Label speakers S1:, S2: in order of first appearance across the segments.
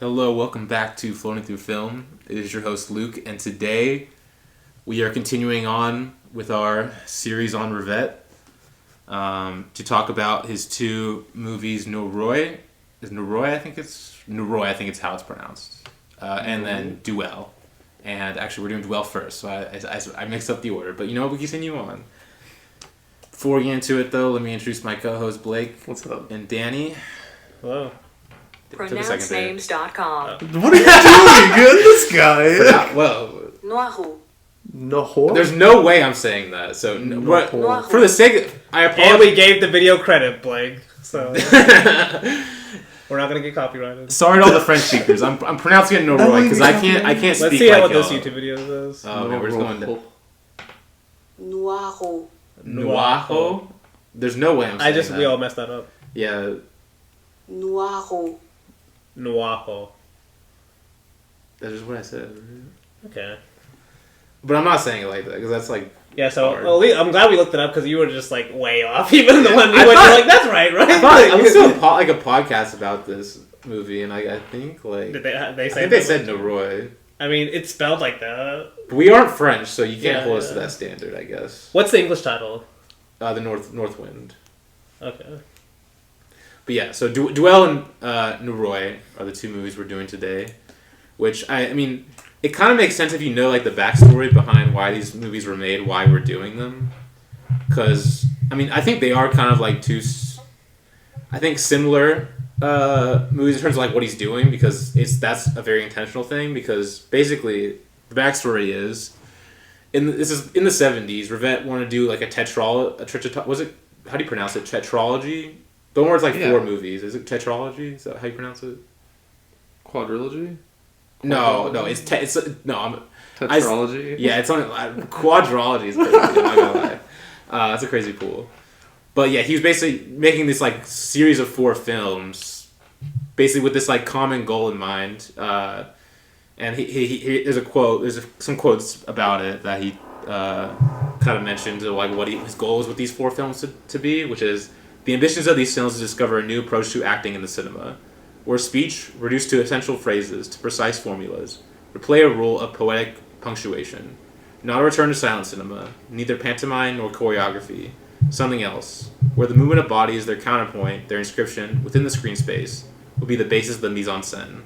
S1: Hello, welcome back to Floating Through Film. It is your host Luke, and today we are continuing on with our series on Rivette to talk about his two movies, Noroît. Is Noroît? I think it's Noroît. I think it's how it's pronounced. And then Duelle. And actually, we're doing Duelle first, so I mixed up the order. But you know what? We continue on. Before we get into it, though, let me introduce my co-host Blake.
S2: What's up?
S1: And Danny.
S3: Hello.
S4: PronounceNames.com.
S2: What are you doing? Good, this guy.
S4: Noroît.
S2: Noroît?
S1: There's no way I'm saying that. So
S4: Noroît.
S1: for the sake of, I apologize.
S3: And we gave the video credit, Blake. So we're not gonna get copyrighted.
S1: Sorry to all the French speakers. I'm pronouncing it Noroît because I can't speak.
S3: Let's see
S1: like
S3: what this
S1: y'all.
S3: YouTube video is.
S1: Oh man, we're just going to
S4: Noroît.
S1: Noroît. There's no way I'm saying that.
S3: We all messed that up.
S1: Yeah.
S4: Noroît.
S3: Noroît.
S1: That's just what I said.
S3: Okay.
S1: But I'm not saying it like that because that's like.
S3: Yeah, so
S1: hard.
S3: I'm glad we looked it up because you were just like way off. Even the one you
S1: I
S3: went,
S1: thought-
S3: you're like, that's right?
S1: I listened to a podcast about this movie, and I think like
S3: Did they say?
S1: I think they said Noroît.
S3: I mean, it's spelled like that.
S1: But we aren't French, so you can't
S3: Yeah,
S1: hold us to
S3: yeah.
S1: that standard, I guess.
S3: What's the English title?
S1: The North Wind.
S3: Okay.
S1: But yeah, so Duelle and Noroît are the two movies we're doing today, which I mean, it kind of makes sense if you know like the backstory behind why these movies were made, why we're doing them, because I mean I think they are kind of like two, I think similar movies in terms of like what he's doing because that's a very intentional thing because basically the backstory is this is in the 70s. Rivette wanted to do like was it how do you pronounce it tetralogy? The one where it's like 4 movies. Is it tetralogy? Is that how you pronounce it?
S2: Quadrilogy?
S1: No, it's no.
S2: Tetralogy?
S1: Yeah, it's on quadrology. Is crazy. I'm not gonna lie. That's a crazy pool. But yeah, he was basically making this like series of 4 films, basically with this like common goal in mind. And he there's a quote. There's some quotes about it that he kind of mentioned like what his goal is with these 4 films to be, which is. The ambitions of these films is to discover a new approach to acting in the cinema, where speech, reduced to essential phrases, to precise formulas, would play a role of poetic punctuation. Not a return to silent cinema, neither pantomime nor choreography, something else, where the movement of body is their counterpoint, their inscription, within the screen space, will be the basis of the mise-en-scène.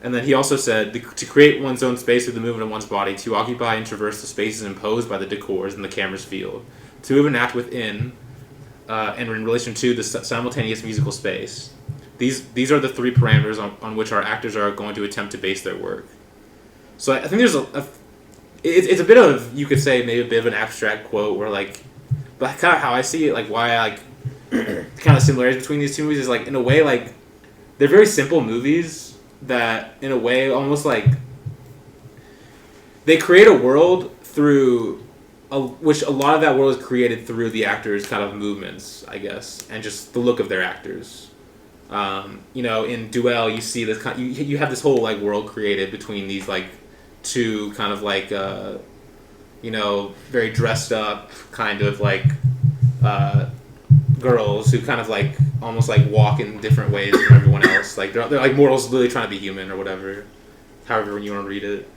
S1: And then he also said, to create one's own space through the movement of one's body, to occupy and traverse the spaces imposed by the decors and the camera's field, to move and act within, and in relation to the simultaneous musical space. These are the 3 parameters on which our actors are going to attempt to base their work. So I think there's it's a bit of, you could say, maybe a bit of an abstract quote where like, but kind of how I see it, like why I like, kind of similarities between these two movies is like, in a way, like, they're very simple movies that, in a way, almost like, they create a world through... which a lot of that world is created through the actors' kind of movements, I guess, and just the look of their actors. You know, in Duelle, you see this you have this whole like world created between these like 2 kind of like you know, very dressed up kind of like girls who kind of like almost like walk in different ways from everyone else. Like they're like mortals literally trying to be human or whatever, however you want to read it.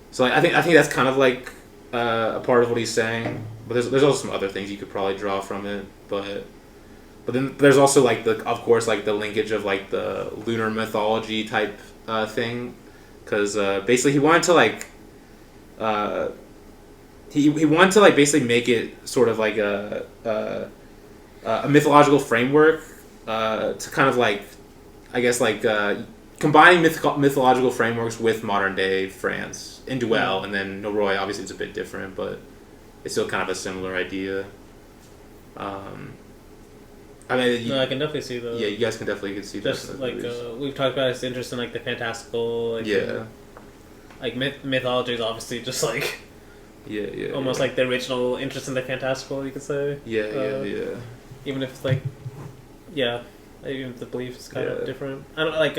S1: So like, I think that's kind of like. A part of what he's saying, but there's also some other things you could probably draw from it, but then there's also like of course like the linkage of like the lunar mythology type thing, because basically he wanted to like he wanted to like basically make it sort of like a mythological framework to kind of like I guess like combining mythological frameworks with modern day France in Duelle, and then Noroît obviously it's a bit different, but it's still kind of a similar idea. I mean,
S3: No, I can definitely see the.
S1: Yeah, you guys can definitely see that.
S3: Just like we've talked about his interest in like the fantastical. Like,
S1: yeah.
S3: Like mythology is obviously just like.
S1: Yeah.
S3: Almost like the original interest in the fantastical, you could say.
S1: Yeah.
S3: Even if it's like, yeah, even if the belief is kind of different. I don't like.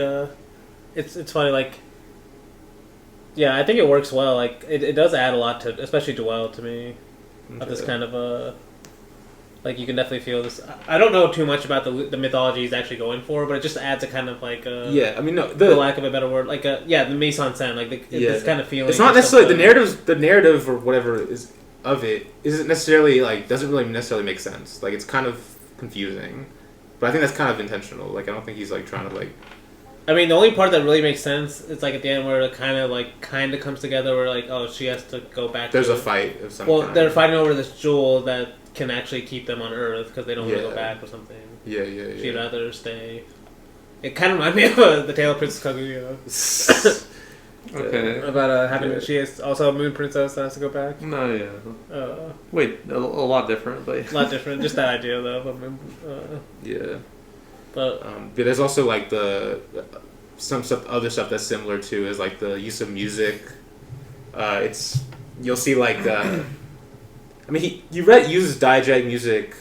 S3: It's funny like. Yeah, I think it works well. Like it does add a lot to, especially Duelle to me, of this kind of Like you can definitely feel this. I don't know too much about the mythology he's actually going for, but it just adds a kind of like
S1: yeah. I mean, no,
S3: for lack of a better word, like the mise en scène, like this kind of feeling.
S1: It's not necessarily the narrative or whatever is of it isn't necessarily like doesn't really necessarily make sense. Like it's kind of confusing, but I think that's kind of intentional. Like I don't think he's like trying to like.
S3: I mean, the only part that really makes sense is like at the end where it kind of comes together. Where like, oh, she has to go back.
S1: There's a fight of some kind.
S3: Well, they're fighting over this jewel that can actually keep them on Earth because they don't want to go back or something.
S1: Yeah.
S3: She'd rather stay. It kind of reminds me of the Tale of Princess Kaguya.
S2: Okay.
S3: About having she is also a moon princess that has to go back.
S2: No, yeah. Wait, a lot different, but
S3: a lot different. Just that idea though.
S1: Yeah.
S3: But
S1: there's also like some other stuff that's similar too is like the use of music. You'll see like I mean Rivette uses diegèse music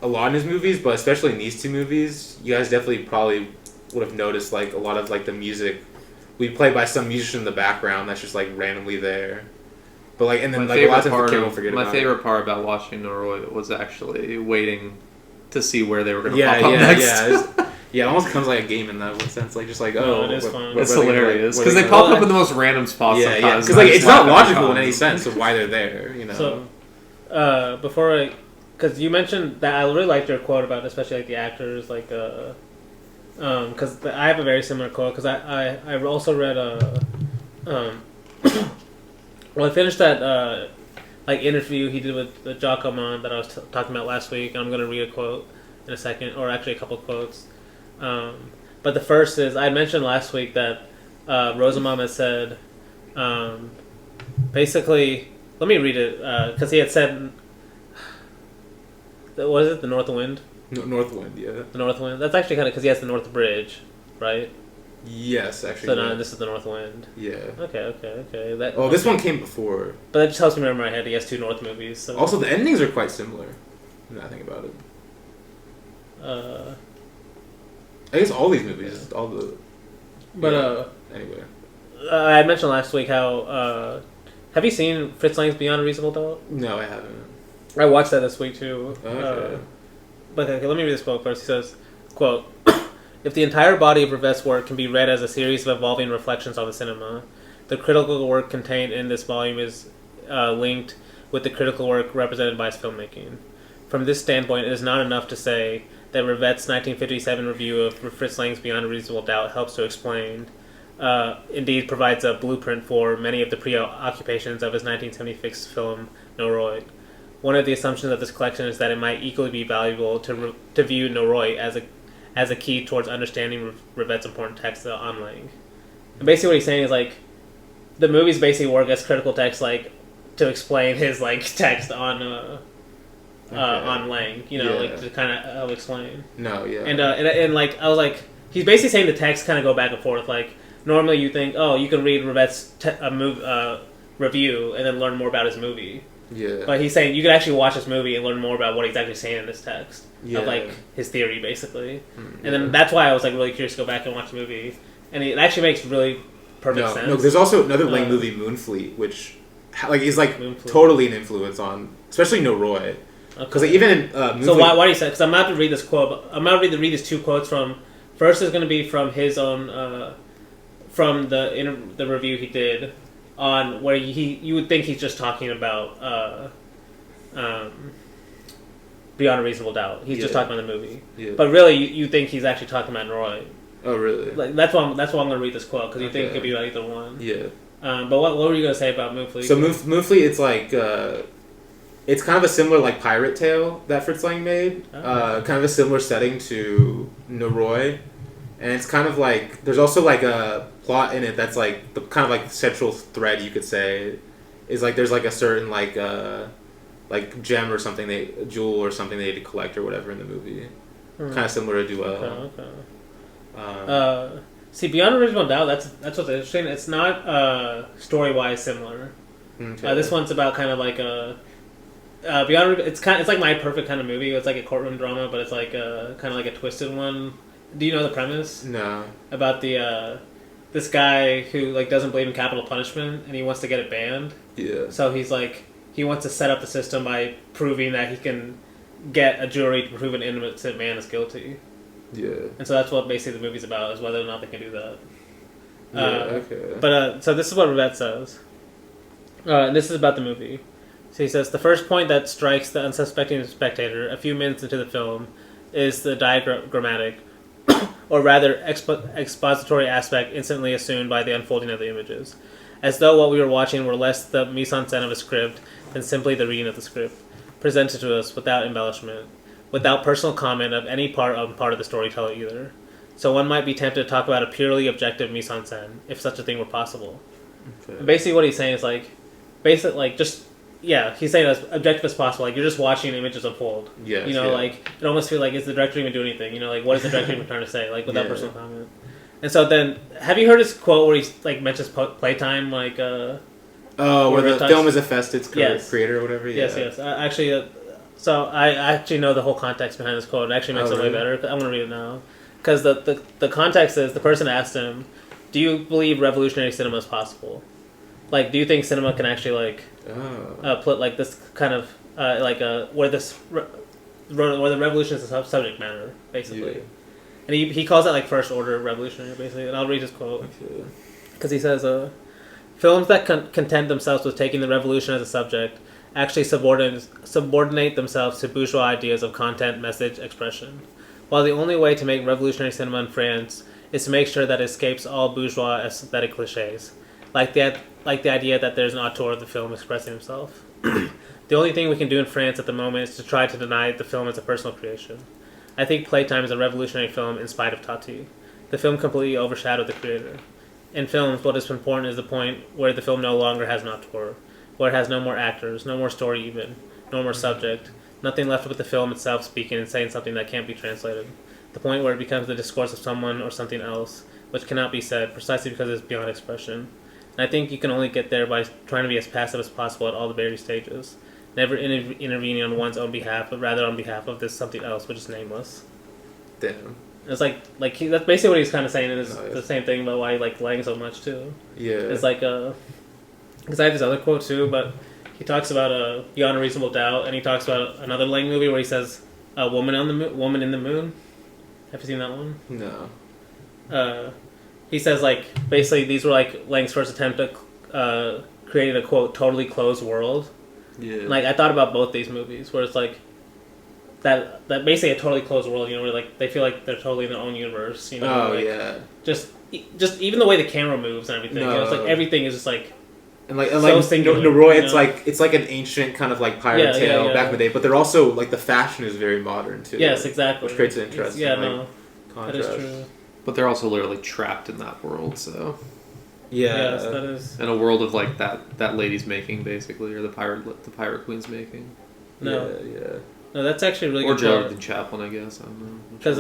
S1: a lot in his movies, but especially in these two movies, you guys definitely probably would have noticed like a lot of like the music we play by some musician in the background that's just like randomly there. But like and then like a lot of times the camera will forget about it.
S2: My favorite part about watching Noroît was actually waiting to see where they were going to pop up next.
S1: Yeah, it almost becomes like a game in that one sense. Like just like
S3: it is fun.
S2: It's hilarious because they pop up in the most random spots.
S1: Yeah, because like it's not logical in any sense of why they're there. You know.
S3: So, because you mentioned that, I really liked your quote about especially like the actors, like because I have a very similar quote because I also read well I finished that like interview he did with Jacques Rivette that I was talking about last week, and I'm going to read a quote in a second, or actually a couple quotes. But the first is, I mentioned last week that Rosamund had said, basically, let me read it, because he had said, what is it, the North Wind?
S1: North Wind, yeah.
S3: The North Wind? That's actually kind of, because he has the North Bridge, right?
S1: Yes, actually.
S3: So now this is the North Wind.
S1: Yeah.
S3: Okay.
S1: This one came before.
S3: But that just helps me remember in my head he has two North movies. So.
S1: Also, the endings are quite similar, now I think about it. I guess all these movies, all the...
S3: But,
S1: anyway.
S3: I mentioned last week how, have you seen Fritz Lang's Beyond a Reasonable Doubt?
S1: No, I haven't.
S3: I watched that this week, too.
S1: Okay.
S3: But okay, let me read this quote first. He says, quote, "If the entire body of Rivette's work can be read as a series of evolving reflections on the cinema, the critical work contained in this volume is linked with the critical work represented by his filmmaking. From this standpoint, it is not enough to say that Rivette's 1957 review of Fritz Lang's Beyond a Reasonable Doubt helps to explain, indeed provides a blueprint for many of the preoccupations of his 1976 film, Noroît. One of the assumptions of this collection is that it might equally be valuable to view Noroît as a key towards understanding Rivette's important text on Lang." And basically what he's saying is, like, the movies basically work as critical text, like, to explain his, like, text on Lang, you know, like, to kind of help explain.
S1: No, yeah.
S3: And like, I was like, he's basically saying the texts kind of go back and forth. Like, normally you think, oh, you can read Rivette's review and then learn more about his movie.
S1: Yeah.
S3: But he's saying you can actually watch this movie and learn more about what he's actually saying in this text.
S1: Yeah.
S3: Of, like, his theory, basically.
S1: Mm-hmm.
S3: And then that's why I was, like, really curious to go back and watch the movie. And it actually makes really perfect sense.
S1: No, there's also another Lang movie, Moonfleet, which, like, is, like, totally an influence on, especially Noroît. Because like, even in Moonfleet...
S3: So why do you say... Because I'm about to read this quote. I'm about to read these two quotes from... First is going to be from his own... from the review he did on where you would think he's just talking about Beyond a Reasonable Doubt. He's just talking about the movie. Yeah. But really, you think he's actually talking about Noroît.
S1: Oh, really?
S3: Like, that's why I'm going to read this quote, because you think it could be about either one.
S1: Yeah.
S3: But what were you going to say about Moonfleet?
S1: So Moonfleet, it's like... it's kind of a similar, like, pirate tale that Fritz Lang made.
S3: Oh.
S1: Kind of a similar setting to Noroît. And it's kind of like... There's also, like, a plot in it that's, like... The kind of, like, central thread, you could say, is, like, there's, like, a certain, like gem or something, a jewel or something they had to collect or whatever in the movie. Kind of similar to Duelle.
S3: Okay. See, Beyond a Reasonable Doubt, that's what's interesting. It's not story-wise similar. Okay. This one's about kind of, like, Beyond... It's like my perfect kind of movie. It's like a courtroom drama, but it's like kind of like a twisted one. Do you know the premise?
S1: No.
S3: About the this guy who, like, doesn't believe in capital punishment and he wants to get it banned.
S1: Yeah.
S3: So he's like, he wants to set up the system by proving that he can get a jury to prove an innocent man is guilty.
S1: Yeah.
S3: And so that's what basically the movie's about, is whether or not they can do that.
S1: Okay.
S3: But so this is what Rivette says. And this is about the movie. So he says, the first point that strikes the unsuspecting spectator a few minutes into the film is the diagrammatic, or rather expository aspect instantly assumed by the unfolding of the images, as though what we were watching were less the mise-en-scène of a script than simply the reading of the script, presented to us without embellishment, without personal comment of any part of the storyteller either. So one might be tempted to talk about a purely objective mise-en-scène, if such a thing were possible.
S1: Okay.
S3: And basically what he's saying is he's saying as objective as possible. Like, you're just watching images unfold.
S1: Yes,
S3: Like, it almost feels like, is the director even doing anything? Like, what is the director even trying to say? Like, without personal comment. And so then, have you heard his quote where he, like, mentions playtime? Like,
S1: where the film is a fest, its creator or whatever? Yeah.
S3: Yes. So I actually know the whole context behind this quote. It actually makes it way better. I'm going to read it now. Because the context is, the person asked him, do you believe revolutionary cinema is possible? Like, do you think cinema can actually, put, like, this kind of, where the revolution is a subject matter, basically. Yeah. And he calls it, like, first order revolutionary, basically. And I'll read his quote. Because he says, films that content themselves with taking the revolution as a subject actually subordinate themselves to bourgeois ideas of content, message, expression. While the only way to make revolutionary cinema in France is to make sure that it escapes all bourgeois aesthetic cliches, like the idea that there's an auteur of the film expressing himself. The only thing we can do in France at the moment is to try to deny the film as a personal creation. I think Playtime is a revolutionary film in spite of Tati. The film completely overshadowed the creator. In films, what is important is the point where the film no longer has an auteur, where it has no more actors, no more story even, no more subject, nothing left but the film itself speaking and saying something that can't be translated. The point where it becomes the discourse of someone or something else, which cannot be said, precisely because it's beyond expression. And I think you can only get there by trying to be as passive as possible at all the various stages, never intervening on one's own behalf, but rather on behalf of this something else, which is nameless.
S1: Damn.
S3: It's that's basically what he's kind of saying. It is the same thing about why he liked Lang so much too.
S1: Yeah.
S3: It's like because I have this other quote too, but he talks about Beyond a Reasonable Doubt, and he talks about another Lang movie where he says Woman in the Moon. Have you seen that one?
S1: No.
S3: He says, like, basically these were, like, Lang's first attempt at creating a, quote, totally closed world.
S1: Yeah.
S3: Like, I thought about both these movies, where it's, like, that basically a totally closed world, where, like, they feel like they're totally in their own universe,
S1: Oh,
S3: like,
S1: yeah.
S3: Just even the way the camera moves and everything, it's like, everything is just, like,
S1: And like
S3: singular,
S1: Noroît, it's like an ancient kind of like pirate tale back in the day, but they're also like the fashion is very modern too.
S3: Yes, exactly.
S1: Which creates an interesting contrast.
S3: That is true.
S2: But they're also literally trapped in that world, so
S3: yes, that is
S2: in a world of like that lady's making basically, or the pirate queen's making.
S3: No,
S1: yeah.
S3: No, that's actually really
S2: or
S3: good.
S2: Or Jonathan Chaplin, I guess. I don't know.
S3: Because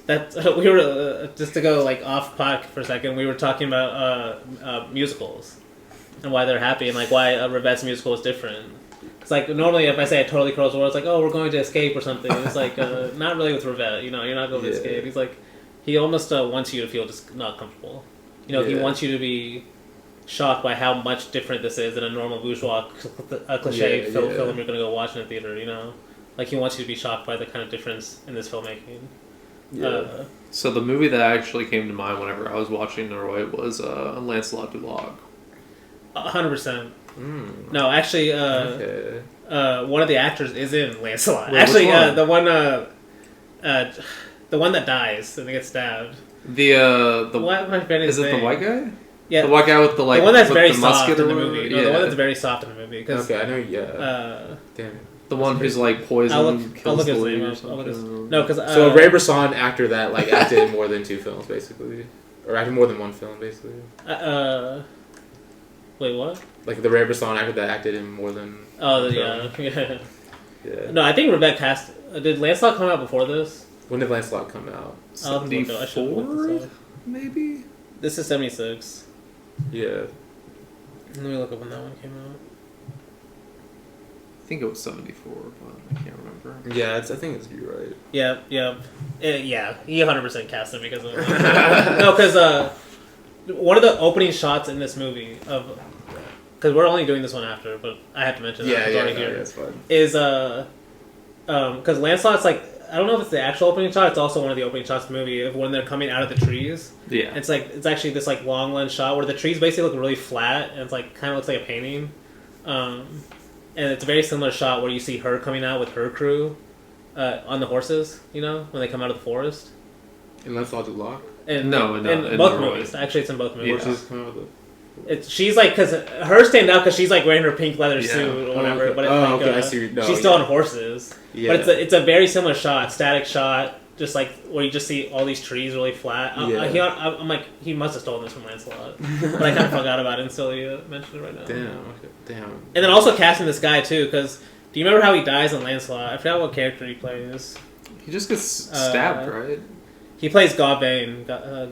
S3: that we were just to go like off pod for a second. We were talking about musicals and why they're happy and like why Rivette's musical is different. It's like normally if I say a totally closed world, it's like, oh, we're going to escape or something. It's like not really with Rivette. You're not going to escape. He's like, he almost wants you to feel just not comfortable. He wants you to be shocked by how much different this is than a normal bourgeois cliche film you're going to go watch in a theater. Like he wants you to be shocked by the kind of difference in this filmmaking.
S2: Yeah. So the movie that actually came to mind whenever I was watching Noroît was Lancelot du Lac.
S3: 100%. No, actually, one of the actors is in Lancelot.
S2: Wait,
S3: actually, the one that dies and gets stabbed.
S2: What is it? The white guy?
S3: Yeah,
S2: the white guy with the like.
S3: The one that's
S2: with
S3: very
S2: the
S3: soft
S2: musket
S3: in the movie. No, the one that's very soft in the movie.
S1: Okay, I know. Yeah. Damn it.
S2: The one who's like poison kills the lady or
S3: something. No, because
S1: so Ray Bresson actor that like acted in more than 2 films basically, or acted more than 1 film basically.
S3: Wait, what?
S1: Like the Ray Bresson actor that acted in more than.
S3: Oh yeah. No, I think Rivette cast. Did Lancelot come out before this?
S1: When did Lancelot come out?
S2: 74, maybe.
S3: This is 76.
S1: Yeah.
S3: Let me look up when that one came out.
S2: I think it was 74, but I can't remember.
S1: Yeah, I think you're right.
S3: Yeah. He 100% cast him because of no, because one of the opening shots in this movie of because we're only doing this one after, but I have to mention that it's already here.
S1: That's fine.
S3: Is because Lancelot's like, I don't know if it's the actual opening shot. It's also one of the opening shots of the movie of when they're coming out of the trees.
S2: Yeah.
S3: It's like it's actually this like long lens shot where the trees basically look really flat and it's like kind of looks like a painting. And it's a very similar shot where you see her coming out with her crew on the horses. You know, when they come out of the forest.
S1: In Lancelot du Lac?
S3: And
S2: No,
S3: in
S2: in
S3: both
S2: Noroît.
S3: movies. Actually, it's in both movies.
S2: Yeah.
S1: Horses come out with
S3: She's like, because her stand out because she's like wearing her pink leather
S2: Yeah.
S3: suit or
S1: Oh,
S3: whatever.
S1: okay.
S3: But it's
S1: Oh,
S3: like,
S1: okay, I see. No,
S3: she's still
S1: yeah.
S3: on horses.
S1: Yeah.
S3: But it's a very similar shot, static shot, just like where you just see all these trees really flat. I'm like, he must have stolen this from Lancelot, but I kind of forgot about it until you mentioned it right now.
S1: Damn.
S3: And then also casting this guy too, because do you remember how he dies in Lancelot? I forgot what character he plays.
S2: He just gets stabbed, right?
S3: He plays Gawain.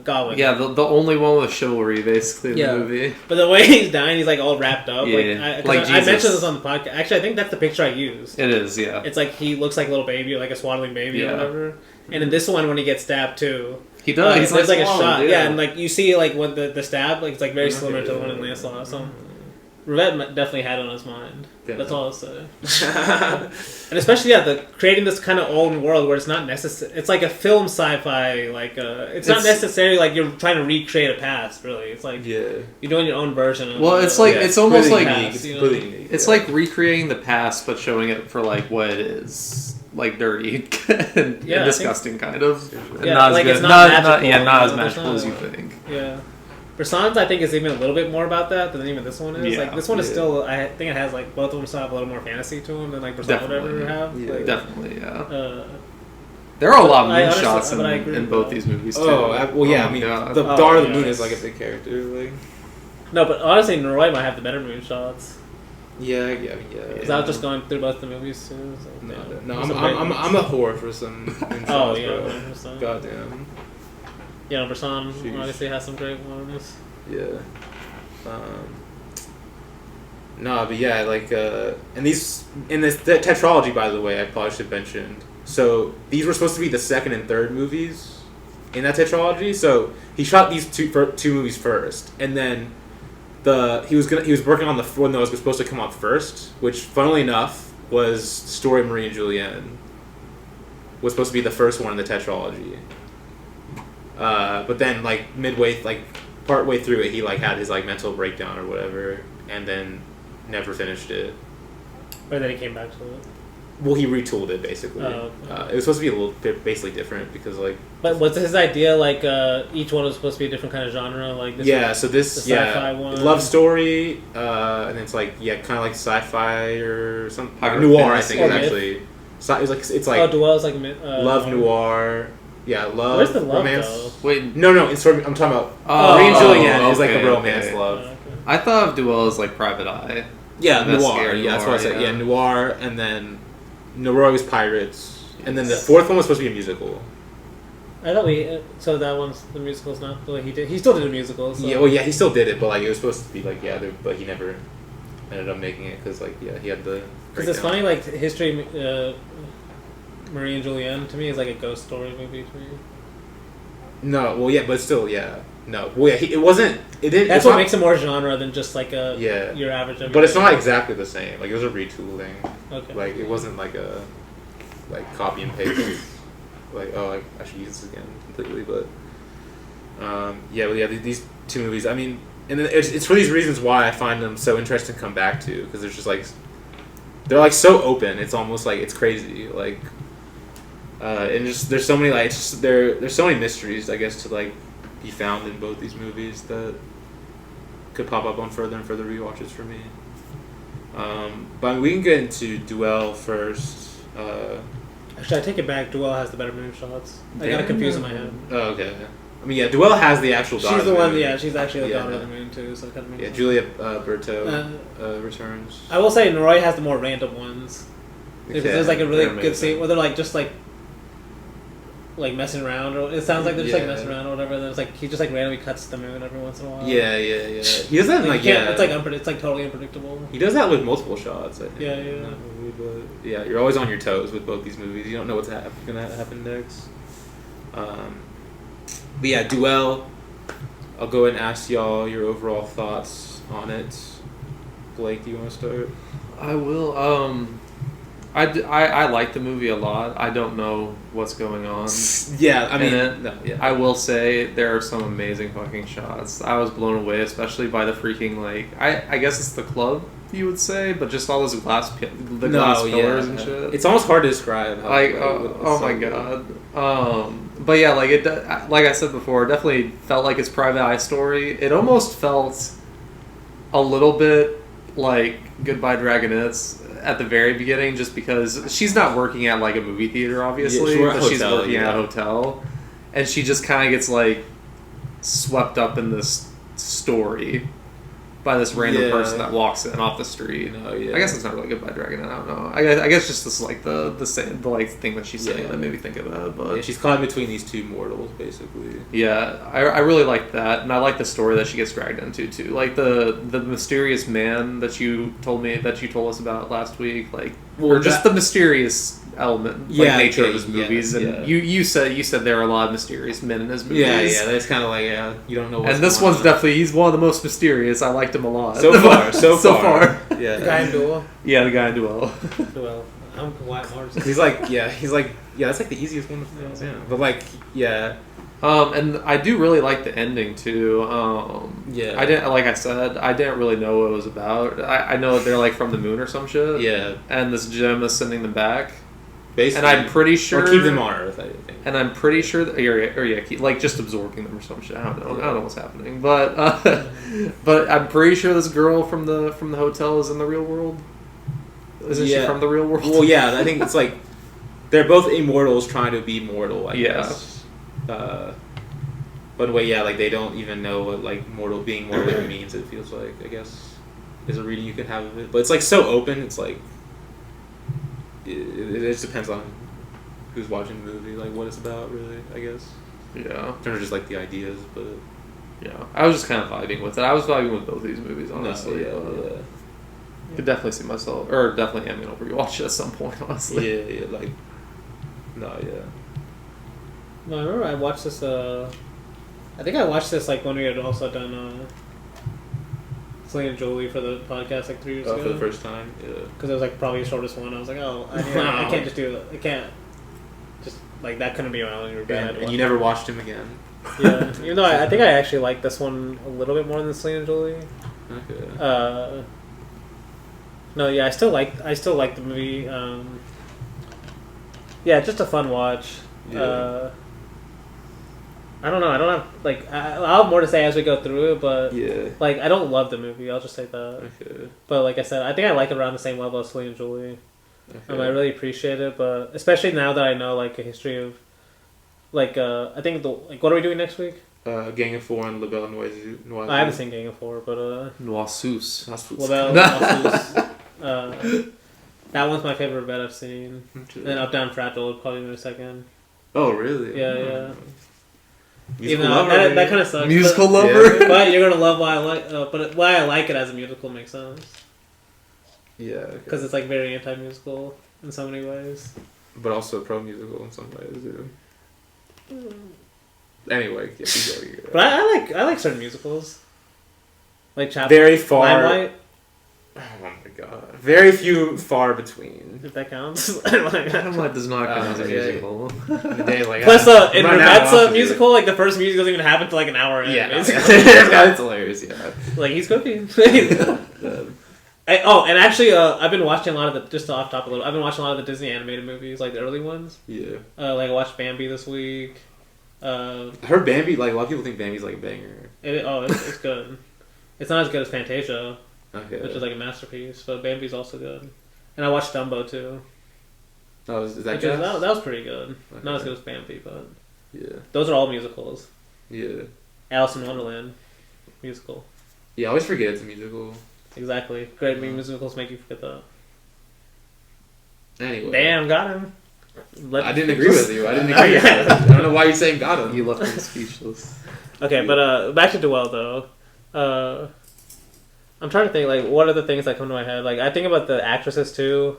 S3: Gawain.
S2: Yeah, the only one with chivalry, basically, in
S3: Yeah.
S2: the movie.
S3: But the way he's dying, he's like all wrapped up.
S2: Yeah,
S3: Like,
S2: like
S3: I mentioned
S2: Jesus.
S3: this on the podcast. Actually, I think that's the picture I used.
S2: It is, yeah.
S3: It's like he looks like a little baby, like a swaddling baby
S2: Yeah.
S3: or whatever. And in this one, when he gets stabbed too,
S2: He does. He's
S3: there's like a
S2: swallowed,
S3: shot, yeah, and like you see like when the stab, like it's like very similar to the one in Lancelot. So Rivette definitely had it on his mind.
S1: Yeah.
S3: That's all I'll say. And especially creating this kind of old world where it's not necessary. It's like a film sci-fi. Like it's not necessarily like you're trying to recreate a past. Really, it's like you're doing your own version. Of,
S2: Well, it's like it's almost
S1: really
S2: like
S1: unique.
S3: Past,
S1: It's
S3: you know?
S1: really unique.
S2: it's like recreating the past, but showing it for like what it is, like dirty and
S3: Yeah, I
S2: disgusting, kind of. And
S3: Yeah,
S2: not as
S3: like,
S2: good.
S3: it's not magical,
S2: not as
S3: you know,
S2: magical
S3: there's
S2: as you
S3: not-
S2: think.
S3: Yeah. Bressan's, I think, is even a little bit more about that than even this one is.
S2: Yeah,
S3: Like this one is
S1: yeah.
S3: still, I think it has like both of them still have a little more fantasy to them than like Bressan would
S2: Definitely.
S3: ever have.
S1: Yeah.
S3: Like,
S2: Definitely, yeah.
S3: There
S2: There are a lot of
S3: I
S2: moon
S3: understand,
S2: shots
S3: but I agree
S2: in
S3: with
S2: both
S3: that.
S2: these movies too.
S1: Well, yeah.
S2: Oh
S1: I mean,
S2: my God.
S1: the
S3: Oh,
S1: Daughter of the
S3: yeah,
S1: Moon is
S3: it's-
S1: like a big character. Like,
S3: No, but honestly, Noroît might have the better moon shots.
S1: yeah.
S3: Because I was just going through both the movies too. So,
S1: No,
S3: yeah.
S1: no,
S3: There's some
S1: I'm
S3: great
S1: a
S3: ones.
S1: whore for some. moon
S3: Oh
S1: shots,
S3: yeah,
S1: bro.
S3: 100%.
S1: Goddamn.
S3: Yeah, no, Bressan
S1: Sheesh.
S3: obviously has some great ones.
S1: Yeah. No, but yeah, like, and these in the tetralogy, by the way, I probably should mention. So these were supposed to be the second and third movies in that tetralogy. So he shot these two movies first, and then he was working on the one that was supposed to come out first, which, funnily enough, was the story of Marie and Julienne. Was supposed to be the first one in the tetralogy. But then, like partway through it, he like had his like mental breakdown or whatever, and then never finished it.
S3: Or then he came back to it.
S1: Well, he retooled it basically.
S3: Oh, okay.
S1: It was supposed to be a little bit basically different because like
S3: But was his idea like each one was supposed to be a different kind of genre? Like this
S1: yeah,
S3: was
S1: so this
S3: the sci-fi one.
S1: love story, and it's like kind of like sci-fi or something
S2: Pirate
S1: noir. I
S2: fantasy.
S1: think
S3: Or
S1: it's
S3: myth.
S1: actually it's like
S3: oh, Duelle is like
S1: love noir. Yeah, love.
S3: Where's the love
S1: romance.
S3: though?
S2: Wait,
S1: No, it's I'm talking about
S2: Oh,
S1: Marie and Julienne is like
S2: okay,
S1: a romance
S2: okay.
S1: love.
S3: Okay.
S2: I thought of Duelle as like Private Eye.
S1: Yeah, noir.
S2: Investigator
S1: Yeah, that's what I said.
S2: noir,
S1: Yeah, noir, and then Noroît was pirates, and then the fourth one was supposed to be a musical.
S3: I thought so that one's the musical's not the way he did. He still did a musical. So.
S1: Yeah, well, yeah, he still did it, but like it was supposed to be like but he never ended up making it because like he had the.
S3: Because it's
S1: breakdown.
S3: funny, like history, Marie and Julienne to me is like a ghost story movie to me.
S1: No, well, yeah, but still, yeah, no, well, yeah, it wasn't. It didn't.
S3: That's
S1: it's
S3: what
S1: not,
S3: makes it more genre than just like a your average.
S1: But it's not
S3: everyday.
S1: exactly the same. Like it was a retooling.
S3: Okay.
S1: Like it wasn't like a copy and paste. Like I should use this again completely, but these two movies. I mean, and then it's for these reasons why I find them so interesting to come back to because there's just like they're like so open. It's almost like it's crazy. Like and just there's so many like there's so many mysteries I guess to like be found in both these movies that could pop up on further and further rewatches for me. But we can get into Duelle first.
S3: Actually, I take it back. Duelle has the better moon shots. I got it confused in my head.
S1: Oh, okay. I mean, yeah, Duelle has the actual daughter.
S3: She's the
S1: of
S3: one.
S1: moon.
S3: Yeah, she's actually the
S1: Yeah.
S3: daughter of the moon too. So it kind of makes
S1: Yeah,
S3: sense.
S1: Julia Berto returns.
S3: I will say Noroît has the more random ones. Because there's like a really
S2: they're
S3: good
S2: amazing.
S3: scene where they're like just like messing around, or it sounds like they're just like
S1: Yeah.
S3: messing around or whatever. There's like he just like randomly cuts the moon every once in a while.
S1: Yeah. He does that in,
S3: Like,
S1: like
S3: you can't-
S1: yeah.
S3: it's like totally unpredictable.
S1: He does that with multiple shots. I think.
S3: Yeah.
S1: in that movie, but yeah, you're always on your toes with both these movies. You don't know what's gonna happen next. But yeah, Duelle. I'll go ahead and ask y'all your overall thoughts on it. Blake, do you want to start?
S2: I will. I like the movie a lot. I don't know what's going on.
S1: Yeah, I mean,
S2: I will say there are some amazing fucking shots. I was blown away, especially by the freaking I guess it's the club you would say, but just all those glass pillars and shit.
S1: It's almost hard to describe. How
S2: Oh my god. But yeah, like I said before, it definitely felt like his private eye story. It almost felt a little bit like Goodbye Dragonettes at the very beginning, just because she's not working at like a movie theater, obviously, but she's working at a hotel, and she just kind of gets like swept up in this story by this random person that walks in off the street. I guess it's not really Goodbye Dragonette. I don't know. I guess just this like the like thing that she's saying that made me think of that. But
S1: she's caught between these two mortals, basically.
S2: Yeah, I really like that, and I like the story that she gets dragged into too. Like the mysterious man that you told us about last week, or just the mysterious element, nature of his movies. And you said there are a lot of mysterious men in his movies.
S1: Yeah, that's kind of like you don't know.
S2: And this one's definitely he's one of the most mysterious. I liked him a lot
S1: so far.
S3: Yeah, the guy in Duelle.
S2: Yeah, the guy in Duelle.
S3: Duelle. I'm White Mars.
S1: He's like that's like the easiest one to pronounce. Yeah, but
S2: and I do really like the ending too. I didn't really know what it was about. I know they're like from the moon or some shit.
S1: Yeah,
S2: and this gem is sending them back.
S1: Basically,
S2: and I'm pretty sure
S1: or keep them on Earth. I think.
S2: And I'm pretty sure that just absorbing them or some shit. I don't know. I don't know what's happening, but but I'm pretty sure this girl from the hotel is in the real world. Isn't she from the real world?
S1: Well, yeah. I think it's like they're both immortals trying to be mortal. I guess. But in a way, they don't even know what being mortal even means. It feels like, I guess, is a reading you can have of it. But it's so open. It's it just depends on who's watching the movie, what it's about, really. I guess.
S2: Yeah.
S1: In terms of just the ideas, but
S2: yeah, I was just kind of vibing with it. I was vibing with both of these movies, honestly.
S1: Yeah.
S2: Could definitely see myself, or definitely am gonna rewatch it at some point, honestly.
S3: No, I remember I watched this. I think I watched this when we had also done Selena and Jolie for the podcast 3 years ago.
S1: For the first time, yeah.
S3: Because it was probably the shortest one. I was like, I can't just do it. I can't just that couldn't be around when you were bad.
S1: And you never watched him again.
S3: Yeah, even though I think I actually like this one a little bit more than Selena and Jolie.
S1: Okay.
S3: No, yeah, I still like the movie. Yeah, just a fun watch.
S1: Yeah.
S3: I don't know. I don't have I'll have more to say as we go through it, but I don't love the movie. I'll just say that.
S1: Okay.
S3: But like I said, I think I like it around the same level as Selena and Jolie.
S1: Okay.
S3: I really appreciate it, but especially now that I know a history of I think what are we doing next week?
S1: Gang of Four and La Belle Noiseuse.
S3: I haven't seen Gang of Four, but
S2: Noiseuse.
S3: La Belle Noiseuse. That one's my favorite Rivette I've seen.
S1: Okay.
S3: And then Up Down Fragile would probably be my second.
S1: Oh really?
S3: Yeah.
S1: Musical lover,
S3: that kind of sucks.
S2: Musical lover.
S3: But you're gonna love why I like, but why I like it as a musical makes sense.
S1: Yeah.
S3: Because it's very anti-musical in so many ways.
S1: But also pro-musical in some ways too. Anyway, keep going.
S3: But I like certain musicals. Like Chaplin.
S1: Very far.
S3: Limelight.
S1: Oh my god. Very few far between.
S3: If that counts.
S2: Limelight does not count as a musical.
S3: Plus, in Rivette's a musical, the first music doesn't even happen until an hour in.
S1: Yeah, it's hilarious. Yeah,
S3: he's cooking. And actually, I've been watching a lot of just off top a little. I've been watching a lot of the Disney animated movies, the early ones.
S1: Yeah.
S3: I watched Bambi this week.
S1: I heard Bambi. A lot of people think Bambi's a banger.
S3: It's good. It's not as good as Fantasia.
S1: Okay.
S3: Which is a masterpiece, but Bambi's also good. And I watched Dumbo too.
S1: Oh, is that good?
S3: That was pretty good.
S1: Okay.
S3: Not as good as Bambi, but
S1: yeah.
S3: Those are all musicals.
S1: Yeah.
S3: Alice in Wonderland, musical.
S1: Yeah, I always forget it's a musical.
S3: Exactly. Great musicals make you forget that.
S1: Anyway.
S3: Damn, got him.
S1: I didn't agree with you. I don't know why you're saying got him.
S2: You left me speechless.
S3: Okay, but back to Duelle though. I'm trying to think what are the things that come to my head. I think about the actresses too.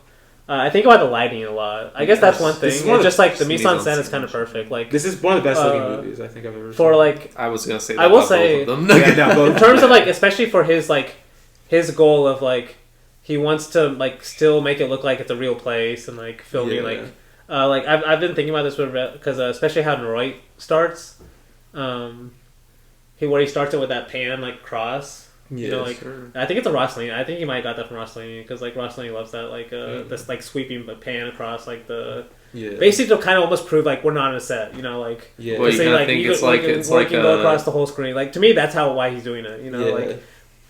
S3: I think about the lighting a lot. I guess that's one thing. It's just the mise en scène is kind of perfect.
S1: This is one of the best looking movies I think I've ever seen.
S3: For
S2: I was gonna say that
S3: I will say
S2: both of them.
S1: Yeah, no, both.
S3: In terms of especially for his his goal of he wants to like still make it look like it's a real place and like filming like I've been thinking about this because especially how Noroît starts, where he starts it with that pan like cross. You know, like
S1: sure.
S3: I think it's a Roslini. I think he might have got that from Roslini because like Roslini loves that like this like sweeping pan across like the basically to kind of almost prove like we're not on a set. You know, like
S2: Well, you
S3: say,
S2: like, think it's like it's like
S3: go across the whole screen. Like to me, that's why he's doing it. You know, like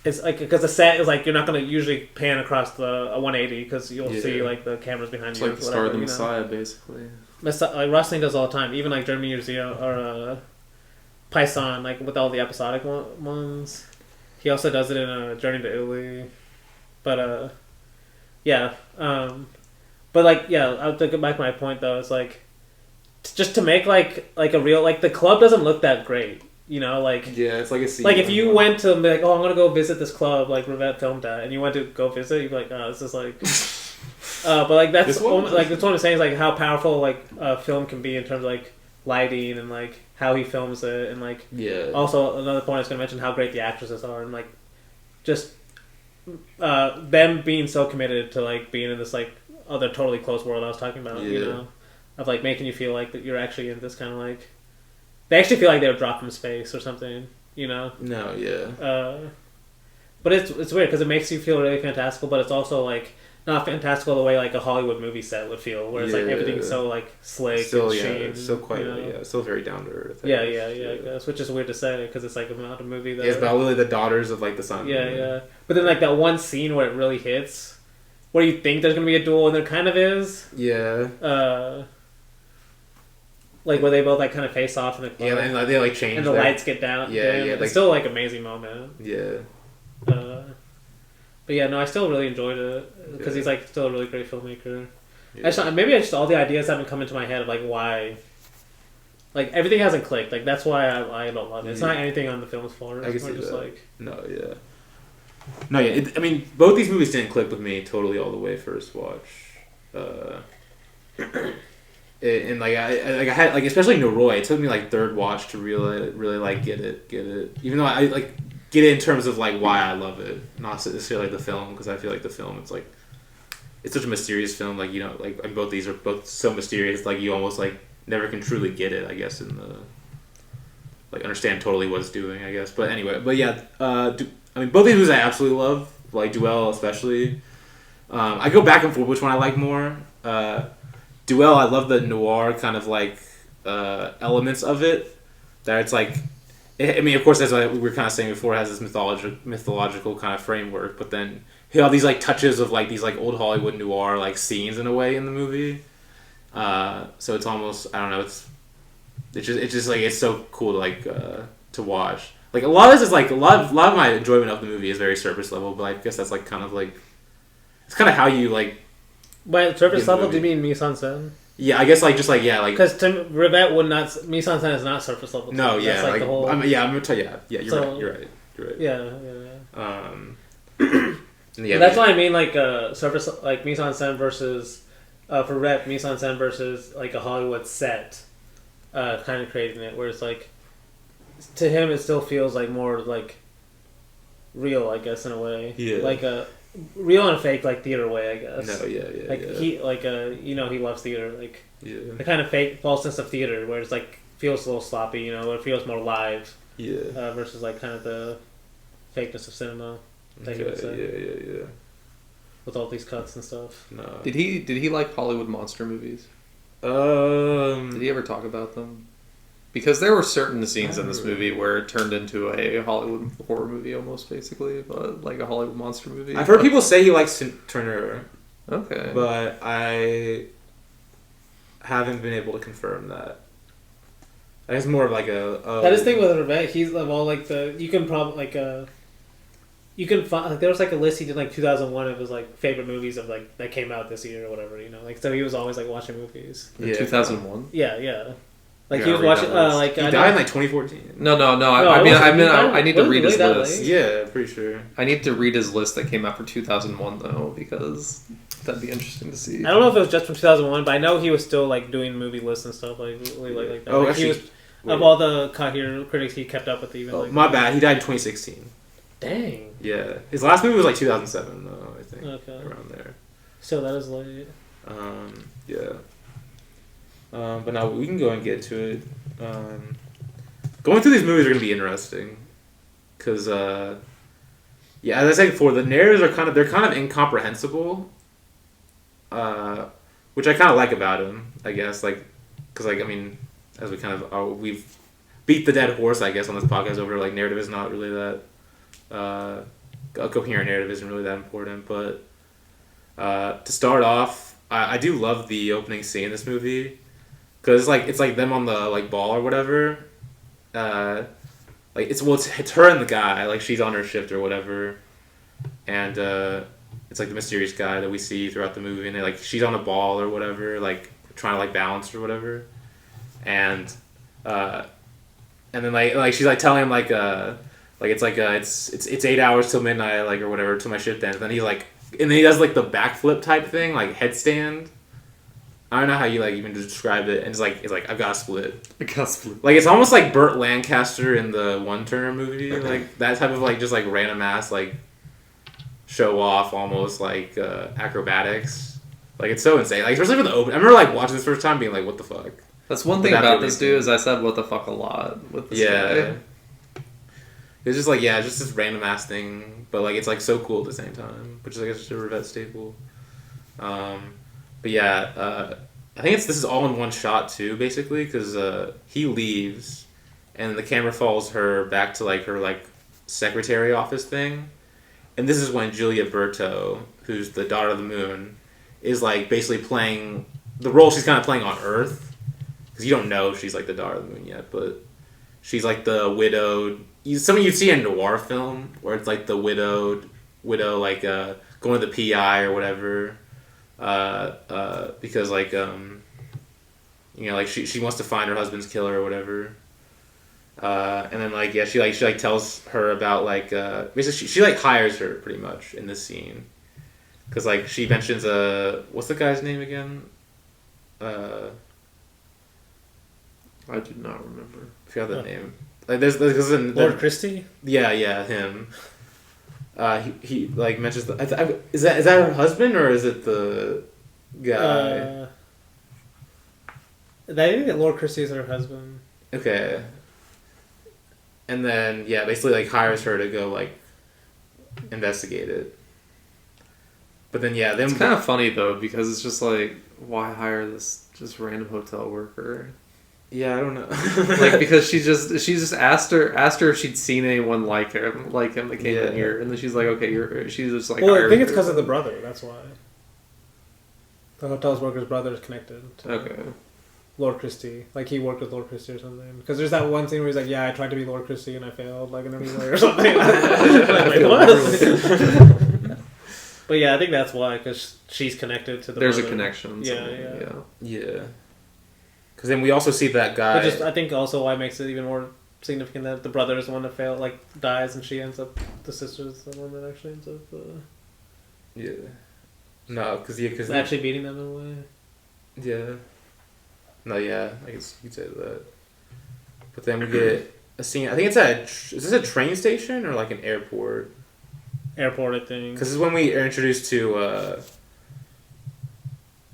S3: it's like because the set is like you're not going to usually pan across the 180 because you'll see like the cameras behind
S2: it's
S3: you.
S2: like the star of the Messiah, basically.
S3: Like Roslini does all the time. Even like German Years or Paisan, like with all the episodic ones. He also does it in a Journey to Italy, but but like I'll get back to my point though. It's like just to make like a real like the club doesn't look that great, you know. Like
S1: it's like a scene.
S3: Like if you went to like I'm gonna go visit this club like Rivette filmed at, and you went to go visit, you'd be like this is like. But like that's what I'm saying is like how powerful like a film can be in terms of like lighting and like how he films it and like also another point I was going to mention how great the actresses are and like just them being so committed to like being in this like other totally closed world I was talking about, you know, of like making you feel like that you're actually in this kind of like they actually feel like they were dropped from space or something, you know. But it's weird because it makes you feel really fantastical, but it's also like not fantastical the way like a Hollywood movie set would feel, where it's like everything's so like slick
S1: still,
S3: and sheen,
S1: still quite,
S3: you know?
S1: still very down to earth.
S3: I guess, which is weird to say because it's like about a movie that
S1: it's about literally the daughters of like the sun.
S3: But then like that one scene where it really hits, where you think there's gonna be a duel and there kind of is. Like where they both like kind of face off in the club.
S1: And like, they like change
S3: and the lights get down. It's
S1: like,
S3: still like amazing moment. But yeah, no, I still really enjoyed it because he's like still a really great filmmaker. Maybe all the ideas haven't come into my head of like why, like everything hasn't clicked. Like that's why I don't love it. It's not anything on the film's fault.
S1: I can see
S3: just
S1: that.
S3: like
S1: I mean, both these movies didn't click with me totally all the way first watch. And like I had like especially Noroît, it took me like third watch to really like get it. Even though I like get it in terms of like why I love it, not necessarily like the film, because I feel like the film it's such a mysterious film. Like, you know, like and both these are both so mysterious. Like you almost like never can truly get it, I guess, in the like understand totally what it's doing, I guess. But anyway, I mean both these movies I absolutely love, like Duelle especially. I go back and forth which one I like more. Duelle, I love the noir kind of like elements of it. That it's like, I mean, of course, as we were kind of saying before, it has this mythological kind of framework. But then you have these like touches of like these like old Hollywood noir like scenes in a way in the movie. So it's almost, I don't know, it's just like it's so cool to like to watch. Like a lot of this is like a lot of my enjoyment of the movie is very surface level, but I guess that's like kind of like it's kind of how you like.
S3: By surface level, do you mean mise en scène?
S1: Yeah, I guess like just like because
S3: Rivette would not mise en scène is not surface level.
S1: No,
S3: that's like the whole.
S1: I'm gonna tell you. Yeah, you're right.
S3: Yeah.
S1: That's
S3: why I mean like surface like mise en scène versus for Rivette mise en scène versus like a Hollywood set, kind of creating it where it's like to him it still feels like more like real, I guess, in a way.
S1: Yeah.
S3: Like a real and fake like theater way, I guess.
S1: No,
S3: he like you know, he loves theater, like the kind of fake false sense of theater where it's like feels a little sloppy, you know, where it feels more live. Versus like kind of the fakeness of cinema.
S1: Yeah.
S3: With all these cuts and stuff.
S1: No.
S2: Did he like Hollywood monster movies? Did he ever talk about them? Because there were certain scenes in this movie where it turned into a Hollywood horror movie almost, basically, but like a Hollywood monster movie.
S1: I've heard people say he likes Turner.
S2: Okay.
S1: But I haven't been able to confirm that. It's more of like
S3: that is the thing with Rivette. He's of all like you can probably like you can find like there was like a list he did like 2001 of his like favorite movies of like that came out this year or whatever, you know, like so he was always like watching movies.
S2: 2001.
S3: Yeah. Like he was watching, like
S1: he died in like 2014.
S2: No. I need to read his list.
S1: Yeah, pretty sure.
S2: I need to read his list that came out for 2001 though, because that'd be interesting to see.
S3: I don't know if it was just from 2001, but I know he was still like doing movie lists and stuff like that.
S1: Oh,
S3: like,
S1: actually,
S3: he was of all the critics he kept up with. Even
S1: my bad. He died in 2016.
S3: Dang.
S1: Yeah, his last movie was like 2007 though, I think.
S3: Okay.
S1: Around there.
S3: So that is late.
S1: Yeah. But now we can go and get to it. Going through these movies are gonna be interesting, cause yeah, as I said before, the narratives are kind of incomprehensible. Which I kind of like about him, I guess, like, cause like I mean, as we kind of we've beat the dead horse, I guess, on this podcast over like narrative is not really that a coherent narrative isn't really that important, but to start off, I do love the opening scene in this movie, cause it's like them on the like ball or whatever. Like it's her and the guy, like she's on her shift or whatever, and it's like the mysterious guy that we see throughout the movie, and like she's on a ball or whatever, like trying to like balance or whatever, and then like she's like telling him like it's like it's 8 hours till midnight, like, or whatever, till my shift ends. And then and then he does like the backflip type thing, like headstand. I don't know how you like even describe it, and it's like I've got to split. Like it's almost like Burt Lancaster in the One Turner movie, like that type of like just like random ass like show off, almost like acrobatics. Like it's so insane. Like especially for the open. I remember like watching this first time, being like, "What the fuck."
S2: That's one thing about this dude is I said "what the fuck" a lot with this guy.
S1: It's just like it's just this random ass thing, but like it's like so cool at the same time, which is like just a Rivette staple. But yeah, I think this is all in one shot too, basically, because he leaves, and the camera follows her back to like her like secretary office thing, and this is when Julia Berto, who's the daughter of the moon, is like basically playing the role she's kind of playing on Earth, because you don't know if she's like the daughter of the moon yet, but she's like the widowed. Something you see in a noir film where it's like the widow like going to the PI or whatever. Because like like she wants to find her husband's killer or whatever, and then like she tells her about like basically she like hires her pretty much in this scene, because like she mentions what's the guy's name again?
S2: I do not remember.
S1: I forgot the name. Like there's
S3: Lord Christie.
S1: Yeah, him. He like mentions is that her husband or is it the guy?
S3: I think that Lord Christie is her husband.
S1: Okay. And then basically like hires her to go like investigate it. But then then
S2: it's kind of funny though, because it's just like, why hire this just random hotel worker?
S1: Yeah, I don't know.
S2: Like, because she just asked her if she'd seen anyone like him that came in here, and then she's like, okay, she's just like.
S3: Well, I think it's because of the brother. That's why. The hotel's worker's brother is connected to Lord Christie. Like he worked with Lord Christie or something. Because there's that one scene where he's like, "Yeah, I tried to be Lord Christie and I failed, like in every way or something." Like, what? But yeah, I think that's why, because she's connected to the.
S2: There's
S3: brother.
S2: a connection.
S1: Yeah. Because then we also see that guy.
S3: Which is, I think, also why it makes it even more significant that the brother is the one that dies, and she ends up, the sister's the one that actually ends up.
S1: Yeah. No, because
S3: actually beating them in a way.
S1: Yeah. No, yeah, I guess you could say that. But then we get a scene. I think it's is this a train station or like an airport?
S3: Airport, I think.
S1: Because this is when we are introduced to.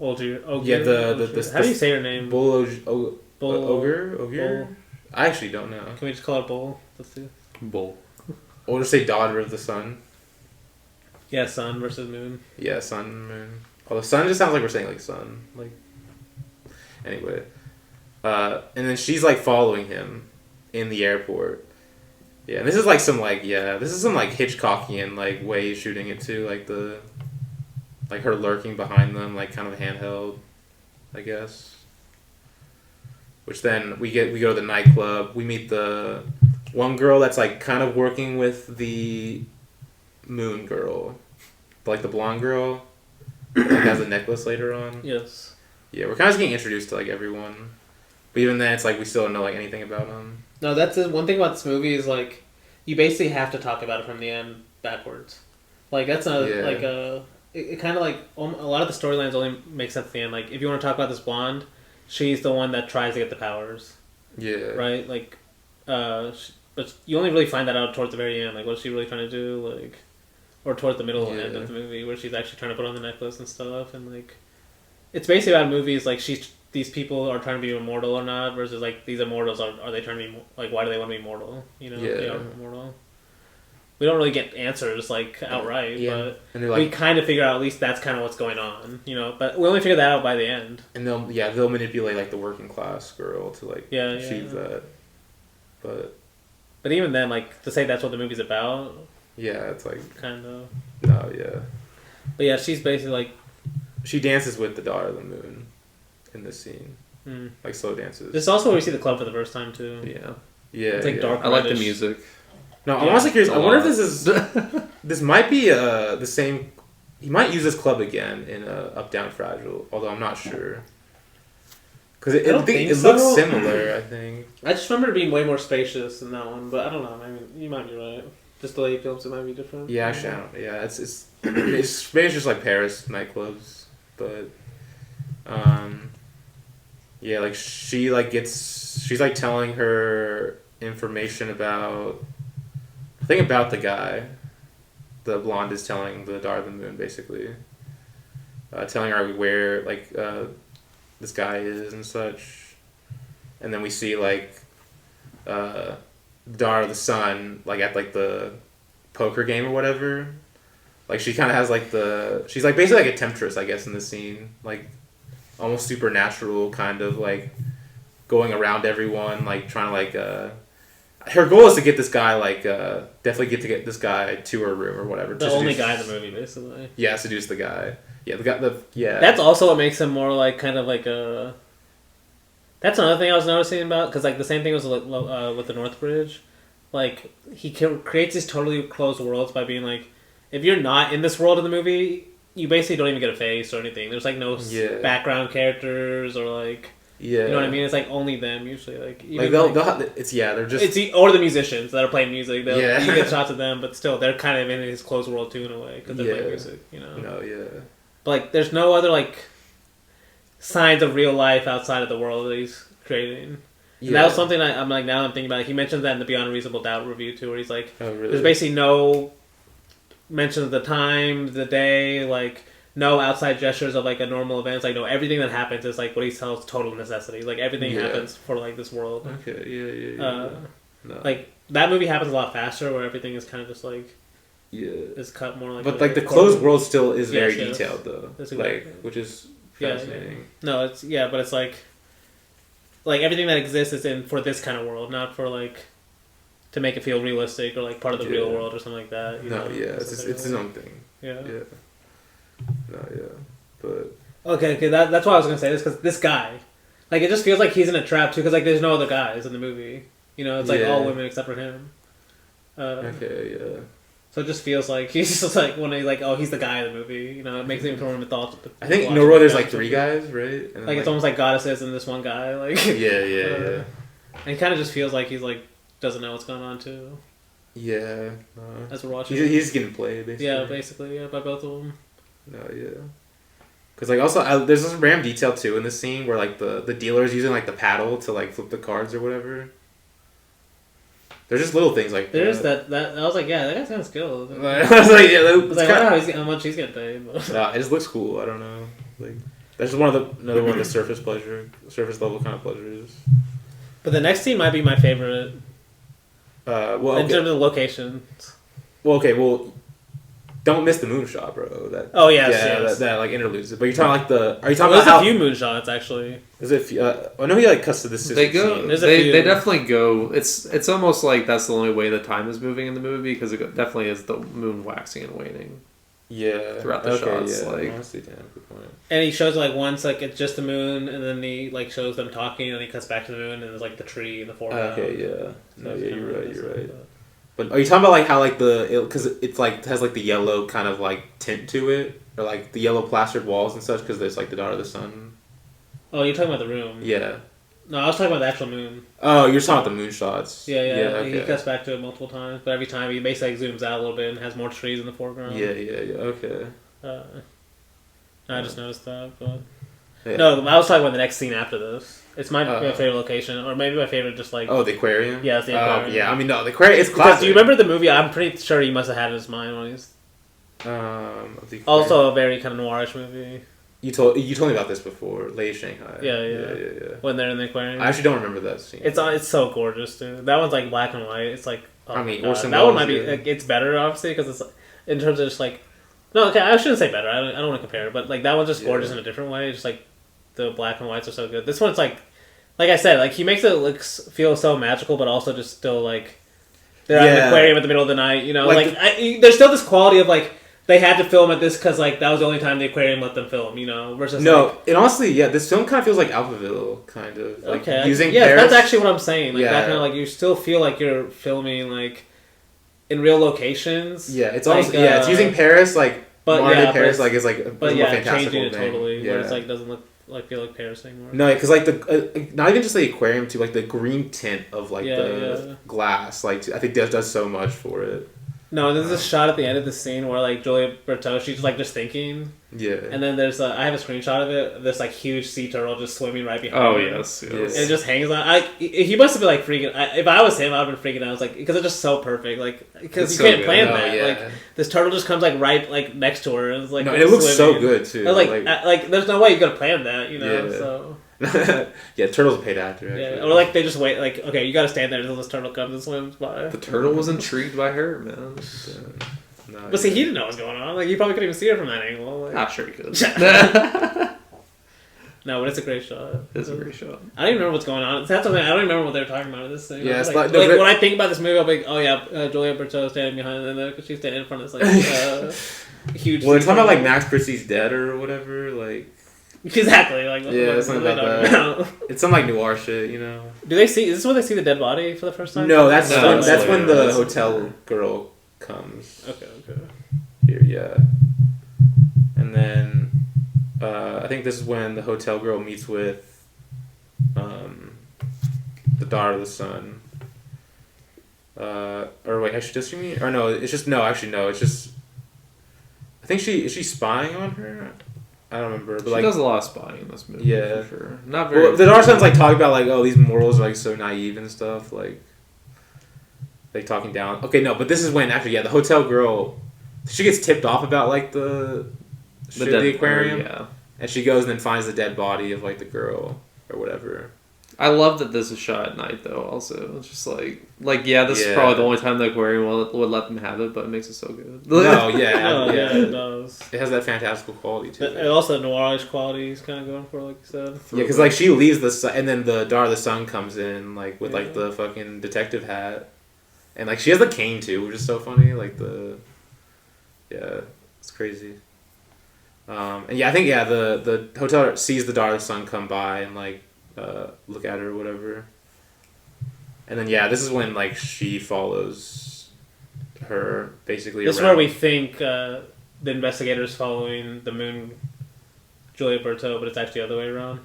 S3: Ogier.
S1: How
S3: do you say her name?
S1: Bull
S3: Ogre?
S1: Bull. I actually don't know.
S3: Can we just call her Bull? Let's do.
S2: Bull.
S1: Or just say daughter of the sun.
S3: Yeah, sun versus moon.
S1: Yeah, sun, moon. Although sun just sounds like we're saying like sun. Like. Anyway. And then she's like following him in the airport. Yeah, and this is like some Hitchcockian like way he's shooting it too, like the. Like her lurking behind them, like kind of handheld, I guess. Which then we go to the nightclub. We meet the one girl that's like kind of working with the moon girl, like the blonde girl, that like, has a necklace later on.
S3: Yes.
S1: Yeah, we're kind of just getting introduced to like everyone, but even then, it's like we still don't know like anything about them.
S3: No, that's one thing about this movie is like you basically have to talk about it from the end backwards. Like that's It kind of like a lot of the storylines only make sense at the end. Like if you want to talk about this blonde, she's the one that tries to get the powers.
S1: Yeah.
S3: Right. Like, but you only really find that out towards the very end. Like, what's she really trying to do? Like, or towards the middle end of the movie, where she's actually trying to put on the necklace and stuff, and like, it's basically about movies like these people are trying to be immortal or not, versus like these immortals are they trying to be like, why do they want to be immortal? You know, they are immortal. We don't really get answers like outright, but we kind of figure out at least that's kind of what's going on, you know. But we only figure that out by the end.
S1: And they'll manipulate like the working class girl to like achieve that. But
S3: even then, like to say that's what the movie's about.
S1: Yeah, it's like
S3: kind of.
S1: No, yeah.
S3: But yeah, she's basically like.
S1: She dances with the daughter of the moon in this scene. Like slow dances.
S3: This is also where we see the club for the first time too.
S2: Yeah.
S1: Yeah.
S3: It's like dark.
S2: I like the music.
S1: No, I'm honestly curious. I wonder if this is. This might be the same. He might use this club again in Up Down Fragile, although I'm not sure. Because it looks similar, I think.
S3: I just remember it being way more spacious in that one, but I don't know. I mean, you might be right. Just the way he films it might be different.
S1: Yeah, actually, I don't. Yeah, it's maybe it's just like Paris nightclubs, but yeah, like she's like telling her information about. I think about the guy. The blonde is telling the daughter of the moon, basically. Telling her where, like, this guy is and such. And then we see, like, the daughter of the sun, like, at, like, the poker game or whatever. Like, she kind of has, like, she's, like, basically, like, a temptress, I guess, in the scene. Like, almost supernatural, kind of, like, going around everyone, like, trying to, like, her goal is to get this guy, like, definitely get this guy to her room or whatever.
S3: The only guy in the movie, basically.
S1: Yeah, seduce the guy. Yeah, yeah.
S3: That's also what makes him more, like, kind of like a... That's another thing I was noticing about, because, like, the same thing was with the North Bridge. Like, he creates these totally closed worlds by being, like, if you're not in this world in the movie, you basically don't even get a face or anything. There's, like, no background characters or, like...
S1: Yeah,
S3: you know what I mean. It's like only them usually. Like
S1: they're just
S3: or the musicians that are playing music. You
S1: Yeah,
S3: get shots of them, but still they're kind of in his closed world too in a way because they're playing music. You know.
S1: No, yeah.
S3: But like, there's no other like signs of real life outside of the world that he's creating. Yeah. And that was something I'm like now I'm thinking about it. He mentions that in the Beyond Reasonable Doubt review too, where he's like, there's basically no mention of the time, the day, like. No outside gestures of like a normal events. Like no, everything that happens is like what he tells total necessity. Like everything happens for like this world.
S1: Okay, yeah. No.
S3: Like that movie happens a lot faster, where everything is kind of just like is cut more like.
S1: But like the closed world still is very detailed though. Like which is fascinating.
S3: Yeah. No, it's but it's like everything that exists is in for this kind of world, not for like to make it feel realistic or like part of the real world or something like that. You know?
S1: It's his own thing.
S3: Yeah.
S1: No, yeah, but
S3: okay, that's why I was gonna say this because this guy, like, it just feels like he's in a trap too because like there's no other guys in the movie, you know, it's like all women except for him.
S1: Okay, yeah.
S3: So it just feels like he's just like when he's like, oh, he's the guy in the movie, you know, it makes him feel more thoughts.
S1: I think Noroît there's like 3 guys, right? And
S3: like it's almost like goddesses and this one guy, like
S1: yeah.
S3: And it kind of just feels like he's like doesn't know what's going on too.
S1: Yeah,
S3: as we're watching,
S1: he's getting played basically.
S3: Yeah, basically, by both of them.
S1: No, yeah. Because like also there's this random detail too in the scene where like the dealer's using like the paddle to like flip the cards or whatever. There's just little things like
S3: there's that I was like, yeah, that guy's kind of skilled.
S1: I was like, yeah,
S3: I was like, I don't know how much he's getting paid. But.
S1: It just looks cool. I don't know. Like that's just another one of the surface level kind of pleasures.
S3: But the next scene might be my favorite.
S1: Well,
S3: in terms of the location.
S1: Well, okay, don't miss the moonshot, bro. That that like interludes. But you're talking like Are you talking about
S3: there's a few moonshots actually?
S1: Is it? I know he like cuts to the sister.
S2: They go. They definitely go. It's almost like that's the only way the time is moving in the movie because it definitely is the moon waxing and waning.
S1: Yeah.
S2: Throughout the shots, like.
S1: Honestly, damn, good point.
S3: And he shows like once like it's just the moon, and then he like shows them talking, and he cuts back to the moon, and there's like the tree in the foreground.
S1: Okay, yeah. No, yeah, you're right. But are you talking about like how like because it's like has like the yellow kind of like tint to it, or like the yellow plastered walls and such because there's like the daughter of the sun.
S3: Oh, you're talking about the room.
S1: Yeah.
S3: No, I was talking about the actual moon.
S1: Oh, you're talking about the moonshots.
S3: Yeah. Okay. He cuts back to it multiple times, but every time he basically like, zooms out a little bit and has more trees in the foreground.
S1: Yeah. Okay.
S3: I just noticed that, but
S1: Yeah.
S3: No, I was talking about the next scene after this. It's my
S1: Oh.
S3: favorite location, or maybe my favorite just like...
S1: Oh, the aquarium?
S3: Yeah, it's the aquarium.
S1: Yeah, I mean, no, the aquarium, it's
S3: Because
S1: classic.
S3: do you remember the movie? I'm pretty sure he must have had it in his mind when he's...
S1: Of the aquarium.
S3: Also a very kind of noirish movie.
S1: You told me about this before, Lady Shanghai.
S3: Yeah. When they're in the aquarium.
S1: I actually don't remember that scene.
S3: It's so gorgeous, dude. That one's like black and white. It's like... Oh
S1: I mean,
S3: my God.
S1: Orson
S3: That one
S1: Welles,
S3: might be...
S1: yeah.
S3: Like, it's better, obviously, because it's... Like, in terms of just like... No, okay, I shouldn't say better. I don't want to compare it. But like that one's just gorgeous in a different way. Just like the black and whites are so good. This one's like I said, like he makes it feel so magical, but also just still like they're at an aquarium at the middle of the night. You know, like there's still this quality of like they had to film at this because like that was the only time the aquarium let them film. You know, versus
S1: and honestly, yeah, this film kind of feels like Alphaville, kind of like using
S3: Paris.
S1: Paris.
S3: That's actually what I'm saying. Like that kind of like you still feel like you're filming like in real locations.
S1: Yeah, it's almost it's using Paris like.
S3: But
S1: modern day Paris like is like
S3: but
S1: more
S3: yeah,
S1: fantastical
S3: changing it
S1: thing.
S3: totally where it's like doesn't feel like Paris anymore.
S1: No, because like the not even just the aquarium too, like the green tint of like the glass, like I think that does so much for it.
S3: No, there's this shot at the end of the scene where like Julia Bertot, she's like just thinking.
S1: Yeah. And
S3: then there's I have a screenshot of it. This like huge sea turtle just swimming right behind.
S2: Oh
S3: him.
S2: yes.
S3: And it just hangs on. He must have been like freaking. If I was him, I'd have been freaking out. I was like, because it's just so perfect. Like because you can't plan that.
S1: Yeah.
S3: Like this turtle just comes like right like next to her and it's like.
S1: No, it looks so good too.
S3: Like there's no way you could plan that. You know.
S1: Yeah.
S3: So.
S1: Yeah, turtle's a paid actor. Actually.
S3: Yeah, or like they just wait. Like okay, you got to stand there until this turtle comes and swims by.
S2: The turtle was intrigued by her, man.
S3: But see, he didn't know what was going on. Like, you probably couldn't even see her from that angle. Like...
S2: I'm sure he could.
S3: No, but it's a great shot.
S2: It's a great shot.
S3: I don't even remember what's going on. That's something I don't even remember what they were talking about in this thing.
S1: Yeah,
S3: like when I think about this movie, I'll be like, oh yeah, Julia Bertot standing behind, and then she's standing in front of this like huge.
S1: Well, they're talking about like Max Christie's dead or whatever, like.
S3: Exactly. Like
S1: it's something about that. It's some like noir shit, you know.
S3: Do they see? Is this where they see the dead body for the first time?
S1: No, that's when the hotel girl comes.
S3: Okay.
S1: Here, yeah. And then I think this is when the hotel girl meets with the daughter of the son. Or wait, actually, does she meet? Or no, it's just It's just. I think is she spying on her? I don't remember. But
S2: she does a lot of spying in this movie.
S1: Yeah,
S2: for sure. Not very.
S1: Well, the daughter son's like talking about like, oh, these morals are like so naive and stuff, like talking down. Okay, no, but this is when actually, the hotel girl, she gets tipped off about like the aquarium, and she goes and then finds the dead body of like the girl or whatever.
S2: I love that this is shot at night though. Also, it's just this is probably the only time the aquarium would let them have it, but it makes it so good.
S1: No,
S3: it does.
S1: It has that fantastical quality too.
S3: And also the noirish quality he's kind of going for, like you said.
S1: Yeah, because like she leaves the sun, and then the daughter of the son comes in like with like the fucking detective hat, and like she has the cane too, which is so funny. Like it's crazy. And I think the hotel sees the daughter of the son come by and like. Look at her or whatever, and then this is when like she follows her basically.
S3: This is where we think the investigator's following the moon, Julia Bertot, but it's actually the other way around.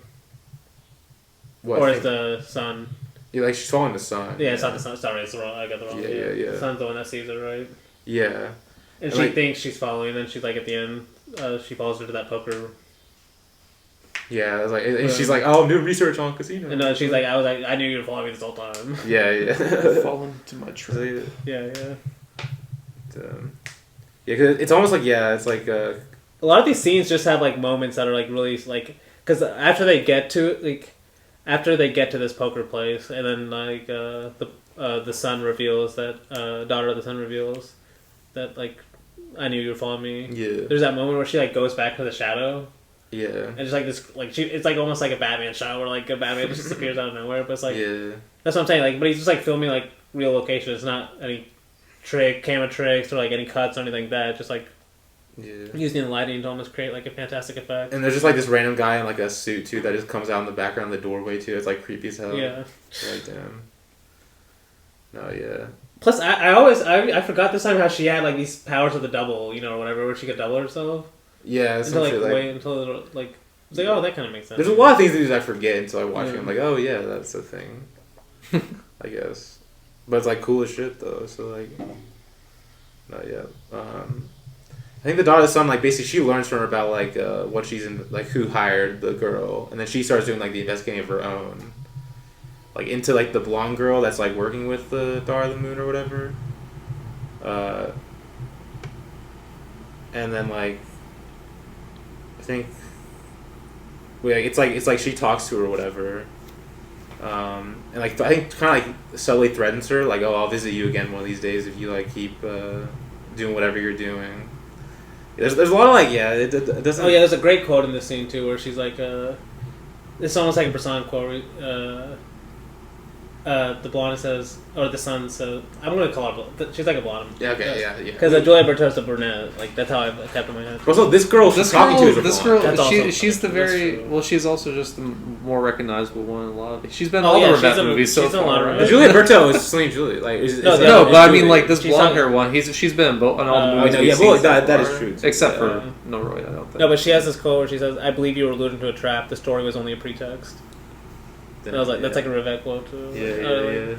S1: What,
S3: or is the sun?
S1: Yeah, like she's following the sun.
S3: Yeah, it's not the sun. Sorry, it's the wrong. I got the wrong.
S1: Yeah.
S3: The sun's the one that sees her, right?
S1: Yeah.
S3: And she thinks she's following, and then she's like at the end, she follows her to that poker.
S1: Yeah, I was like, and she's like, "Oh, I'm doing research on casino."
S3: And she's like, I knew you were following me this whole time.
S1: Yeah.
S2: Fallen to my trap.
S3: Yeah.
S1: Cause it's almost like it's like
S3: a lot of these scenes just have like moments that are like really like because after they get to this poker place and then like the son reveals that daughter of the son reveals that like I knew you were following me.
S1: Yeah.
S3: There's that moment where she like goes back to the shadow.
S1: Yeah.
S3: And just like this, like it's like almost like a Batman shot where like a Batman just appears out of nowhere. But it's like that's what I'm saying. Like, but he's just like filming like real locations. It's not any camera tricks or like any cuts or anything like that. Just like using the lighting to almost create like a fantastic effect.
S1: And there's just like this random guy in like a suit too that just comes out in the background of the doorway too. It's like creepy as hell.
S3: Yeah.
S1: Like damn. No, yeah.
S3: Plus, I forgot this time how she had like these powers of the double, or whatever, where she could double herself.
S1: Yeah,
S3: until like it's like, oh, that kind of makes sense.
S1: There's a lot of things that I forget until I watch it. I'm like, oh yeah, that's a thing. I guess, but it's like cool as shit though. So like, no, yeah. I think the daughter of the sun, like, basically she learns from her about, like, what she's in, like, who hired the girl, and then she starts doing, like, the investigating of her own, like, into, like, the blonde girl that's, like, working with the daughter of the moon or whatever. And then, like, I think, well, it's like she talks to her or whatever, and, like, I think kind of, like, subtly threatens her, like, oh, I'll visit you again one of these days if you, like, keep doing whatever you're doing. There's a lot of, like, yeah, it doesn't...
S3: Oh, yeah, there's a great quote in this scene, too, where she's like, it's almost like a persona quote, the blonde says, or the son says, I'm going to call her blonde. She's like a blonde.
S1: Yeah, okay, yeah.
S3: Because Julia Berto's a brunette. Like, that's how I kept in my head.
S1: Also, this girl she's talking to is a blonde.
S2: She's the very... Well, she's also just the more recognizable one in a lot of... She's been in
S3: Oh,
S2: all
S3: yeah,
S2: the
S3: she's
S2: Rivette
S3: in-
S2: movies so
S3: she's in a lot of
S2: far.
S3: Rivette.
S1: But Julia Berto is Celine Julie. Like,
S2: No, but I mean,
S1: Julie.
S2: like, this
S3: She's
S2: blonde
S3: on-
S2: hair one, she's been in both, in all the movies
S1: no,
S2: we've
S1: yeah,
S2: seen
S1: well,
S2: so
S1: that
S2: far.
S1: is true, too.
S2: Except
S1: Yeah.
S2: for Noroît, I don't think.
S3: No, but she has this quote where she says, I believe you were alluding to a trap. The story was only a pretext. And I was like, that's like a Rivette quote, too.
S1: Yeah.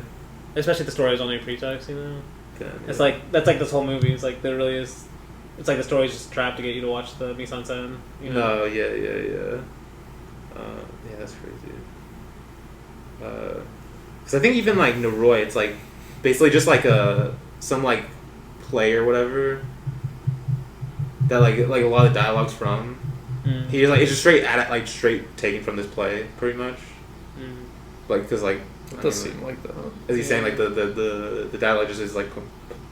S3: Especially the story was only a pretext, you know?
S1: Yeah.
S3: It's like, that's like this whole movie. It's like, there really is... It's like the story's just a trap to get you to watch the mise-en-scène. You know?
S1: No, yeah. Yeah, that's crazy. Because I think even, like, Noroît, it's, like, basically just, like, some, like, play or whatever that, like a lot of dialogue's from. He's, like, it's just straight taken from this play, pretty much. Like, because, like...
S2: It does seem like that.
S1: Is he saying, like, the dialogue just is, like,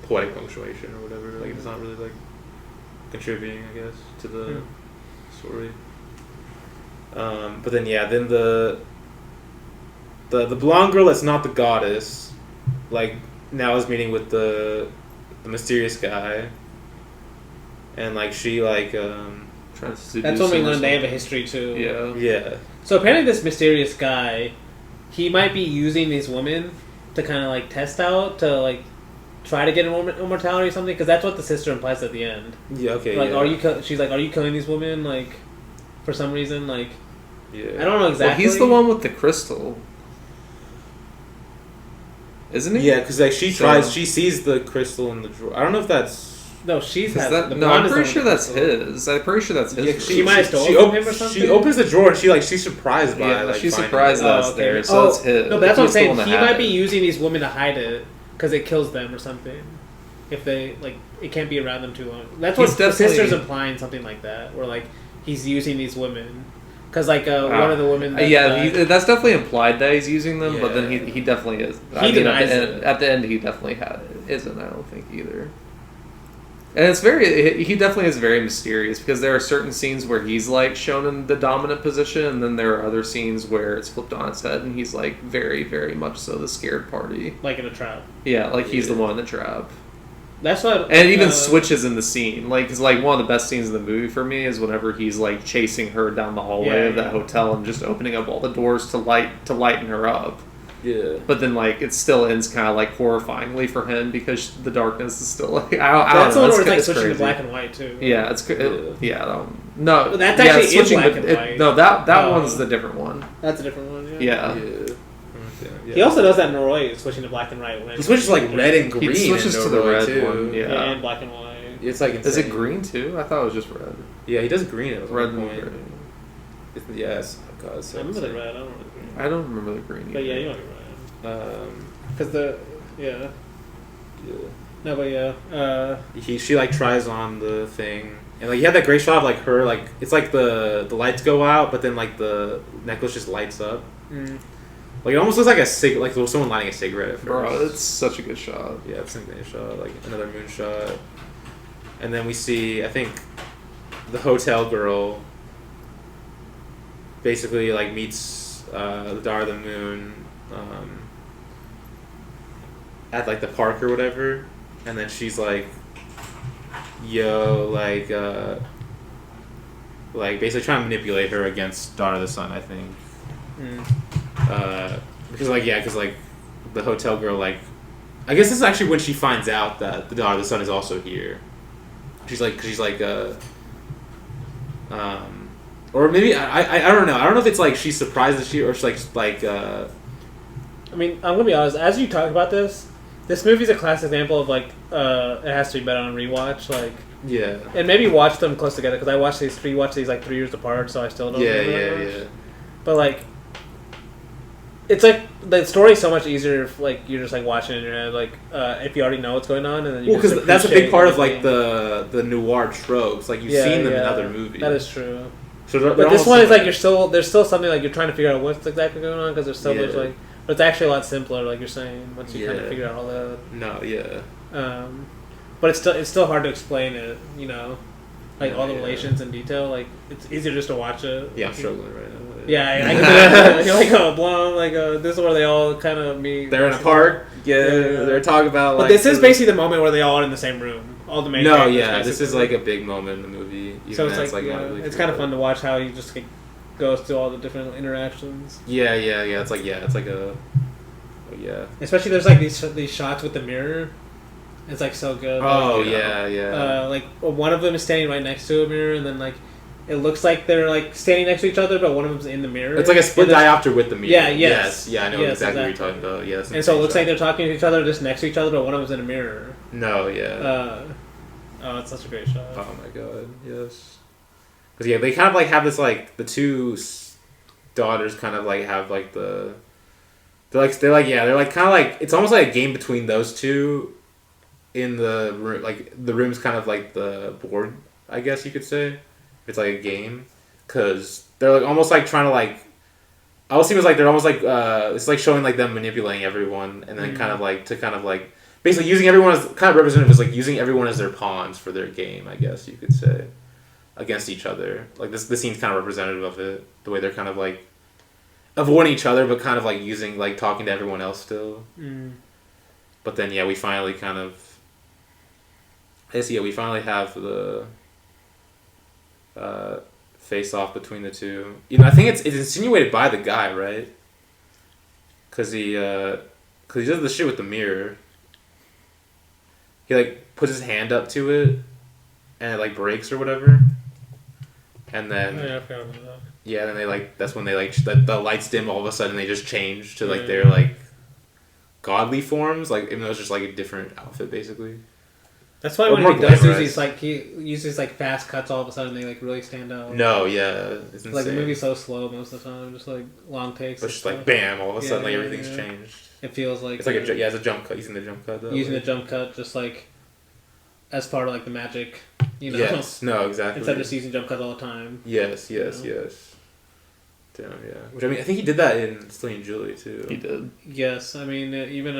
S1: poetic punctuation or whatever? Like, it's not really, like, contributing, I guess, to the story. But then, yeah, then the blonde girl that's not the goddess, like, now is meeting with the mysterious guy. And, like, she, like,
S2: Trying to seduce
S3: That's when we
S2: him or
S3: learned they have a
S2: something.
S3: history, too.
S2: Yeah.
S3: So apparently this mysterious guy, he might be using these women to kind of, like, test out, to, like, try to get immortality or something, because that's what the sister implies at the end.
S1: Yeah, okay,
S3: Like,
S1: yeah.
S3: she's like, are you killing these women, like, for some reason, like...
S1: Yeah.
S3: I don't know exactly.
S2: Well, he's the one with the crystal. Isn't he?
S1: Yeah, because, like, she sees the crystal in the drawer. I don't know if that's...
S3: No, she's
S2: Is
S3: has
S2: that,
S3: the
S2: no,
S3: blonde
S2: I'm
S3: is
S2: pretty
S3: the
S2: sure
S3: one
S2: that's
S3: with the crystal.
S2: his. I'm pretty sure that's his.
S1: Yeah,
S3: She might have stolen from him or something?
S1: She opens the drawer and she's surprised by
S2: Yeah,
S1: like,
S2: she's
S1: finding
S2: surprised
S1: it.
S2: that's there, so it's his.
S3: No, but that's what I'm
S2: He's the
S3: saying.
S2: one that
S3: He
S2: had
S3: might be
S2: it.
S3: using these women to hide it because it kills them or something. If they like, it can't be around them too long. That's what
S2: He's
S3: the
S2: definitely-
S3: sister's implying, something like that, where like he's using these women because like one of the women.
S2: That's definitely implied that he's using them, but then
S1: Yeah.
S2: he definitely is.
S3: He denies
S2: at
S3: it.
S2: At the end, he definitely isn't. I don't think either. And it's he definitely is very mysterious because there are certain scenes where he's like shown in the dominant position, and then there are other scenes where it's flipped on its head, and he's like very, very much so the scared party.
S3: like in a trap.
S2: Yeah, like he's the one in the trap.
S3: That's what.
S2: And it even switches in the scene. Like, cause like one of the best scenes in the movie for me is whenever he's like chasing her down the hallway of that hotel and just opening up all the doors to lighten her up.
S1: Yeah.
S2: But then like it still ends kind of like horrifyingly for him because the darkness is still like I
S3: That's the
S2: don't
S3: one
S2: know.
S3: where it's like
S2: It's
S3: switching to
S2: crazy.
S3: black and white too.
S2: Yeah, no.
S3: But that's
S2: yeah,
S3: actually
S2: it's
S3: in
S2: switching
S3: black
S2: to-
S3: and white.
S2: No, that
S3: Oh.
S2: one's the different one.
S3: That's a different one.
S2: Yeah.
S1: Yeah.
S3: He also does that in Noroît, switching to black and white. When
S1: He switches like red and green.
S2: He switches
S1: in
S2: to the
S1: Noroît,
S2: red
S1: too.
S2: one. Yeah.
S3: and black and white.
S1: It's like insane.
S2: Is it green too? I thought it was just red.
S1: Yeah, he does green at
S2: Red
S1: one
S2: and
S1: point.
S2: green.
S1: Yes. Oh, God, it's so
S3: I remember the
S1: insane.
S3: red. I don't remember the green.
S2: I don't remember the green.
S3: But
S2: either.
S3: yeah, you might be right. Because
S1: Yeah.
S3: No, but yeah.
S1: She like tries on the thing, and like you have that great shot of like her like it's like the lights go out, but then like the necklace just lights up. Like it almost looks like like someone lighting a cigarette at first.
S2: Bro, it's such a good shot.
S1: Yeah, it's a nice shot, like another moon shot, and then we see I think the hotel girl basically like meets the daughter of the moon at like the park or whatever, and then she's like, "Yo, like basically trying to manipulate her against Daughter of the Sun." I think because like the hotel girl like I guess this is actually when she finds out that the Daughter of the Sun is also here. She's like or maybe I don't know. I don't know if it's like she's surprised that she or she's like
S3: I mean, I'm gonna be honest. As you talk about this movie's a classic example of like it has to be better on rewatch. Like
S1: Yeah.
S3: And maybe watch them close together because I watched these 3 years apart, so I still don't.
S1: Yeah,
S3: remember
S1: yeah.
S3: But like, it's like the story's so much easier if like you're just like watching it in your head, like if you already know what's going on, and then you
S1: Well,
S3: just
S1: because that's a big part of like
S3: everything.
S1: the noir tropes. Like you've seen them in other movies.
S3: That is true.
S1: So
S3: But this one is like there's still something like you're trying to figure out what's exactly going on because there's so much like, but it's actually a lot simpler, like you're saying, once you kind of figure out all that.
S1: No, yeah.
S3: But it's still hard to explain it, you know, like all the relations in detail. Like it's easier just to watch it.
S1: Yeah, I'm struggling right now.
S3: Yeah, you're like Blum, like this is where they all kind of meet.
S1: They're in a park. Yeah, they're talking about.
S3: But
S1: like,
S3: this is basically the moment where they all are in the same room. All the main.
S1: No,
S3: characters,
S1: yeah,
S3: basically.
S1: this is like a big moment in the movie. Even
S3: So it's
S1: that's,
S3: like
S1: not really
S3: it's kind of fun to watch how he just goes through all the different interactions.
S1: Yeah. It's like a. Yeah.
S3: Especially there's like these shots with the mirror. It's like so good.
S1: Oh
S3: like,
S1: yeah.
S3: Like one of them is standing right next to a mirror, and then like it looks like they're like standing next to each other, but one of them's in the mirror.
S1: It's like a split diopter with the mirror.
S3: Yeah. Yes.
S1: Yeah, I know exactly what you're talking about. Yes.
S3: And so it looks like they're talking to each other just next to each other, but one of them's in a mirror.
S1: No. Yeah.
S3: Oh, it's such a great shot.
S1: Oh my god. Yes. Because yeah, they kind of like have this like the two daughters kind of like have like the. They're like kind of like it's almost like a game between those two. In the room, like the room's kind of like the board, I guess you could say. It's like a game, cause they're like almost like trying to like. I always seem like they're almost like it's like showing like them manipulating everyone, and then kind of like basically using everyone as kind of representative is like using everyone as their pawns for their game, I guess you could say, against each other. Like this scene's kind of representative of it. The way they're kind of like avoiding each other, but kind of like using like talking to everyone else still. But then we finally kind of. We finally have the face off between the two. You know, I think it's insinuated by the guy, right? Cause he does the shit with the mirror. He like puts his hand up to it, and it like breaks or whatever. And then
S3: I forgot about that.
S1: Yeah, then they like that's when they like the lights dim all of a sudden. They just change to like their like godly forms, like even though it's just like a different outfit basically.
S3: That's why when he does these, like he uses like fast cuts, all of a sudden they like really stand out.
S1: No, yeah, it's insane.
S3: Like the movie's so slow most of the time, just like long takes.
S1: It's just like bam, all of a sudden like everything's changed.
S3: It feels like
S1: it's like it's a jump cut. Using the jump cut though.
S3: Using the jump cut just like as part of like the magic, you know.
S1: Yes. No, exactly.
S3: Instead of just using jump cuts all the time.
S1: Yes. Damn, yeah. Which I mean, I think he did that in Sling and Julie too.
S2: He did.
S3: Yes, I mean even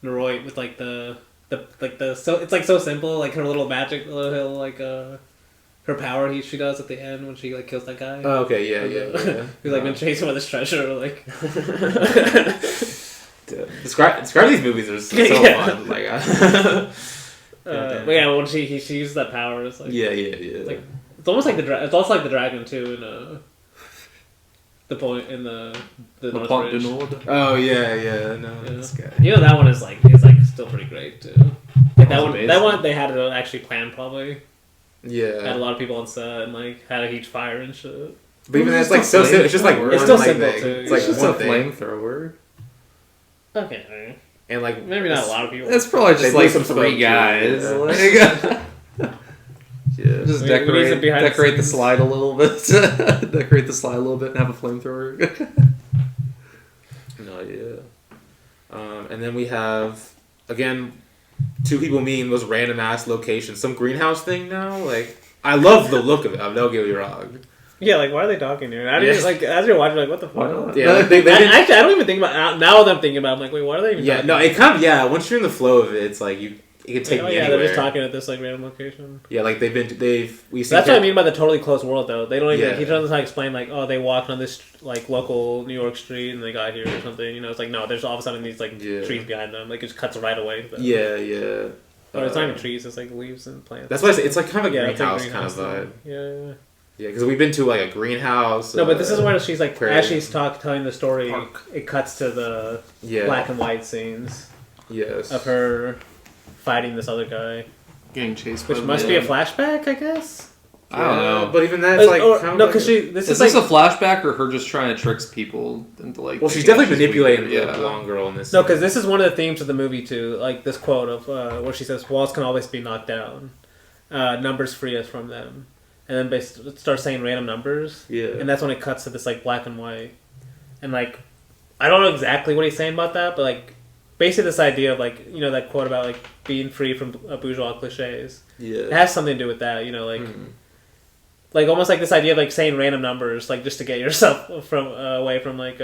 S3: Noroît with like so it's like so simple, like her little magic little like her power she does at the end when she like kills that guy.
S1: Oh, okay, yeah.
S3: Who's like been chasing with his treasure, like.
S1: Describe these movies are so fun. Like,
S3: but yeah, when she uses that power, it's like It's like it's almost like it's also like the dragon too in the point in the North Bridge.
S1: Oh yeah. No, this guy.
S3: You know that one is like still pretty great too. Like that one they had to actually plan probably.
S1: Yeah.
S3: Had a lot of people on set and like had a huge fire and shit.
S1: But even that's like so simple. It's just like
S3: it's still simple too.
S1: It's like
S2: just a flamethrower.
S3: Okay.
S1: And like
S3: maybe not a lot of people.
S2: It's probably just like some 3 guys. Yeah. Just decorate the slide a little bit. Decorate the slide a little bit and have a flamethrower.
S1: No, yeah. And then we have again 2 people meeting those random ass locations. Some greenhouse thing now. Like I love the look of it. Don't get me wrong.
S3: Yeah, like why are they talking here? Like as you're watching, like what the fuck?
S1: Yeah,
S3: actually, I don't even think about now that I'm thinking about it, I'm like, wait, why are they even talking?
S1: No, it kind of once you're in the flow of it, it's like it can take me anywhere.
S3: They're just talking at this like random location.
S1: Yeah, like we've
S3: That's what I mean by the totally closed world though. They don't even he doesn't like explain like, oh, they walked on this like local New York street and they got here or something, you know. It's like no, there's all of a sudden these like trees behind them. Like it just cuts right away.
S1: Yeah.
S3: Or it's not even trees, it's like leaves and plants.
S1: That's why I say it's like kind of a greenhouse kind of vibe.
S3: Yeah.
S1: Yeah, because we've been to like a greenhouse.
S3: No, but this is where she's like as she's telling the story. It cuts to the black and white scenes.
S1: Yes.
S3: Of her fighting this other guy,
S2: getting chased,
S3: which must be a flashback, I guess.
S2: I don't know,
S1: but even that's like
S3: no, because this
S2: is this a flashback or her just trying to trick people into like?
S1: Well, she's definitely manipulating the blonde girl in this.
S3: No, because this is one of the themes of the movie too. Like this quote of where she says, "Walls can always be knocked down." numbers free us from them, and then starts saying random numbers.
S1: Yeah.
S3: And that's when it cuts to this like black and white, and like I don't know exactly what he's saying about that, but like basically this idea of like that quote about like being free from bourgeois cliches.
S1: Yeah.
S3: It has something to do with that, like. Like almost like this idea of like saying random numbers, like just to get yourself from away from like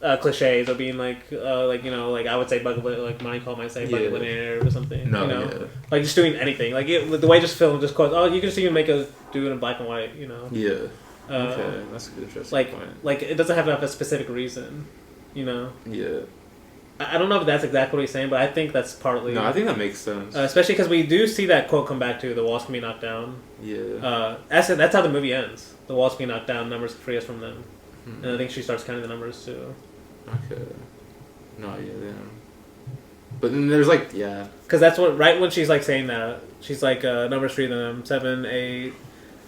S3: cliches of being like I would say like Minecraft might say bucket or something.
S1: No,
S3: like just doing anything. Like the way just film just quotes. Oh, you can just even make a do it in black and white.
S1: Yeah. Okay, that's a good interesting point.
S3: Like it doesn't have to have a specific reason.
S1: Yeah.
S3: I don't know if that's exactly what he's saying, but I think that's partly.
S1: No, I think that makes sense.
S3: Especially because we do see that quote come back to the walls can be knocked down.
S1: Yeah.
S3: That's how the movie ends. The walls can be knocked down, numbers free us from them. And I think she starts counting the numbers too.
S1: Okay. No, yeah. But then there's like, yeah.
S3: Because that's what, right when she's like saying that, she's like, numbers free them, 7, 8.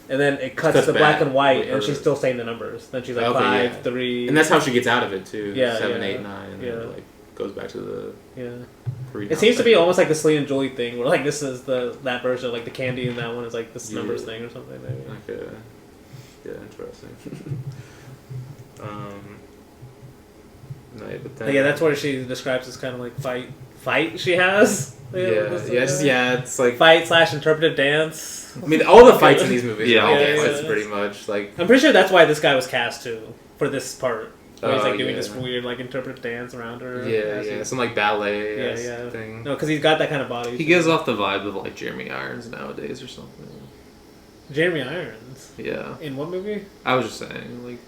S3: And then it cuts to black and white, and she's still saying the numbers. Then she's like 5, 3.
S1: And that's how she gets out of it too.
S3: Yeah.
S1: 7, 8, 9. And then like goes back to the.
S3: Yeah. It seems to be almost like the Slee and Julie thing, where like this is that version, like the candy and that one is like this numbers thing or something. Maybe.
S1: Okay. Yeah, interesting. No, yeah, but then,
S3: that's where she describes this kind of like fight she has.
S1: It's like
S3: fight/interpretive dance.
S1: I mean, all the fights in these movies are all
S3: Yeah,
S1: dances,
S3: yeah.
S1: pretty much. Like,
S3: I'm pretty sure that's why this guy was cast too for this part. Where he's like doing
S1: yeah.
S3: this weird like interpretive dance around her.
S1: Yeah, some like ballet thing.
S3: No, because he's got that kind of body.
S2: He gives off the vibe of like Jeremy Irons nowadays or something.
S3: Jeremy Irons.
S2: Yeah.
S3: In what movie?
S2: I was just saying, like.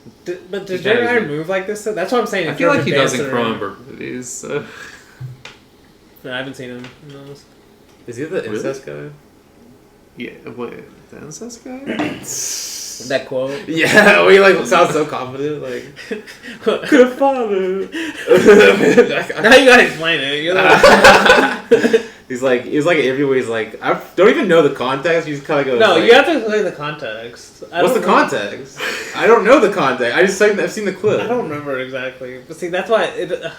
S3: But does Jeremy Irons move like this? That's what I'm saying.
S2: I feel like he does in Cronenberg movies. So.
S3: No, I haven't seen him in those.
S1: Is he the incest guy?
S2: Yeah, wait, the incest guy?
S3: That quote?
S1: Yeah, we like sound so confident, like good father.
S3: Now you gotta explain it. You're like...
S1: He's like everywhere. He's like, I don't even know the context. He just kind of goes.
S3: No,
S1: like,
S3: you have to explain the context.
S1: What's the context? I don't know the context. I've seen the clip.
S3: I don't remember exactly. But see, that's why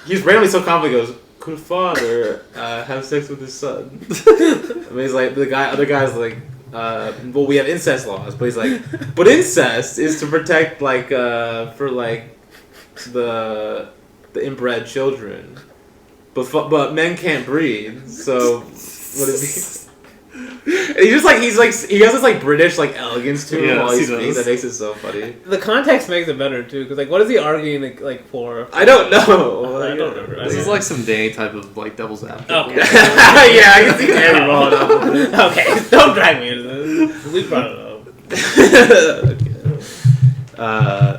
S1: He's randomly so confident. He goes, could a father have sex with his son? I mean, he's like other guy's like. Well, we have incest laws, but he's like, but incest is to protect like for like the inbred children, but men can't breed, so what is he? He has this like British like elegance to him while he's speaking that makes it so funny.
S3: The context makes it better too, because like what is he arguing like for?
S1: I don't know.
S3: I don't remember.
S2: This is like some Danny type of like devil's advocate.
S3: Okay.
S1: Yeah, I can see Danny rolling up.
S3: Okay, don't drag me into this. We brought it up.
S1: Okay.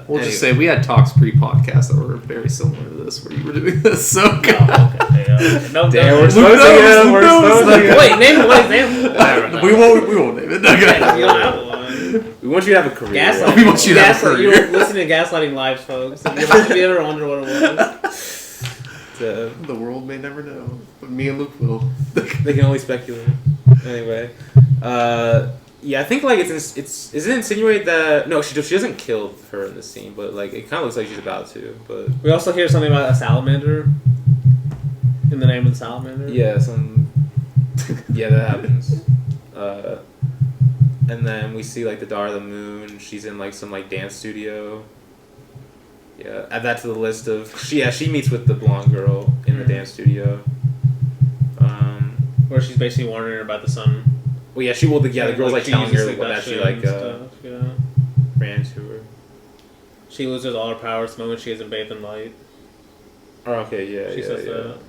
S2: We'll just say we had talks pre-podcast that were very similar to this, where you were doing this. So
S3: Okay. No,
S1: Damn, we're
S3: no.
S1: supposed to. We're supposed to.
S3: Wait, name one example.
S2: we won't name it.
S3: Okay, you don't have one.
S1: We want you to have a career.
S3: Gaslighting.
S2: We want you to have a career.
S3: You're listening to Gaslighting Lives, folks. If you ever wonder what it was.
S2: The world may never know, but me and Luke will.
S1: They can only speculate. Anyway, yeah, I think like is it insinuate that she doesn't kill her in this scene, but like it kind of looks like she's about to. But
S3: we also hear something about a salamander. In the name of the salamander.
S1: Yeah, that happens. And then we see like the Daughter of the Moon. She's in like some like dance studio. Yeah, add that to the list of she meets with the blonde girl in the dance studio.
S3: Where she's basically warning her about the sun.
S1: Well, yeah, the girl's like telling her that she like ran into her.
S3: She loses all her powers the moment she isn't bathed in light.
S1: Oh, okay, yeah,
S3: She says that.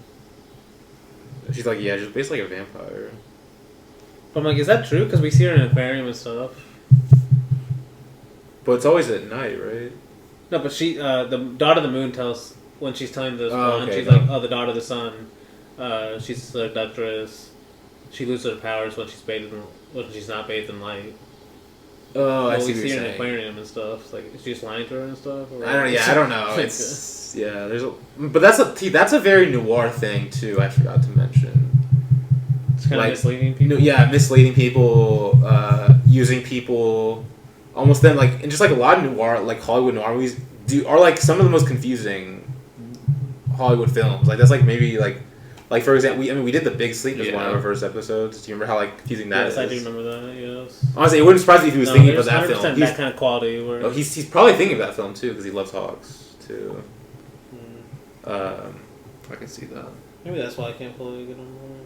S1: She's like, she's basically like a vampire.
S3: But I'm like, is that true? Because we see her in an aquarium and stuff.
S1: But it's always at night, right?
S3: No, but she, the Daughter of the Moon tells, when she's telling this one,
S1: okay,
S3: she's like, the Daughter of the Sun. She's a seductress. She loses her powers when she's not bathed in light.
S1: Oh, I see
S3: we
S1: what
S3: see her
S1: you're
S3: in an
S1: saying.
S3: aquarium and stuff. It's like, is she just lying to her and stuff? Or
S1: I don't know. It's but that's a very noir thing too. I forgot to mention.
S3: It's kind of misleading people.
S1: Misleading people, using people, almost then like, and just like a lot of noir, like Hollywood noir movies are like some of the most confusing Hollywood films. Like that's like maybe like Like for example, we did The Big Sleep as one of
S5: Yeah.
S1: our first episodes. Do you remember how like confusing that is?
S3: Yes, I do remember that. Yes.
S1: Honestly, it wouldn't surprise me if he was
S3: No,
S1: thinking about
S3: there's
S1: that
S3: 100%
S1: film.
S3: that kind of quality. Where
S1: He's probably thinking of that film too because he loves Hawks too.
S5: I can see that.
S3: maybe that's why I can't fully get on board.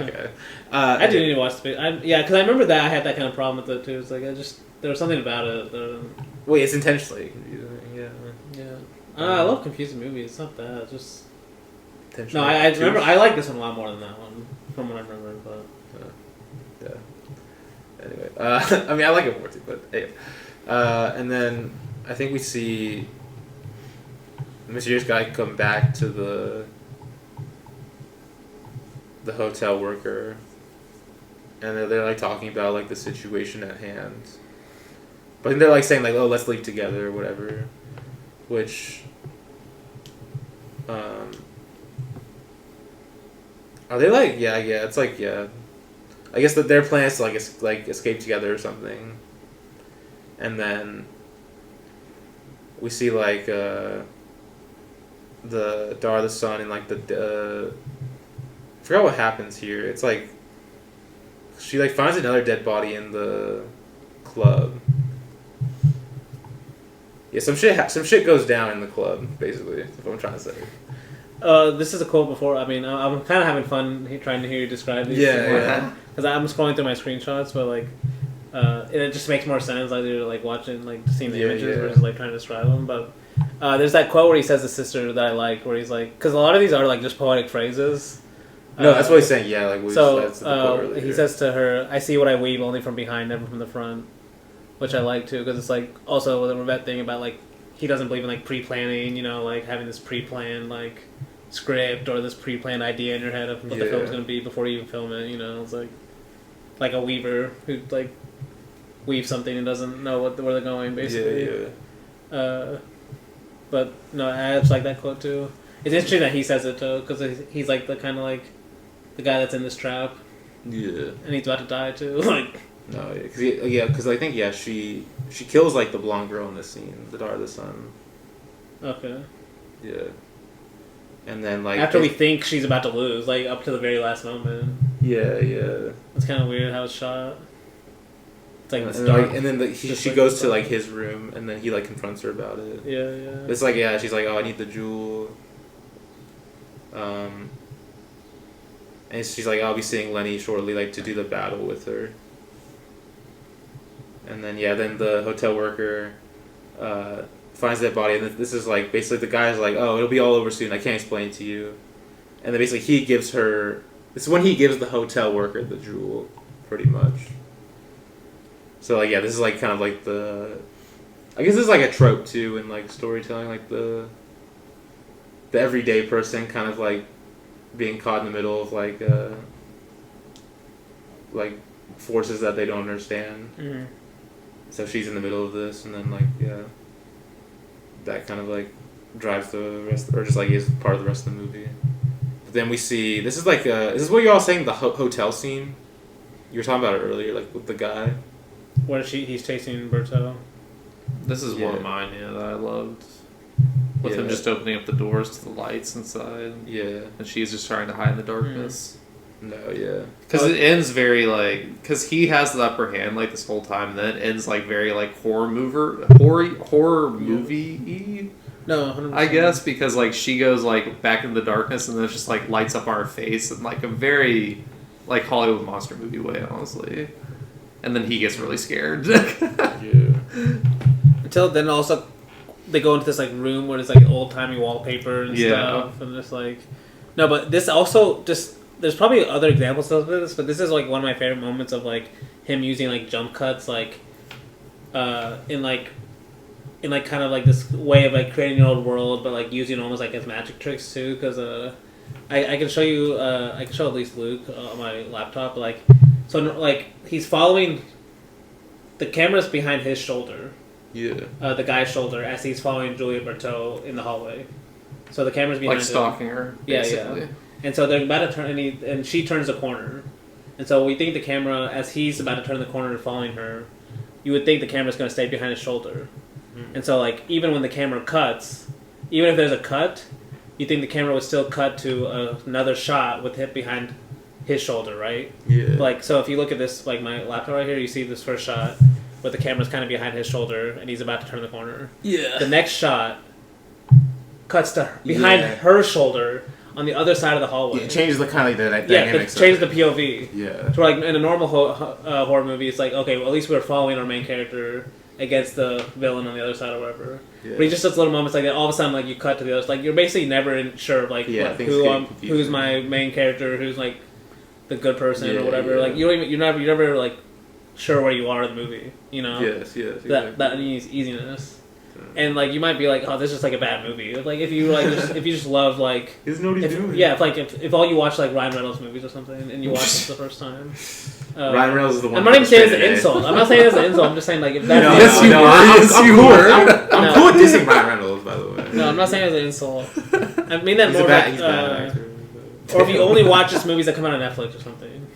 S1: Okay.
S3: I do need to watch the big. Yeah, because I remember that I had that kind of problem with it too. It's like there was something about it.
S1: Wait, it's intentionally confusing. Yeah.
S3: Yeah. I love confusing movies. It's not that. It's just no.
S1: Intentionally
S3: I remember.
S1: confused.
S3: I like this one a lot more than that one, from what I remember. But
S1: Yeah. Anyway, I mean, I like it more too, but hey. And then I think we see the mysterious guy come back to the hotel worker, and they're like talking about like the situation at hand. But I think they're like saying like, "Oh, let's leave together" or whatever, which. Are they like it's like I guess that their plan is to like escape together or something, and then we see like the daughter, the son, and like I forgot what happens here. It's like she like finds another dead body in the club. Yeah, some shit goes down in the club. Basically, is what I'm trying to say.
S3: this is a quote before. I mean, I'm kind of having fun trying to hear you describe these.
S1: Yeah.
S3: Because I'm scrolling through my screenshots, but like, it just makes more sense either like watching, like seeing the images versus like trying to describe them. But there's that quote where he says to sister that I like, where he's like, because a lot of these are like just poetic phrases.
S1: No, that's what he's saying. Yeah, like
S3: he says to her, "I see what I weave only from behind, never from the front," which I like too, because it's like also the Rivette thing about like he doesn't believe in like pre-planning, like having this pre-planned like script or this pre-planned idea in your head of what the film's going to be before you even film it. It's like a weaver who like weaves something and doesn't know where they're going basically. But no, I just like that quote too. It's interesting that he says it too, because he's like the kind of like the guy that's in this trap.
S1: Yeah.
S3: And he's about to die too. Like.
S1: No, because I think she kills like the blonde girl in this scene, the daughter of the son.
S3: Okay.
S1: Yeah. And then like
S3: after we think she's about to lose, like up to the very last moment.
S1: Yeah.
S3: It's kind of weird how it's shot. It's like it's
S1: and,
S3: dark.
S1: and then she goes to like his room, and then he like confronts her about it.
S3: Yeah.
S1: It's like she's like, "Oh, I need the jewel." And she's like, "I'll be seeing Lenny shortly, like to do the battle with her." And then then the hotel worker finds that body, and this is like basically the guy's like, "Oh, it'll be all over soon. I can't explain to you." And then basically he gives her. This is when he gives the hotel worker the jewel, pretty much. So like this is like kind of like I guess this is like a trope too in like storytelling, like the everyday person kind of like being caught in the middle of like forces that they don't understand.
S3: Mm-hmm.
S1: So she's in the middle of this, and then like that kind of like drives the rest, or just like is part of the rest of the movie. But then we see this is like this is what you're all saying, the hotel scene. You were talking about it earlier, like with the guy.
S3: Where he's chasing Berto.
S5: This is one of mine, that I loved. With him just opening up the doors to the lights inside.
S1: Yeah.
S5: And she's just trying to hide in the darkness.
S1: No, yeah.
S5: Because it ends very, like... Because he has the upper hand, like, this whole time. And then it ends, like, very, like, horror movie-y.
S3: No, 100%.
S5: I guess, because, like, she goes, like, back into the darkness and then it just, like, lights up our face in, like, a very, like, Hollywood monster movie way, honestly. And then he gets really scared.
S3: Until then, also, they go into this like room where there's like old timey wallpaper and stuff, and just like no. But this also just there's probably other examples of this, but this is like one of my favorite moments of like him using like jump cuts, like in kind of like this way of like creating an old world, but like using almost like as magic tricks too. Because I can show you I can show at least Luke on my laptop, but, like. So, like, he's following... The camera's behind his shoulder.
S1: Yeah.
S3: The guy's shoulder, as he's following Julia Bertot in the hallway. So the camera's behind him.
S5: Like stalking her, basically.
S3: Yeah. And so they're about to turn... And she turns the corner. And so we think the camera, as he's about to turn the corner following her, you would think the camera's going to stay behind his shoulder. Mm-hmm. And so, like, even when the camera cuts, even if there's a cut, you think the camera would still cut to another shot with him behind his shoulder, right?
S1: Yeah.
S3: Like, so if you look at this, like my laptop right here, you see this first shot where the camera's kind of behind his shoulder and he's about to turn the corner.
S1: Yeah.
S3: The next shot cuts to behind
S1: Yeah.
S3: her shoulder on the other side of the hallway.
S1: It changes the kind of like the
S3: Yeah, it
S1: dynamics.
S3: changes the POV.
S1: Yeah.
S3: So like in a normal horror movie, it's like, okay, well at least we're following our main character against the villain on the other side or whatever.
S1: Yeah.
S3: But he just does little moments like that. All of a sudden, like you cut to the other. Like you're basically never sure of like
S1: Yeah,
S3: what,
S1: things
S3: who
S1: get
S3: who's
S1: confusing.
S3: my main character, who's like the good person
S1: Yeah,
S3: or whatever.
S1: yeah.
S3: Like you're never like sure where you are in the movie. You know.
S1: Yes.
S3: That uneasiness. And like you might be like, oh, this is just like a bad movie. Like if you like if you just love like
S1: He doesn't know what he's doing.
S3: yeah, if all you watch like Ryan Reynolds movies or something and you watch it for the first time.
S1: Ryan Reynolds is the one.
S3: I'm not even saying it's an insult. I'm not saying it's an insult. I'm just saying like if that's
S5: Yes, you were. Yes, you were.
S1: I'm cool with dissing Ryan Reynolds, by the way.
S3: No, I'm not saying it's an insult. I mean that
S1: He's
S3: more
S1: a bad,
S3: like,
S1: he's a bad actor.
S3: or if you only watch just movies that come out on Netflix or something.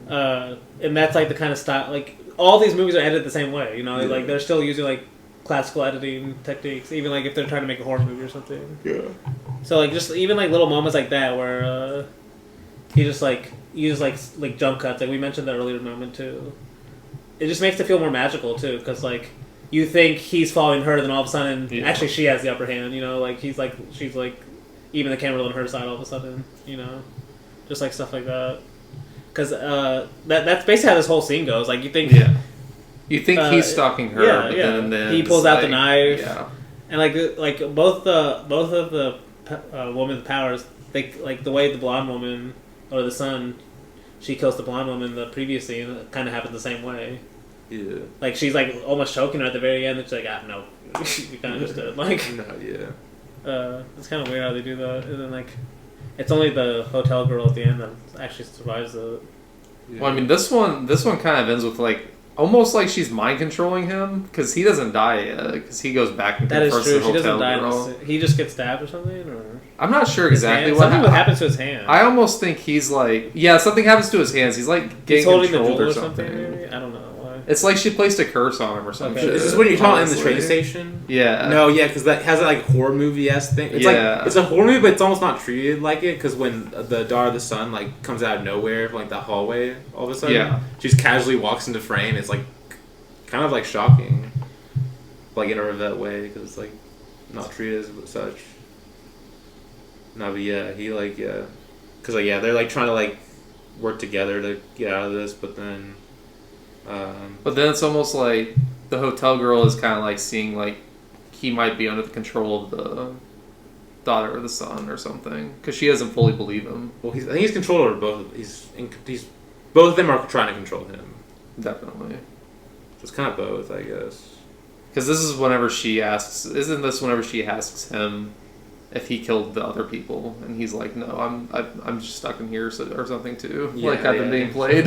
S3: And that's like the kind of style. Like all these movies are edited the same way. You know,
S1: Yeah.
S3: like they're still using like classical editing techniques, even like if they're trying to make a horror movie or something.
S1: Yeah.
S3: So like just even like little moments like that where he just like jump cuts. Like we mentioned that earlier moment too. It just makes it feel more magical too, because like you think he's following her, then all of a sudden actually she has the upper hand. You know, like she's like even the camera's on her side all of a sudden. You know, just like stuff like that. Because that's basically how this whole scene goes. Like you think.
S5: Yeah. You think he's stalking her,
S3: yeah,
S5: but
S3: yeah.
S5: then
S3: He
S5: it's
S3: pulls out the
S5: like-
S3: knife.
S5: Yeah.
S3: And like both of the woman's powers, they like the way the blonde woman or the son, she kills the blonde woman in the previous scene. Kind of happens the same way.
S1: Yeah.
S3: Like she's like almost choking her at the very end. And she's like, no, you kind of understood. Like,
S1: No. Yeah.
S3: it's kind of weird how they do that. And then like, it's only the hotel girl at the end that actually survives it.
S1: Yeah.
S5: Well, I mean, this one kind of ends with like almost like she's mind controlling him because he doesn't die yet because he goes back and
S3: That is
S5: confronts
S3: true.
S5: the
S3: She doesn't
S5: hotel
S3: die.
S5: girl.
S3: He just gets stabbed or something, or
S5: I'm not sure
S3: his
S5: exactly
S3: hand?
S5: what
S3: Something happens to his hand.
S5: I almost think he's like something happens to his hands. He's like getting
S3: He's holding the
S5: controlled
S3: jewel
S5: or
S3: or
S5: something.
S3: something. Maybe? I don't know why.
S5: It's like she placed a curse on him or something.
S3: Okay.
S1: Is this what you're talking in the train
S5: honestly.
S1: station?
S5: Yeah.
S1: No, yeah, because that has that like horror movie-esque thing. It's
S5: Yeah.
S1: like it's a horror movie, but it's almost not treated like it. Because when the daughter of the sun like comes out of nowhere from like that hallway, all of a sudden,
S5: Yeah.
S1: she just casually walks into frame. It's like kind of like shocking, like in a Rivette way, because it's like not treated as such. No, but yeah, he like because like they're like trying to like work together to get out of this, but then.
S5: But then it's almost like the hotel girl is kind of like seeing like he might be under the control of the daughter or the son or something because she doesn't fully believe him.
S1: Well, I think he's controlled over both. He's both of them are trying to control him.
S5: Definitely.
S1: So it's kind of both, I guess.
S5: Because this is whenever she asks. Isn't this whenever she asks him if he killed the other people, and he's like, "No, I'm just stuck in here or something too." Like I've been being played.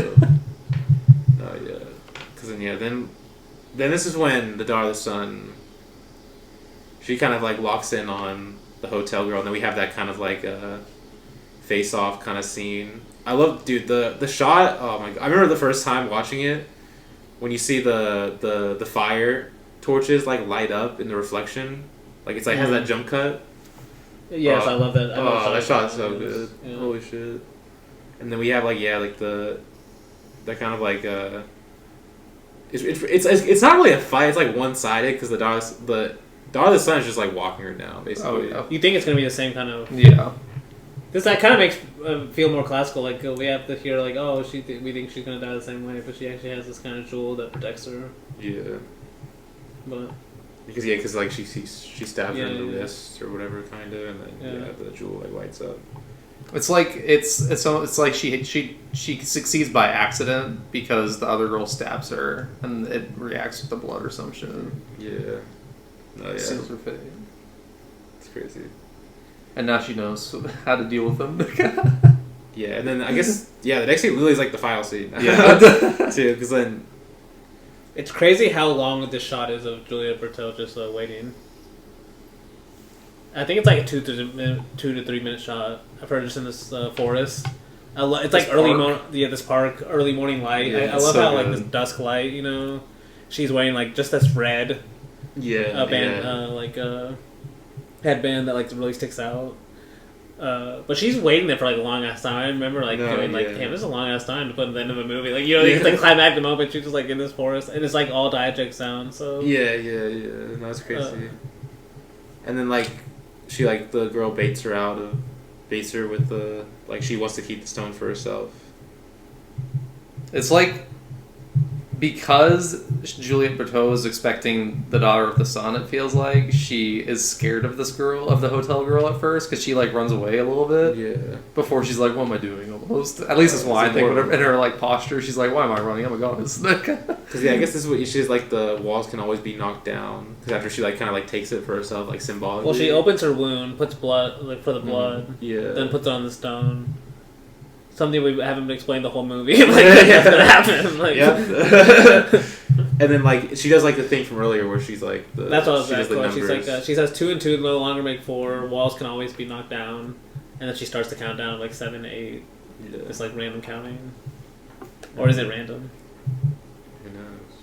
S1: No, yeah. Because then this is when the daughter of the sun. She kind of like locks in on the hotel girl, and then we have that kind of like face off kind of scene. I love, dude, the shot. Oh my god! I remember the first time watching it when you see the fire torches like light up in the reflection, like it's like has that jump cut.
S3: Yes, I love that. I love
S1: that shot's so good.
S3: Yeah.
S1: Holy shit! And then we have like that kind of like it's not really a fight. It's like one sided because the daughter of the sun is just like walking her down basically.
S5: Oh, yeah.
S3: You think it's gonna be the same kind of?
S5: Yeah.
S3: This that kind of makes feel more classical. Like we have to hear like, oh, we think she's gonna die the same way, but she actually has this kind of jewel that protects her.
S1: Yeah.
S3: But
S1: Because like she stabs her in the
S3: Yeah.
S1: wrist or whatever kind of, and then the jewel like lights up.
S5: It's like it's like she succeeds by accident because the other girl stabs her and it reacts with the blood or some shit.
S1: Yeah. Oh yeah.
S5: Seals her fate.
S1: It's crazy.
S5: And now she knows how to deal with them.
S1: Yeah, and then I guess the next scene really is like the final scene.
S5: Yeah.
S1: Too, because then
S3: it's crazy how long this shot is of Julia Bertel just waiting. I think it's like a 2 to 3 minute shot of her just in this forest. It's like this park, early morning light.
S1: Yeah,
S3: I
S1: it's
S3: love
S1: so
S3: how like
S1: good.
S3: this dusk light, you know. She's wearing like just this red headband that like really sticks out. But she's waiting there for like a long ass time. I remember like doing like, damn, this is a long ass time to put in the end of a movie. Like it's like climactic moment. She's just like in this forest, and it's like all diatric sound. So
S1: yeah. That's crazy. And then like she like the girl baits her with the like she wants to keep the stone for herself.
S5: It's like because Juliette Bertot is expecting the daughter of the sun. It feels like she is scared of this girl, of the hotel girl at first, because she like runs away a little bit.
S1: Yeah.
S5: Before she's like, "What am I doing?" Almost. At least that's why I think. In her like posture, she's like, "Why am I running? Oh my god!" Because
S1: I guess this is what she's like. The walls can always be knocked down because after she like kind of like takes it for herself, like symbolically.
S3: Well, she opens her wound, puts blood like for the blood, then puts it on the stone. Something we haven't explained the whole movie. Like that's gonna happen. Like,
S1: and then like she does like the thing from earlier where she's like
S3: that's what I was saying. She's like she says 2 and 2 no longer make 4. Walls can always be knocked down, and then she starts to count down like 7, 8. Yeah. It's like random counting, or is it random?
S1: Who knows?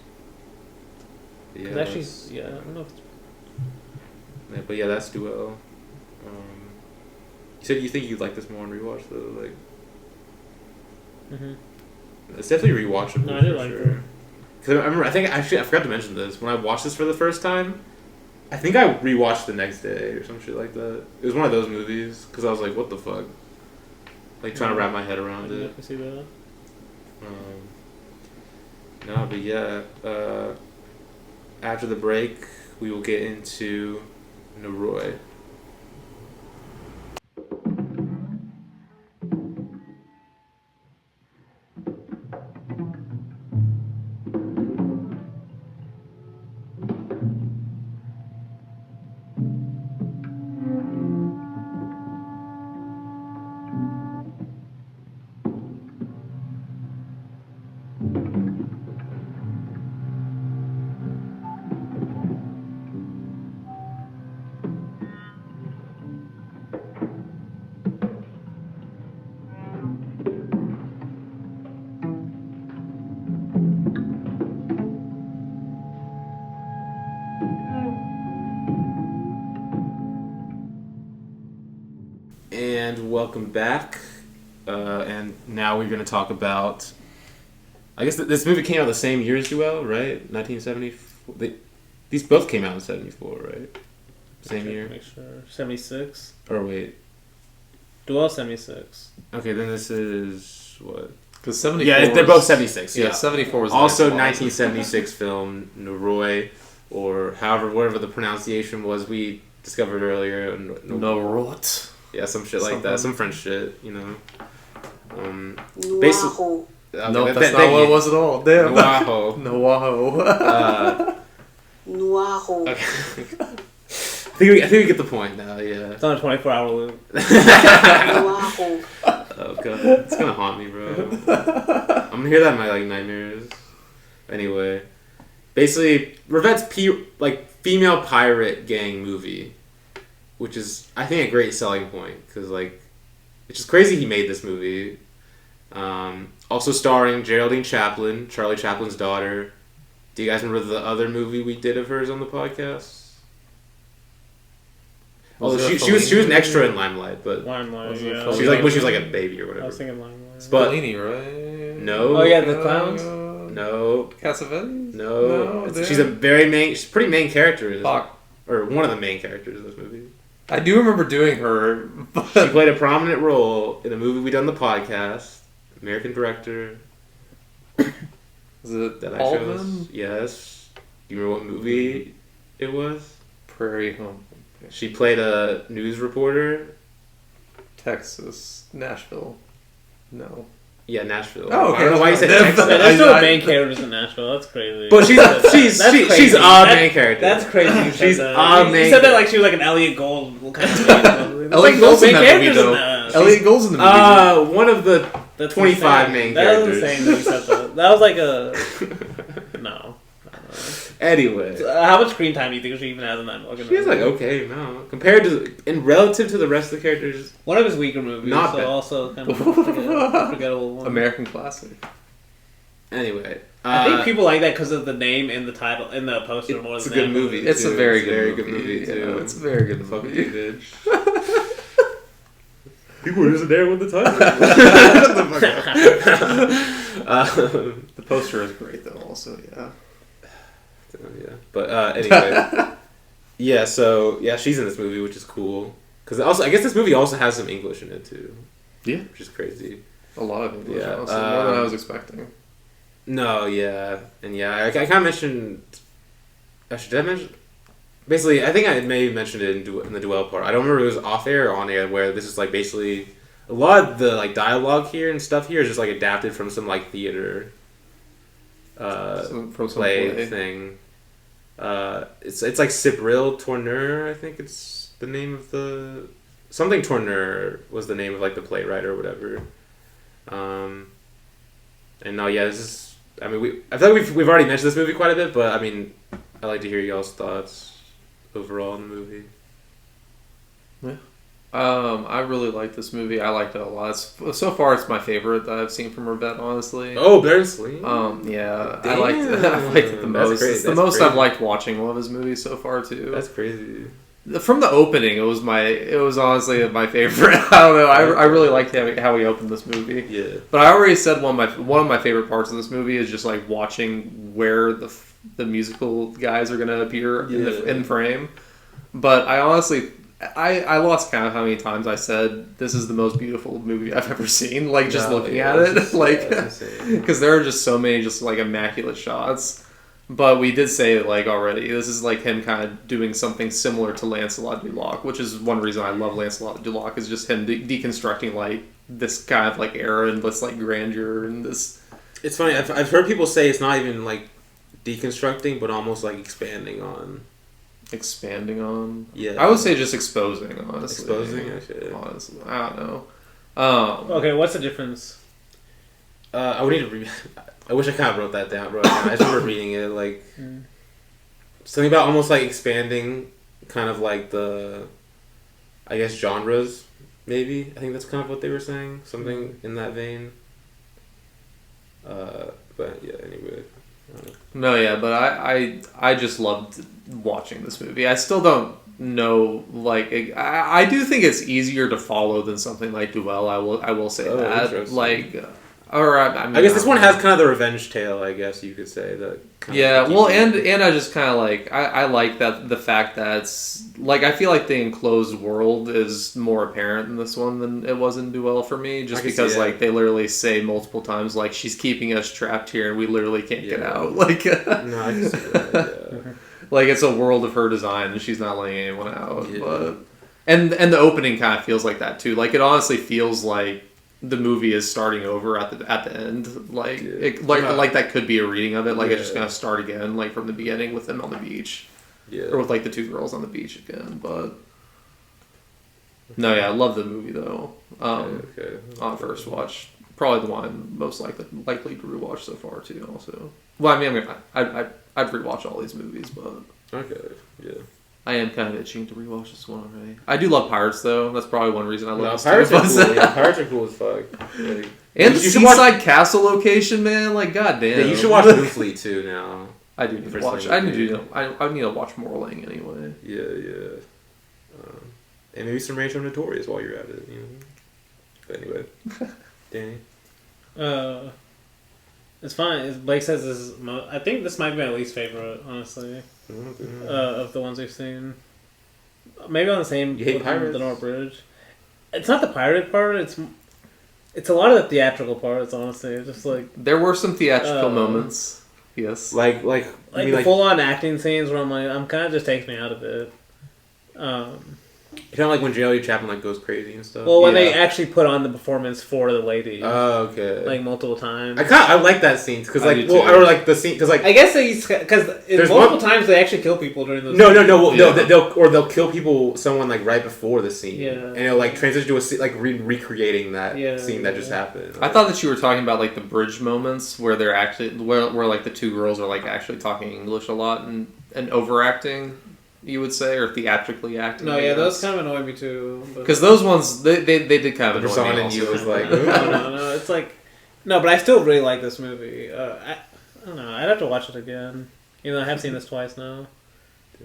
S1: Yeah.
S3: Actually, I don't know. If it's...
S1: Yeah, but yeah, that's Duelle. You said you think you'd like this more on rewatch though, like.
S3: Mm-hmm.
S1: It's definitely rewatchable.
S3: No, I did like it.
S1: Because I remember, I forgot to mention this. When I watched this for the first time, I think I rewatched the next day or some shit like that. It was one of those movies because I was like, "What the fuck?" Like trying to wrap my head around it.
S3: I see that.
S1: No, but yeah. After the break, we will get into Noroît. And welcome back. And now we're going to talk about... I guess this movie came out the same year as Duelle, right? 1974. These both came out in 74, right? Same year?
S3: Make sure. 76?
S1: Or wait.
S3: Duelle 76.
S1: Okay, then this is... what?
S5: Because 74...
S1: Yeah, they're both 76.
S5: Yeah, 74 was...
S1: Also 1976 film, Noroît, or whatever the pronunciation was we discovered earlier.
S5: Noroît.
S1: Yeah, some shit like that. Some French shit, you know.
S4: Noiro.
S1: Okay,
S5: no, that's not what it was at all. Damn.
S1: Noaho.
S4: Noiro.
S1: Okay. I think we get the point now, yeah.
S3: It's on a 24-hour loop.
S4: Noiro.
S1: Oh, God. It's gonna haunt me, bro. I'm gonna hear that in my, like, nightmares. Anyway. Basically, Rivette's female pirate gang movie. Which is, I think, a great selling point. Because, like, it's just crazy he made this movie. Also starring Geraldine Chaplin, Charlie Chaplin's daughter. Do you guys remember the other movie we did of hers on the podcast? She was an extra in Limelight, but
S3: Limelight,
S1: she was like when she was like a baby or whatever.
S3: I was thinking Limelight.
S1: But
S5: Fellini, right?
S1: No.
S3: Oh yeah, the clowns.
S1: No.
S5: Cassavetes?
S1: No. She's she's a pretty main character in this, or one of the main characters in this movie.
S5: I do remember doing her.
S1: She played a prominent role in a movie we done on the podcast. American director.
S5: Is it
S1: that
S5: Altman?
S1: Yes. Do you remember what movie it was?
S5: Prairie Home.
S1: She played a news reporter.
S5: Texas. Nashville. No.
S1: Yeah, Nashville.
S5: Oh, okay.
S1: I don't know why you said Texas.
S3: There's no main characters in Nashville. That's crazy.
S1: But she's a main character.
S3: That's crazy.
S1: She's
S3: a
S1: main.
S3: You said that like she was like an Elliot Gold kind of.
S5: Elliot Gold's in that movie though. Elliot Gold's in the movie.
S1: One of the 25 main characters.
S3: That was insane that you said that. That was like a no.
S1: Anyway,
S3: how much screen time do you think she even has in that movie?
S1: She has like okay amount compared to relative to the rest of the characters.
S3: One of his weaker movies,
S1: not bad.
S3: Also kind of forgettable one.
S5: American classic.
S1: Anyway,
S3: I think people like that because of the name and the title and the poster more
S1: It's a
S3: than
S1: good movie.
S5: It's a very good
S1: movie
S5: movie.
S1: too.
S5: Yeah, it's a very good
S1: Fucking
S5: movie.
S1: bitch. People were just there with the title.
S5: The poster is great though. Also, yeah.
S1: Yeah, but anyway, yeah. So yeah, she's in this movie, which is cool. Because also, I guess this movie also has some English in it too.
S5: Yeah,
S1: which is crazy.
S5: A lot of English,
S1: Yeah,
S5: honestly, more than I was expecting.
S1: No, yeah, and yeah, I kind of mentioned. Actually, did I mention? Basically, I think I may have mentioned it in the Duelle part. I don't remember if it was off air or on air. Where this is like basically a lot of the like dialogue here and stuff here is just like adapted from some like theater.
S5: From some
S1: play thing. It's like Cypril Tourneur, I think it's the name of the something Tourneur was the name of like the playwright or whatever. And no, yeah, this is. I mean, I feel like we've already mentioned this movie quite a bit, but I mean, I'd like to hear y'all's thoughts overall on the movie.
S5: Yeah. I really like this movie. I liked it a lot. So far, it's my favorite that I've seen from Rivette, honestly.
S1: Oh, Better Sleep.
S5: Yeah,
S1: Damn.
S5: I liked it the most.
S1: Crazy.
S5: It's the
S1: That's
S5: most
S1: crazy.
S5: I've liked watching one of his movies so far too.
S1: That's crazy.
S5: From the opening, it was honestly my favorite. I don't know. I really liked how he opened this movie.
S1: Yeah.
S5: But I already said one of my favorite parts of this movie is just like watching where the musical guys are gonna appear in frame. But I honestly. I lost count of how many times I said this is the most beautiful movie I've ever seen. Like just looking at it, like because there are just so many just like immaculate shots. But we did say it like already. This is like him kind of doing something similar to Lancelot du Lac, which is one reason I love Lancelot du Lac is just him deconstructing like this kind of like era and this like grandeur and this.
S1: It's funny. I've heard people say it's not even like deconstructing, but almost like expanding on.
S5: Expanding on,
S1: yeah,
S5: I would say just exposing. Honestly,
S1: exposing. Okay.
S5: Honestly, I don't know.
S3: Okay, what's the difference?
S1: I would need to read. I wish I kind of wrote that down. I just remember reading it like something about almost like expanding, kind of like the, I guess genres. Maybe I think that's kind of what they were saying. Something in that vein. But yeah. Anyway.
S5: No, yeah, but I just loved watching this movie. I still don't know, like, I do think it's easier to follow than something like Duelle. I will say that. Like, or I mean,
S1: I guess this one has kind of the revenge tale. I guess you could say that.
S5: Yeah, well, and I just kind of like I like that the fact that it's like I feel like the enclosed world is more apparent in this one than it was in Duelle for me, just because like they literally say multiple times like she's keeping us trapped here and we literally can't get out. Like,
S1: no, I can see that, yeah.
S5: Like it's a world of her design and she's not letting anyone out. Yeah. But and the opening kind of feels like that too. Like it honestly feels like the movie is starting over at the end, like like that could be a reading of it. Like it's just gonna start again, like from the beginning with them on the beach, or with like the two girls on the beach again. But no, yeah, I love the movie though. On first watch, probably the one I'm most likely to rewatch so far too. Also, well, I mean, I'd rewatch all these movies, but I am kind of itching to rewatch this one already. I do love Pirates, though. That's probably one reason I love
S1: Pirates are cool. Yeah, Pirates are cool as fuck. Like,
S5: and the Seaside Castle location, man. Like, goddamn.
S1: Yeah, you should watch Moonfleet, too, now.
S5: I do need to watch. I need to watch Morling anyway.
S1: Yeah. And maybe some Rancho Notorious while you're at it, you know. But anyway. Danny?
S3: It's fine. As Blake says, this is I think this might be my least favorite, honestly, of the ones we've seen. Maybe on the same.
S1: You hate pirates?
S3: The Noroît Bridge. It's not the pirate part. It's a lot of the theatrical parts. Honestly, it's just like
S5: there were some theatrical moments. Yes,
S1: like
S3: the full on acting scenes where I'm kind of just takes me out of it.
S1: Kind of like when J.L.E. Chaplin like goes crazy and stuff.
S3: Well, when they actually put on the performance for the lady.
S1: Oh, okay.
S3: Like multiple times.
S1: I like that scene because or like the scene because like
S3: I guess because multiple times they actually kill people during those.
S1: No. They'll kill people. Someone like right before the scene.
S3: Yeah.
S1: And it'll like transition to a scene like recreating that scene that just happened.
S5: I thought that you were talking about like the bridge moments where they're actually where like the two girls are like actually talking English a lot and overacting. You would say, or theatrically acting.
S3: No, yeah, those kind of annoy me too.
S5: Because those ones, they did kind of annoy me.
S1: And you was like,
S3: no, it's like, no, but I still really like this movie. I don't know. I'd have to watch it again. Even though I have seen this twice now.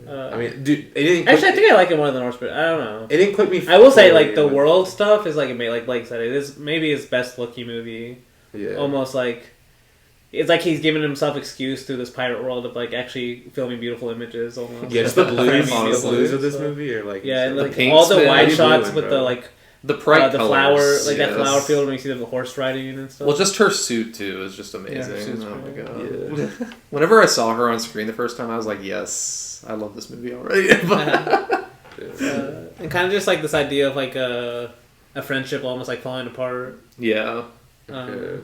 S1: I mean, dude, it didn't.
S3: Actually, I think I like it more than Norse Spirit. I don't know.
S1: It didn't click me.
S3: I will say, like the world stuff is like Blake said, it is maybe his best looking movie.
S1: Yeah.
S3: Almost like it's like he's giving himself excuse through this pirate world of like actually filming beautiful images. Almost.
S1: Yeah, just the blues,
S3: Honestly,
S1: blues of this movie, or like
S3: and like
S5: the
S3: all the
S5: paint
S3: wide
S5: smell,
S3: shots
S1: blue
S3: with
S1: and
S3: the
S1: red.
S3: like
S5: The bright
S3: the
S5: colors,
S3: flower, like that
S5: yes.
S3: flower field when you see the horse riding and stuff.
S5: Well, just her suit too is just
S3: Yeah,
S5: amazing.
S3: her suit's
S5: Oh my
S3: great.
S5: god!
S1: Yeah.
S5: Whenever I saw her on screen the first time, I was like, "Yes, I love this movie already."
S3: And kind of just like this idea of like a friendship almost like falling apart.
S5: Yeah.
S1: Okay.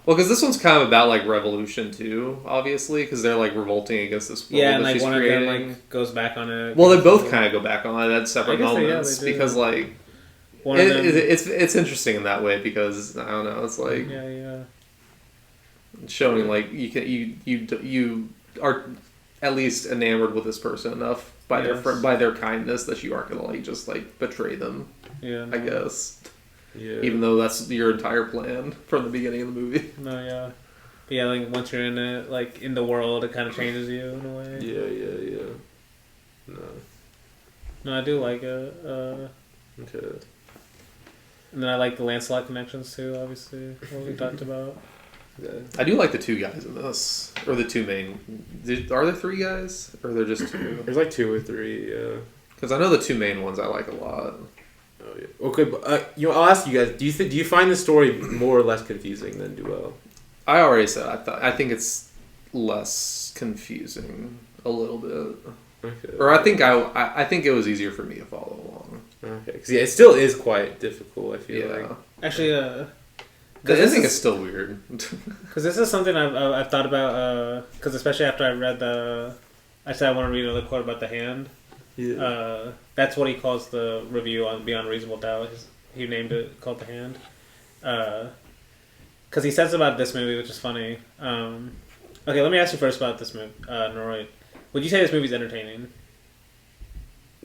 S5: Well, because this one's kind of about like revolution too, obviously, because they're like revolting against this world
S3: Yeah, and
S5: that
S3: like
S5: she's
S3: one
S5: creating.
S3: of them like goes back on it.
S5: Well, they both kind of go back on it at separate
S3: I guess they- yeah,
S5: moments
S3: they do.
S5: because like
S3: One of them,
S5: it's interesting in that way because I don't know, it's like
S3: yeah.
S5: showing like you are at least enamored with this person enough by
S3: Yes.
S5: by their kindness that you aren't gonna like just like betray them.
S3: Yeah,
S5: I guess,
S1: Yeah.
S5: even though that's your entire plan from the beginning of the movie.
S3: No, yeah. But yeah, like once you're in it, like in the world, it kind of changes you in a way.
S1: Yeah. No.
S3: No, I do like it.
S1: Okay.
S3: And then I like the Lancelot connections too, obviously, what we talked about.
S1: Yeah.
S5: I do like the two guys in this, or the two main. Are there three guys, or they're just two?
S1: There's like 2 or 3. Yeah.
S5: Because I know the two main ones I like a lot.
S1: Oh yeah. Okay, but I'll ask you guys. Do you find the story more or less confusing than Duelle?
S5: I already said I think it's less confusing a little bit,
S1: Okay.
S5: or I think it was easier for me to follow along.
S1: Okay. Because yeah, it still is quite difficult. I feel
S5: Yeah,
S1: like.
S3: Actually,
S5: the
S3: this
S5: ending
S3: is-
S5: is still weird.
S3: because this is something I've thought about, because especially after I read I said I want to read another quote about the hand.
S1: Yeah.
S3: That's what he calls the review on Beyond Reasonable Doubt. He named it called The Hand. Because he says about this movie, which is funny. Okay, let me ask you first about this movie, Noroît. Would you say this movie's entertaining?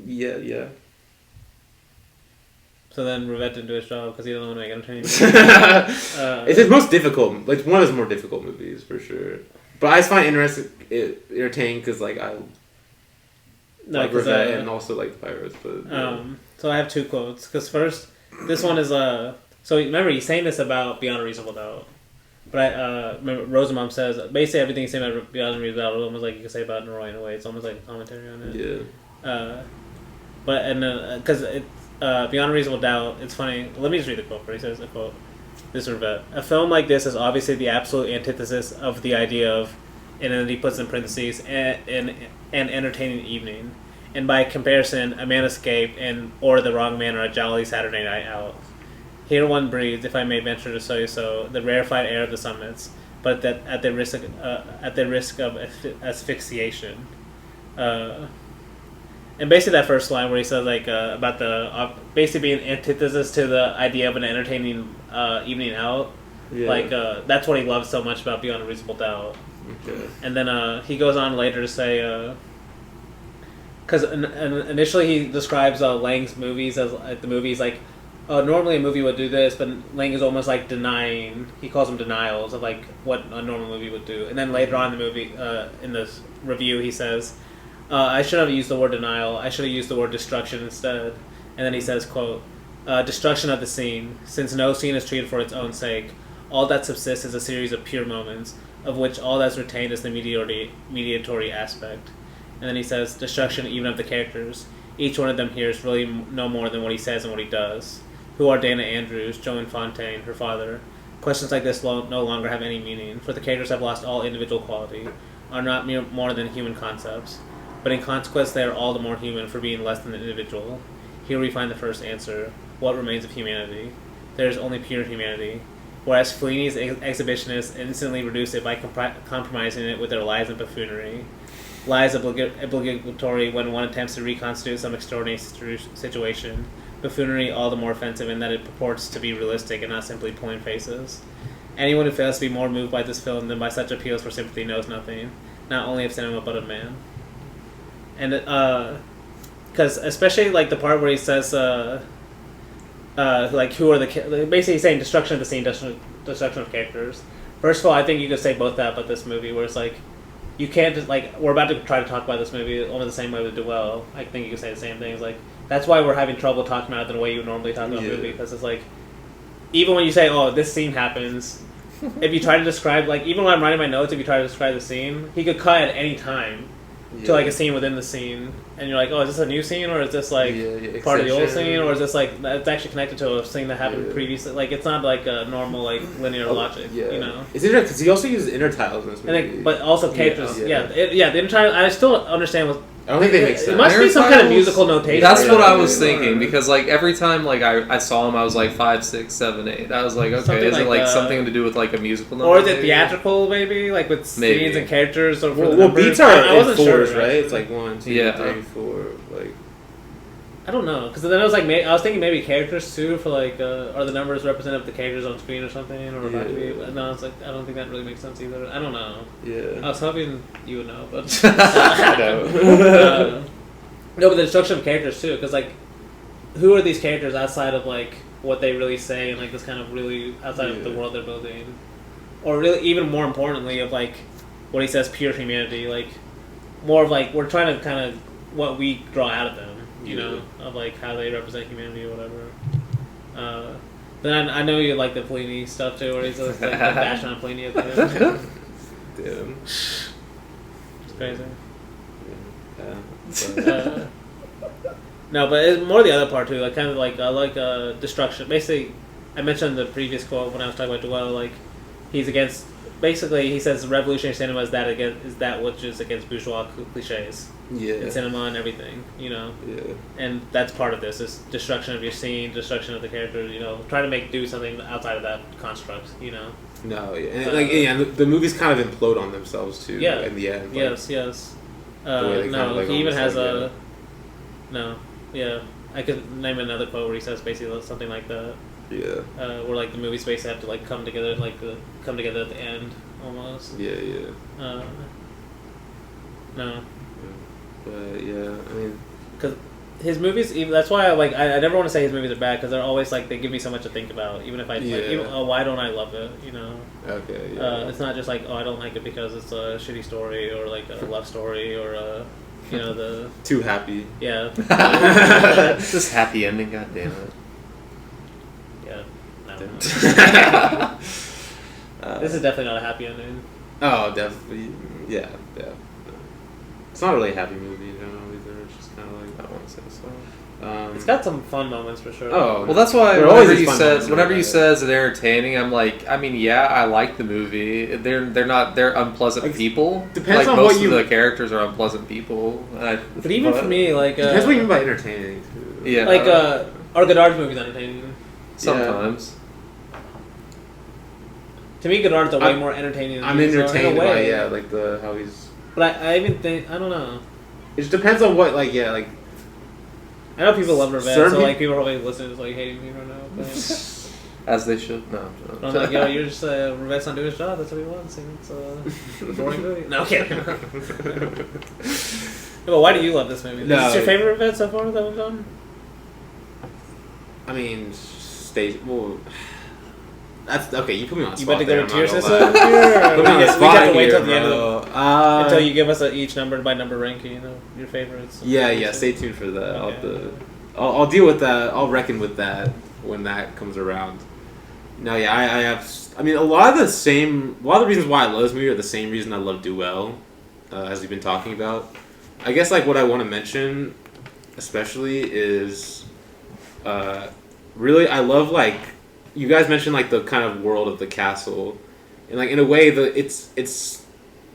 S1: Yeah.
S3: So then Rivette didn't do his job because he didn't want to make entertaining.
S1: It's his most difficult, like one of his more difficult movies for sure. But I just find it entertaining because like I like Rivette and also like the Pirates. But
S3: so I have two quotes. Because first, this one is so remember he's saying this about Beyond a Reasonable Doubt. But remember Rosenbaum says basically everything he's saying about Beyond a Reasonable Doubt is almost like you could say about Noroît in a way. It's almost like a commentary on it.
S1: yeah.
S3: But because Beyond a Reasonable Doubt, it's funny. Let me just read the quote. He says, quote, this is Rivette. A film like this is obviously the absolute antithesis of the idea of, and then he puts in parentheses, an entertaining evening. And by comparison, A Man Escaped or The Wrong Man or A Jolly Saturday Night Out. Here one breathes, if I may venture to say so, the rarefied air of the summits, but that at the risk of asphyxiation. And basically that first line where he says like about the basically being antithesis to the idea of an entertaining evening out,
S1: Yeah.
S3: like that's what he loves so much about Beyond a Reasonable Doubt.
S1: Okay.
S3: And then he goes on later to say, because initially he describes Lang's movies as the movies like normally a movie would do this, but Lang is almost like denying. He calls them denials of like what a normal movie would do. And then later on in the movie, in this review, he says, I should have used the word denial. I should have used the word destruction instead. And then he says, quote, destruction of the scene. Since no scene is treated for its own sake, all that subsists is a series of pure moments, of which all that's retained is the mediatory aspect. And then he says, destruction even of the characters. Each one of them here is really no more than what he says and what he does. Who are Dana Andrews, Joan Fontaine, her father? Questions like this no longer have any meaning, for the characters have lost all individual quality, are not more than human concepts. But in consequence, they are all the more human for being less than an individual. Here we find the first answer. What remains of humanity? There is only pure humanity. Whereas Fellini's exhibitionists instantly reduce it by compromising it with their lies and buffoonery. Lies obligatory when one attempts to reconstitute some extraordinary situation. Buffoonery all the more offensive in that it purports to be realistic and not simply pulling faces. Anyone who fails to be more moved by this film than by such appeals for sympathy knows nothing, not only of cinema but of man. And because especially like the part where he says like who are the basically he's saying destruction of the scene, destruction of characters. First of all, I think you could say both that about this movie, where it's like, you can't just, like, we're about to try to talk about this movie only the same way with Duelle. I think you could say the same thing. It's like, that's why we're having trouble talking about it the way you would normally talk about a movie, because it's like, even when you say, oh, this scene happens, if you try to describe, like, even when I'm writing my notes, if you try to describe the scene, he could cut at any time to, like, a scene within the scene, and you're like, oh, is this a new scene, or is this, like, part of the old scene, or is this, like, it's actually connected to a scene that happened previously? Like, it's not, like, a normal, like, linear logic, you know?
S1: It's interesting, because he also uses intertiles in this movie.
S3: But also characters, the intertitle, I still understand what...
S1: I don't think they make sense.
S3: It must be some kind of musical notation.
S5: That's what I was thinking, because, like, every time, like, I saw him, I was like 5, 6, 7, 8. I was like, okay,
S3: Something
S5: is it
S3: like,
S5: something to do with like a musical number?
S3: Or is it theatrical, maybe, like with scenes and characters? Or
S1: well, beats are
S3: I wasn't
S1: fours,
S3: sure,
S1: right? It's like 1, 2, 3, 4. Like,
S3: I don't know, because then I was like, I was thinking maybe characters too, for like, are the numbers representative of the characters on screen or something, or about to be? No, I was like, I don't think that really makes sense either. I don't know.
S1: Yeah.
S3: I was hoping you would know, but
S1: No.
S3: no, but the destruction of characters too, because like, who are these characters outside of like what they really say and like this kind of really outside of the world they're building, or really even more importantly of like what he says, pure humanity, like more of like we're trying to kind of what we draw out of them, you know, of like how they represent humanity or whatever. Then I know you like the Fellini stuff too, where he's like bashing on Fellini at the end.
S1: Damn.
S3: It's crazy.
S1: Yeah.
S3: No, but it's more the other part too. Like kind of like I like destruction. Basically, I mentioned the previous quote when I was talking about Duelle. Like he's against. Basically, he says revolutionary cinema is that which is against bourgeois cliches.
S1: Yeah.
S3: In cinema and everything, you know.
S1: Yeah.
S3: And that's part of this is destruction of your scene, destruction of the character. You know, try to do something outside of that construct. You know.
S1: No, yeah, and the movies kind of implode on themselves too.
S3: Yeah.
S1: In the end.
S3: Yes. No, he even has a. No, yeah, I could name another quote where he says basically something like that.
S1: Yeah.
S3: Where like the movies basically have to like come together, like come together at the end almost.
S1: Yeah.
S3: No.
S1: But yeah, I mean,
S3: because his movies, even that's why I never want to say his movies are bad because they're always like they give me so much to think about. Even if why don't I love it? You know.
S1: Okay. Yeah.
S3: It's not just like I don't like it because it's a shitty story or like a love story or a. You know, the...
S1: Too happy.
S3: Yeah.
S5: This happy ending, god damn it.
S3: Yeah. No. This is definitely not a happy ending.
S1: Oh, definitely. Yeah. It's not really a happy movie, you know, either. It's just kind of like, I don't want to say so.
S3: It's got some fun moments for sure.
S5: Oh, well, that's why whenever you said it's entertaining, I'm like, I mean, yeah, I like the movie. They're unpleasant
S1: like,
S5: people.
S1: Depends
S5: like
S1: on
S5: most
S1: what you.
S5: of the characters are unpleasant people.
S3: But even for me, like
S1: depends what you mean by entertaining. Too.
S5: Yeah.
S3: Like are Godard's movies entertaining?
S5: Sometimes.
S3: To me, Godard's are way more entertaining.
S1: I'm entertained by like how he's.
S3: But I even think I don't know.
S1: It just depends on what like.
S3: I know people love Rivette, so like people are probably listening to like hating me right now. But,
S5: as they should. No.
S3: But I'm like, yo, you're just Rivette's not doing his job. That's what he wants. And it's a boring movie. No, kidding. But why do you love this movie?
S1: No.
S3: Is this your favorite Rivette so far that we've done?
S1: I mean, that's okay. You put me on the spot.
S3: You about to go to tier system?
S1: Put me on the spot.
S3: We have to wait till the end
S1: bro.
S3: until you give us each number by number ranking. You know your favorites.
S1: Yeah. Stay tuned for that.
S3: Okay.
S1: I'll deal with that. I'll reckon with that when that comes around. No, yeah, I have. I mean, a lot of the reasons why I love this movie are the same reason I love Duelle, as we've been talking about. I guess like what I want to mention, especially is, really I love like. You guys mentioned like the kind of world of the castle, and like in a way it's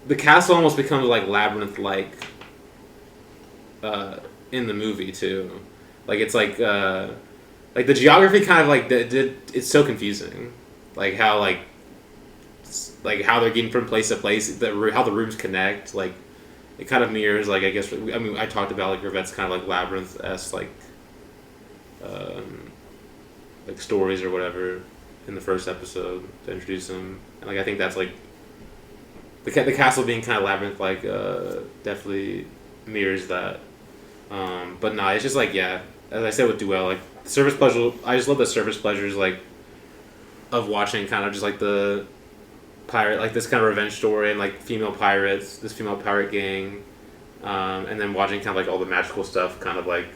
S1: the castle almost becomes like labyrinth like in the movie too, like it's like the geography kind of like it's so confusing, like how how they're getting from place to place, how the rooms connect, like it kind of mirrors like I guess I talked about like Rivette's kind of like labyrinth-esque like stories or whatever in the first episode to introduce them, and like I think that's like the castle being kind of labyrinth like definitely mirrors that, but nah, it's just like as I said with Duelle, like service pleasure. I just love the service pleasures like of watching kind of just like the pirate, like this kind of revenge story and like female pirates, this female pirate gang, and then watching kind of like all the magical stuff kind of like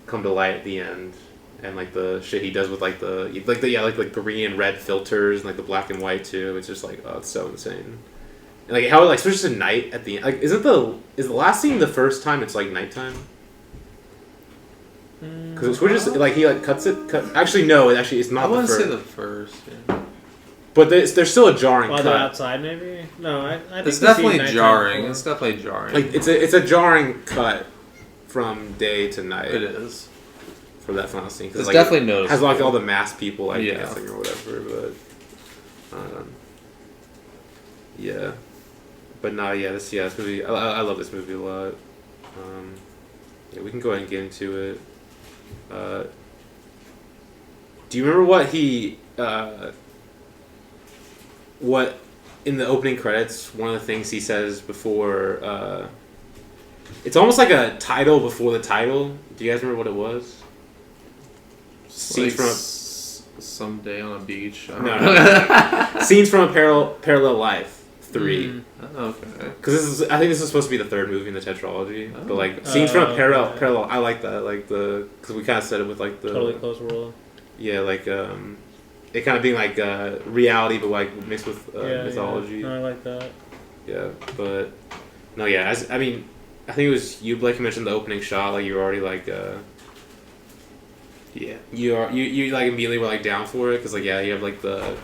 S1: come to light at the end, and like the shit he does with like the green and red filters and like the black and white too. It's just like, oh, it's so insane. And like how it like switches to night at the end. Like is the last scene the first time it's like nighttime? Because it switches, like he like cuts it. Actually, no. Actually, it's not.
S5: I wouldn't
S1: the first.
S5: say the first. Yeah.
S1: But there's still a jarring cut.
S3: They're outside, maybe. No, I think
S5: It's
S3: we
S5: definitely
S3: see nighttime
S5: jarring.
S3: before.
S5: It's definitely jarring.
S1: Like it's a jarring cut from day to night.
S5: It is.
S1: For that final scene.
S5: It's
S1: like,
S5: definitely
S1: it
S5: noticeable.
S1: has like all the masked people, like
S5: Yeah.
S1: dancing or whatever. But yeah. But no, yeah, this movie. I love this movie a lot. Yeah, we can go ahead and get into it. Do you remember what in the opening credits, one of the things he says before, it's almost like a title before the title. Do you guys remember what it was? Scenes from
S5: someday on a beach.
S1: no. Scenes from a Parallel Life 3.
S5: Okay.
S1: Because I think this is supposed to be the third movie in the tetralogy. But like scenes from a parallel. I like that. Like because we kind of said it with like the
S3: Totally Closed World.
S1: Yeah, like it kind of being like reality, but like mixed with mythology.
S3: Yeah. No, I like that.
S1: Yeah, but no, yeah. I mean, I think it was you, Blake, who mentioned the opening shot. Like you were already like, yeah, you like immediately were like down for it because like you have like the,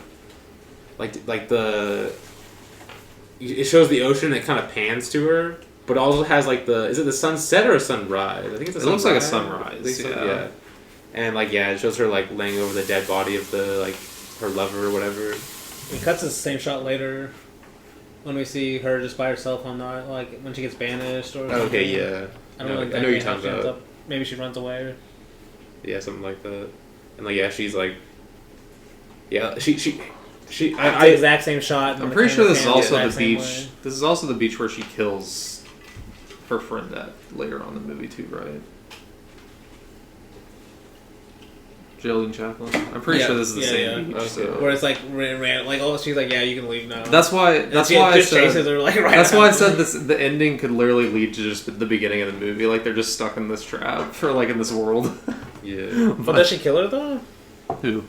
S1: it shows the ocean. It kind of pans to her, but also has like is it the sunset or a sunrise? I think it's a sunrise.
S5: It looks like a sunrise.
S1: I think so,
S5: Yeah.
S1: yeah. And like it shows her like laying over the dead body of the like her lover or whatever.
S3: It cuts to the same shot later when we see her just by herself on the like when she gets banished or something.
S1: Okay, yeah.
S3: I don't know.
S1: I
S3: Exactly
S1: know what you're
S3: how
S1: talking
S3: she ends
S1: about.
S3: up. Maybe she runs away.
S1: Yeah, something like that. And like she's like, yeah, she.
S3: It's the exact same shot. and
S5: I'm
S3: the
S5: pretty sure
S3: camera
S5: this is
S3: pans
S5: also
S3: the
S5: the
S3: exact same
S5: beach.
S3: way.
S5: This is also the beach where she kills her friend at later on in the movie too, right? Geraldine Chaplin. I'm pretty sure this is the same beach.
S1: Okay.
S5: So.
S3: Where it's like ran like she's like yeah you can leave now.
S5: That's why.
S3: And
S5: That's
S3: she
S5: why I
S3: just chases
S5: said.
S3: her like right.
S5: That's why I
S3: after.
S5: said this. The ending could literally lead to just the beginning of the movie. Like they're just stuck in this trap for like in this world.
S1: Yeah.
S3: But does she kill her though?
S5: Who?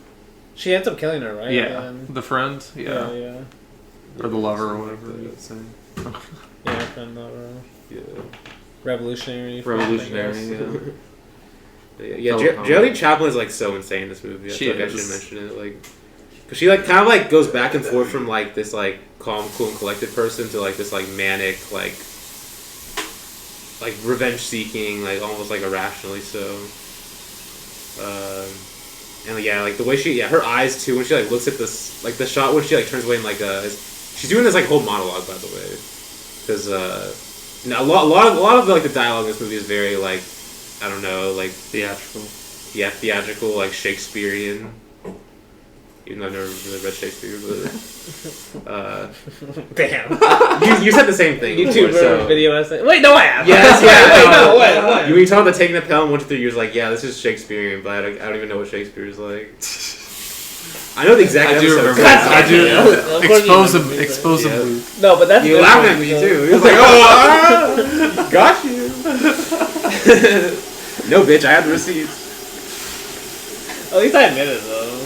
S3: She ends up killing her, right?
S5: Yeah.
S3: And,
S5: The friend. Yeah.
S3: yeah.
S5: Or the lover or whatever you say.
S3: Yeah, friend lover.
S1: Yeah.
S3: Revolutionary.
S5: Revolutionary.
S3: friend, I guess.
S5: Yeah.
S1: Yeah,
S5: Telephone.
S1: Geraldine Chaplin is like so insane in this movie. I
S5: She
S1: feel like I
S5: is.
S1: should mention it. Like, cause she like kind of like goes back and forth from like this like calm, cool, and collected person to like this like manic like revenge seeking, like almost like irrationally so. And yeah, like the way her eyes too when she like looks at this like the shot where she like turns away and like she's doing this like whole monologue by the way, because a lot of like the dialogue in this movie is very like I don't know like
S5: Theatrical.
S1: yeah theatrical like Shakespearean. Even though I've never really read Shakespeare, but
S3: Damn.
S1: you said the same thing.
S3: YouTuber
S1: before, so.
S3: video essay. Wait, no, I have.
S1: Yes, yeah.
S3: no, wait.
S1: You mean talking about taking the pill and 1, 2, 3 years like, yeah, this is Shakespearean, but I don't even know what Shakespeare is like. I know the exact
S5: I do
S1: episode.
S5: remember. I do.
S3: Of course
S5: Expose
S3: you
S5: him.
S3: remember.
S5: Expose
S1: Yeah.
S5: him.
S3: No, but that's
S1: You
S3: good
S1: laughed
S3: one,
S1: at me
S3: so-
S1: too. He was like, oh, got you. No, bitch, I had the receipts.
S3: At least I admit it though.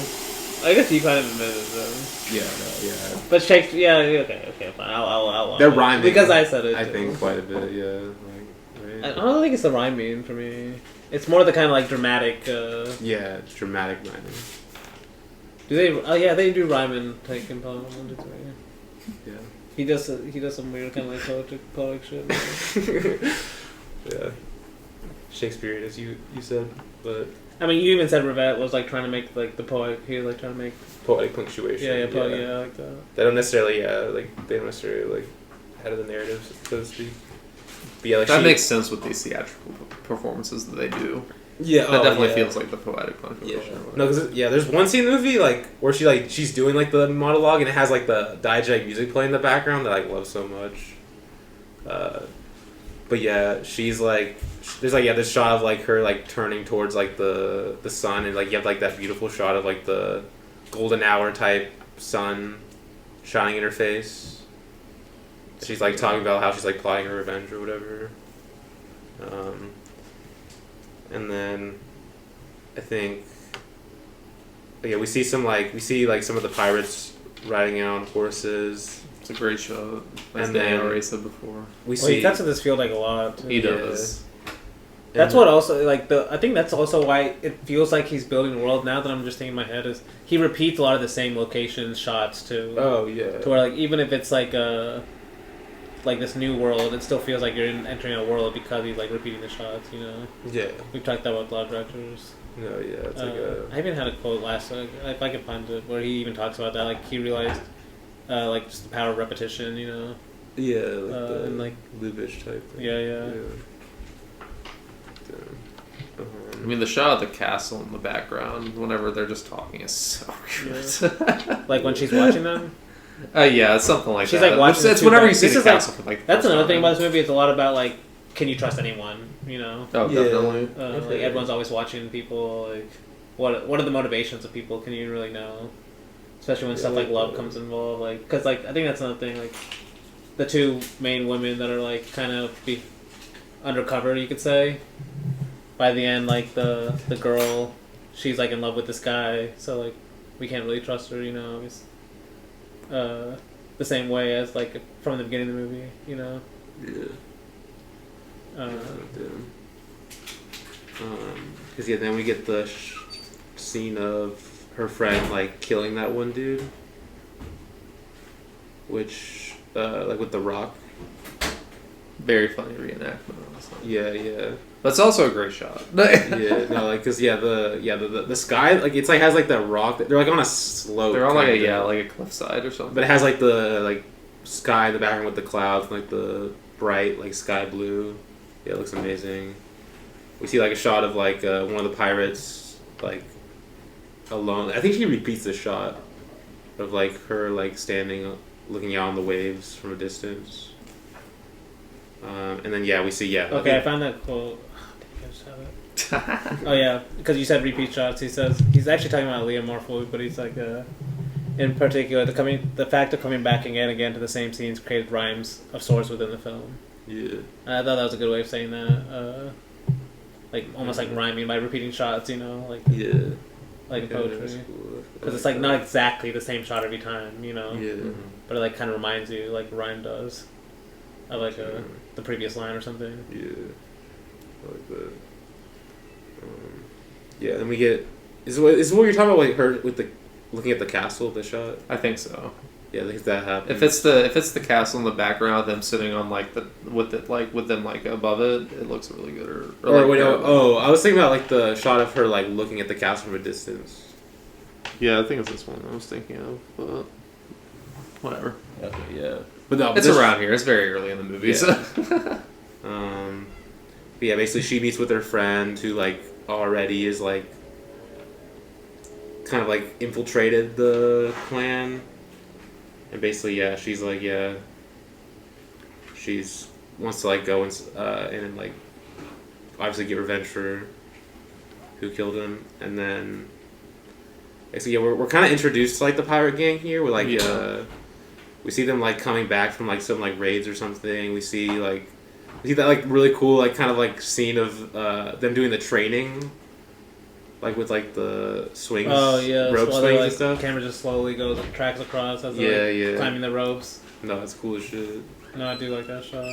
S3: I guess you kind of admit it though.
S1: Yeah.
S3: But Shakespeare, yeah, okay, fine. I'll
S1: They're rhyming.
S3: because I said it.
S1: I
S3: too.
S1: think quite a bit, yeah.
S3: I
S1: Right?
S3: don't think it's the rhyming for me. It's more the kind of like dramatic.
S1: Yeah, it's dramatic rhyming.
S3: Do they? Oh yeah, they do rhyming. Take in poem 1, 2, 3.
S1: Yeah.
S3: He does some weird kind of like poetic shit.
S1: Yeah. Shakespearean, as you said, but
S3: I mean, you even said Rivette was like trying to make like the poet. He was like trying to make.
S1: poetic punctuation.
S3: Yeah, I like that.
S1: They don't necessarily, they don't necessarily like head of the narrative, so to speak. But yeah, like
S5: That makes sense with these theatrical performances that they do.
S1: Yeah,
S5: That definitely feels like the poetic punctuation.
S1: Yeah. No, because there's one scene in the movie like where she's doing like the monologue and it has like the diegetic music playing in the background that I love so much. But yeah, she's like there's like this shot of like her like turning towards like the sun and like you have like that beautiful shot of like the golden hour type sun shining in her face. She's like talking about how she's like plotting her revenge or whatever. And then I think we see some of the pirates riding out on horses.
S5: It's a great shot. As
S1: And
S5: Dan
S1: then
S5: already said before.
S3: He cuts to this field like a lot.
S5: He does.
S3: That's what also I think that's also why it feels like he's building a world. Now that I'm just thinking in my head is he repeats a lot of the same locations, shots too.
S1: Oh yeah.
S3: To where like even if it's like this new world, it still feels like you're entering a world because he's like repeating the shots. You know.
S1: Yeah.
S3: We've talked about with a lot of directors.
S1: No, yeah. It's
S3: I even had a quote last if I could find it where he even talks about that. Like he realized like just the power of repetition. You know.
S1: Yeah, like the
S3: and like
S1: Lubitsch type thing.
S3: Yeah.
S5: I mean, the shot of the castle in the background, whenever they're just talking, is so good.
S3: Like when she's watching them.
S5: Yeah, it's something like
S3: she's
S5: that.
S3: Like watching.
S5: It's whenever you see
S3: this
S5: the
S3: is
S5: castle.
S3: Like, that's another thing about this movie. It's a lot about like, can you trust anyone? You know.
S5: Oh, definitely.
S3: Like everyone's always watching people. Like, what are the motivations of people? Can you really know? Especially when stuff like love comes involved. Like, because like I think that's another thing. Like, the two main women that are like kind of undercover, you could say. By the end, like the girl, she's like in love with this guy, so like we can't really trust her, you know. It's, the same way as like from the beginning of the movie, you know.
S1: Yeah. Because then we get the scene of her friend like killing that one dude, which like with the rock.
S5: Very funny reenactment. Honestly.
S1: Yeah.
S5: That's also a great shot.
S1: Yeah, no, like, cause the sky, like, it's like has like that rock. They're like on a slope.
S5: They're on like a cliffside or something.
S1: But it has like the like sky in the background with the clouds, and, like the bright like sky blue. Yeah, it looks amazing. We see like a shot of like one of the pirates like alone. I think she repeats the shot of like her like standing, looking out on the waves from a distance. And then we see
S3: Okay, I found that quote. I just have it. Oh yeah, because you said repeat shots. He says he's actually talking about Liam Morpho, but he's like, in particular, the fact of coming back again and again to the same scenes created rhymes of sorts within the film.
S1: Yeah,
S3: I thought that was a good way of saying that. Like almost like rhyming by repeating shots, you know, like like in poetry. Because it's like not exactly the same shot every time, you know.
S1: Yeah.
S3: But it like kind of reminds you, like rhyme does, of like the previous line or something.
S1: Yeah, I like that. Yeah, then we get is what you're talking about, like her with the looking at the castle, the shot.
S5: I think so.
S1: Yeah, I think that happens.
S5: If it's the castle in the background, them sitting on like with them like above it, it looks really good.
S1: I was thinking about like the shot of her like looking at the castle from a distance.
S5: Yeah, I think it's this one I was thinking of, but whatever.
S1: Okay, yeah, but no,
S5: it's around here. It's very early in the movie.
S1: Yeah.
S5: So.
S1: But yeah, basically she meets with her friend who like already is like kind of like infiltrated the clan. And basically, she's like, she's wants to like go and like obviously get revenge for who killed him, and then basically, we're kind of introduced to like the pirate gang here. We're like, we see them like coming back from like some like raids or something. We see that like really cool like kind of like scene of them doing the training. Like with like the swings, rope swings and stuff.
S3: Camera just slowly goes tracks across as they're climbing the ropes.
S1: No, it's cool as shit.
S3: No, I do like that shot.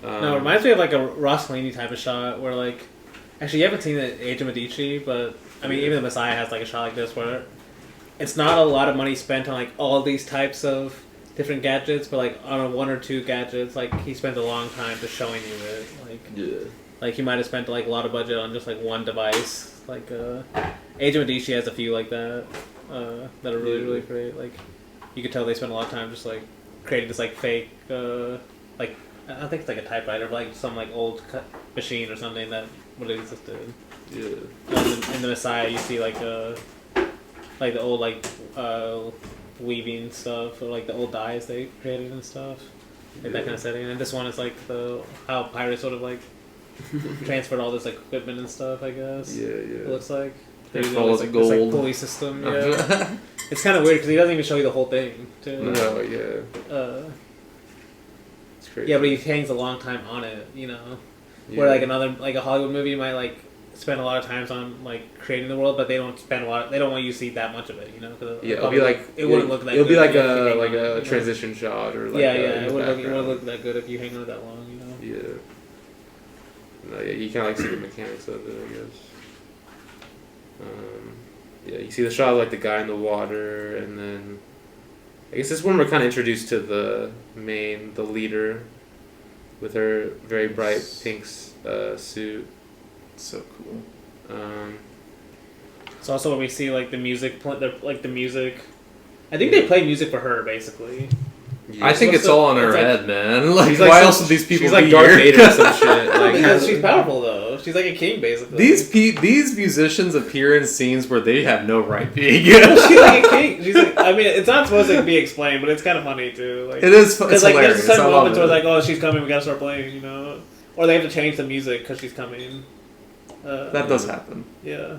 S3: No, it reminds me of like a Rossellini type of shot where like, actually you haven't seen the Age of Medici, but I mean even the Messiah has like a shot like this where it's not a lot of money spent on like all these types of different gadgets, but like on one or two gadgets, like he spends a long time just showing you it. Like like he might have spent like a lot of budget on just like one device. Like Age of Medici has a few like that that are really really great. Like you could tell they spent a lot of time just like creating this like fake like I don't think it's like a typewriter, but like some like old machine or something that would have existed. Yeah. In the Messiah, you see like the old like weaving stuff or like the old dyes they created and stuff, like that kind of setting. And this one is like how pirates sort of like transferred all this like equipment and stuff, I guess. Yeah. It looks like. They're
S5: full
S3: this,
S5: of
S3: this like
S5: gold.
S3: pulley system. Yeah, it's kind of weird because he doesn't even show you the whole thing. Too.
S1: No, yeah. It's crazy.
S3: Yeah, but he hangs a long time on it. You know,
S1: Yeah.
S3: where like a Hollywood movie might like spend a lot of times on like creating the world, but they don't spend a lot. They don't want you to see that much of it. You know, cause
S1: Yeah, it'll be like
S3: it wouldn't look that.
S1: It'll
S3: good
S1: be like
S3: if you hang on
S1: a
S3: it, you know?
S1: transition shot or like
S3: yeah,
S1: in
S3: it
S1: the
S3: wouldn't
S1: background.
S3: look that good if you hang on it that long. You know.
S1: Yeah. No, yeah, you kind of like see the mechanics of it, I guess. Yeah, you see the shot of like the guy in the water, and then I guess this one we're kind of introduced to the leader, with her very bright pink suit.
S5: So cool.
S3: It's also when we see like the music, the music. I think they play music for her basically.
S1: Yeah.
S5: I think
S3: What's
S5: it's all on
S3: the-
S5: her
S3: it's like-
S5: head, man. Like,
S1: She's like
S5: why
S1: some-
S5: else would these people
S1: She's like
S5: be
S1: Darth
S5: here?
S1: Vader or some shit. Like,
S3: Because she's powerful though. She's like a king basically.
S5: These musicians appear in scenes where they have no right being.
S3: She's like a king. She's like, I mean, it's not supposed to be explained, but it's kind of funny too. Like,
S5: It is. It's
S3: because like there's
S5: hilarious.
S3: certain
S5: I love
S3: moments where
S5: it.
S3: it's like, oh, she's coming, we gotta start playing, you know, or they have to change the music because she's coming.
S5: That does happen.
S3: Yeah.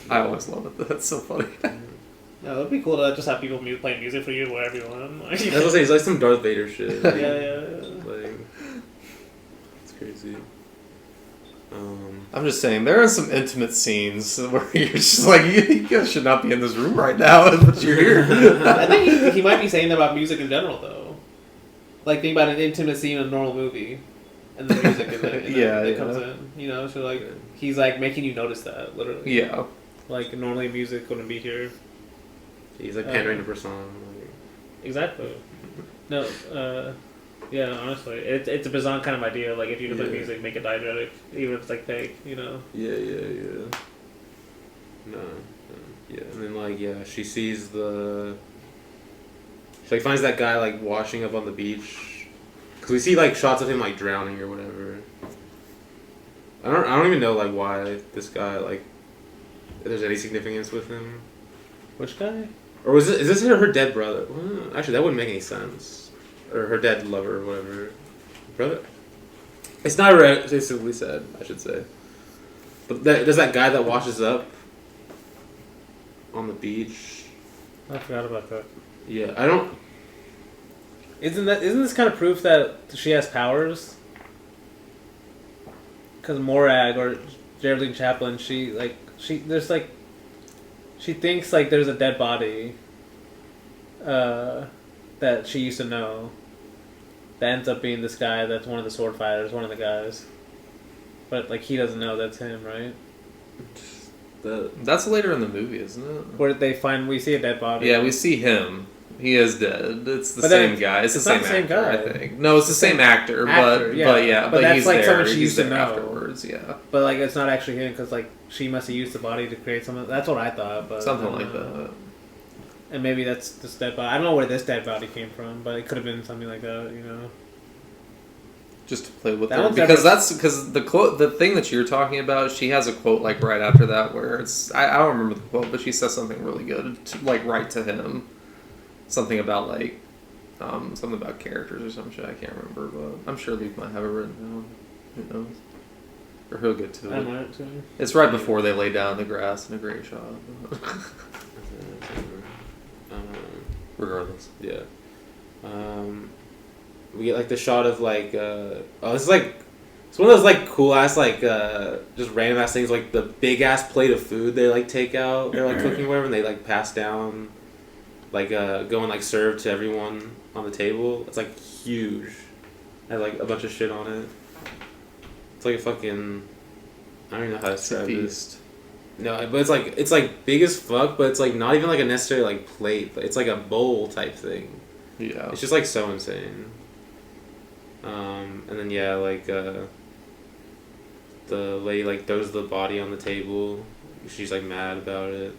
S5: I always love it. That's so funny.
S3: Yeah, it'd be cool to just have people playing music for you wherever you want. Like,
S1: That's what I'm saying. It's like some Darth Vader shit.
S3: yeah.
S1: Like, it's crazy.
S5: I'm just saying, there are some intimate scenes where you're just like, you guys should not be in this room right now, but you're here.
S3: I think he might be saying that about music in general, though. Like, think about an intimate scene in a normal movie, and the music that comes in. You know, so like he's like making you notice that literally.
S5: Yeah.
S3: Like normally music wouldn't be here.
S1: He's like pandering to persona.
S3: Exactly. No. Yeah. Honestly, it's a bizarre kind of idea. Like if you could play music, make it diegetic, even if it's like fake. You know.
S1: Yeah. No. Yeah, and then like she sees the. She like finds that guy like washing up on the beach, because we see like shots of him like drowning or whatever. I don't even know like why this guy like. If there's any significance with him.
S3: Which guy?
S1: Or is this her dead brother? Well, actually, that wouldn't make any sense. Or her dead lover or whatever. Brother? It's not explicitly said, I should say. But there's that guy that washes up on the beach.
S3: I forgot about that.
S1: Yeah, I don't...
S3: Isn't this kind of proof that she has powers? Because Morag or Geraldine Chaplin, she thinks like there's a dead body that she used to know that ends up being this guy that's one of the sword fighters, one of the guys. But like he doesn't know that's him, right?
S5: That's later in the movie, isn't it?
S3: Where we see a dead body.
S5: Yeah, we see him. He is dead. It's the
S3: But
S5: same
S3: then
S5: guy. It's the
S3: not
S5: same
S3: the same
S5: actor,
S3: guy.
S5: I think. No, it's the same actor, but
S3: that's
S5: he's
S3: like
S5: there.
S3: someone she
S5: He's
S3: used to
S5: there
S3: know.
S5: afterwards, yeah.
S3: But like it's not actually him because like she must have used the body to create something. That's what I thought. But
S5: Something like that.
S3: And maybe that's this dead body. I don't know where this dead body came from, but it could have been something like that, you know.
S5: Just to play with
S3: That
S5: her,
S3: one's
S5: because
S3: never-
S5: because the quote, the thing that you're talking about, she has a quote like right after that where it's I don't remember the quote, but she says something really good, to, like right to him, something about like something about characters or some shit. I can't remember, but I'm sure Luke might have it written down. Who knows? Or he'll get to
S3: I
S5: it.
S3: might too.
S5: It's right before they lay down in the grass in a great shot. Regardless,
S1: Yeah. We get like the shot of like this is like it's one of those like cool ass like just random ass things, like the big ass plate of food they like take out, they're like cooking whatever, and they like pass down, like go and like serve to everyone on the table. It's like huge. It had like a bunch of shit on it. It's like a fucking, I don't even know how to describe it.
S5: feast.
S1: No, but it's like big as fuck, but it's like not even like a necessary like plate, but it's like a bowl type thing.
S5: Yeah,
S1: It's just like so insane. And then like the lady like throws the body on the table. She's like mad about it.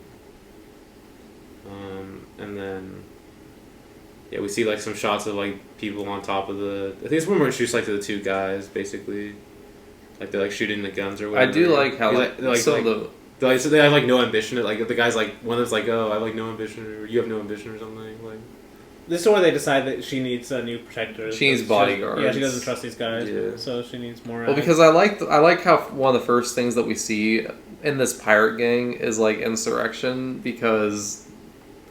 S1: And then we see like some shots of like people on top of the. I think it's when we're introduced like to the two guys basically. Like they're like shooting the guns or whatever.
S5: I do like how
S1: So they have like no ambition. Like the guy's like one that's like, oh, I have like no ambition, or you have no ambition or something. Like
S3: This is where they decide that she needs a new protector.
S5: She needs bodyguards.
S3: Yeah, she doesn't trust these guys,
S1: Yeah.
S3: so she needs more.
S5: Well, because I like how one of the first things that we see in this pirate gang is like insurrection, because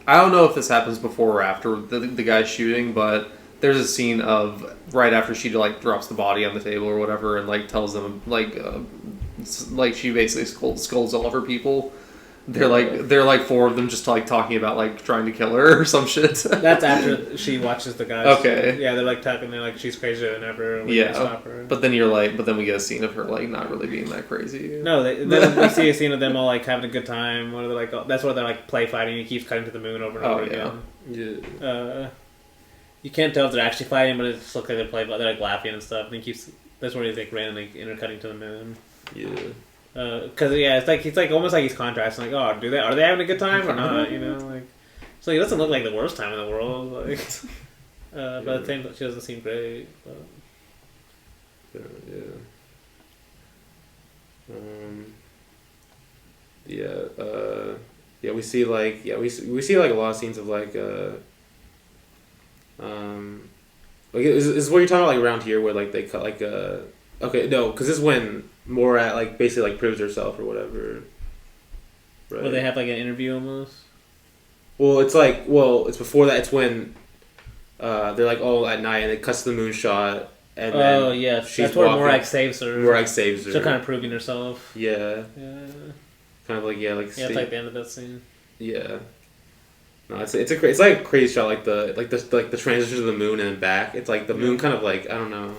S5: I don't know if this happens before or after the guy shooting, but there's a scene of right after she like drops the body on the table or whatever, and like tells them like she basically scolds all of her people. They're like four of them just like talking about like trying to kill her or some shit.
S3: That's after she watches the guys.
S5: Okay.
S3: Yeah, they're like talking. They're like, she's crazier than ever. We can't stop her.
S5: But then we get a scene of her like not really being that crazy.
S3: No, then we see a scene of them all like having a good time. What are they like? That's where they're like play fighting. He keeps cutting to the moon over and over again.
S1: Yeah.
S3: You can't tell if they're actually fighting, but it just looks like they're like laughing and stuff. And he keeps. That's where he's like randomly intercutting to the moon.
S1: Yeah.
S3: Because it's like almost like he's contrasting, like, oh, are they having a good time or not? You know, like, so it doesn't look like the worst time in the world, like, but at the same time, she doesn't seem great. But.
S1: We see like we see like a lot of scenes of like is what you're talking about, like around here where like they cut like okay, no, because this is when Noroît like basically like proves herself or whatever. Right.
S3: Well, they have like an interview almost.
S1: Well, it's before that. It's when they're like all at night and it cuts to the moonshot. And then
S3: that's where Noroît saves her.
S1: Noroît saves her.
S3: So kind of proving herself.
S1: Yeah.
S3: Yeah.
S1: Kind of like
S3: it's like the end of that scene.
S1: Yeah. No, it's like a crazy shot, like the transition to the moon and back. It's like the moon kind of like, I don't know.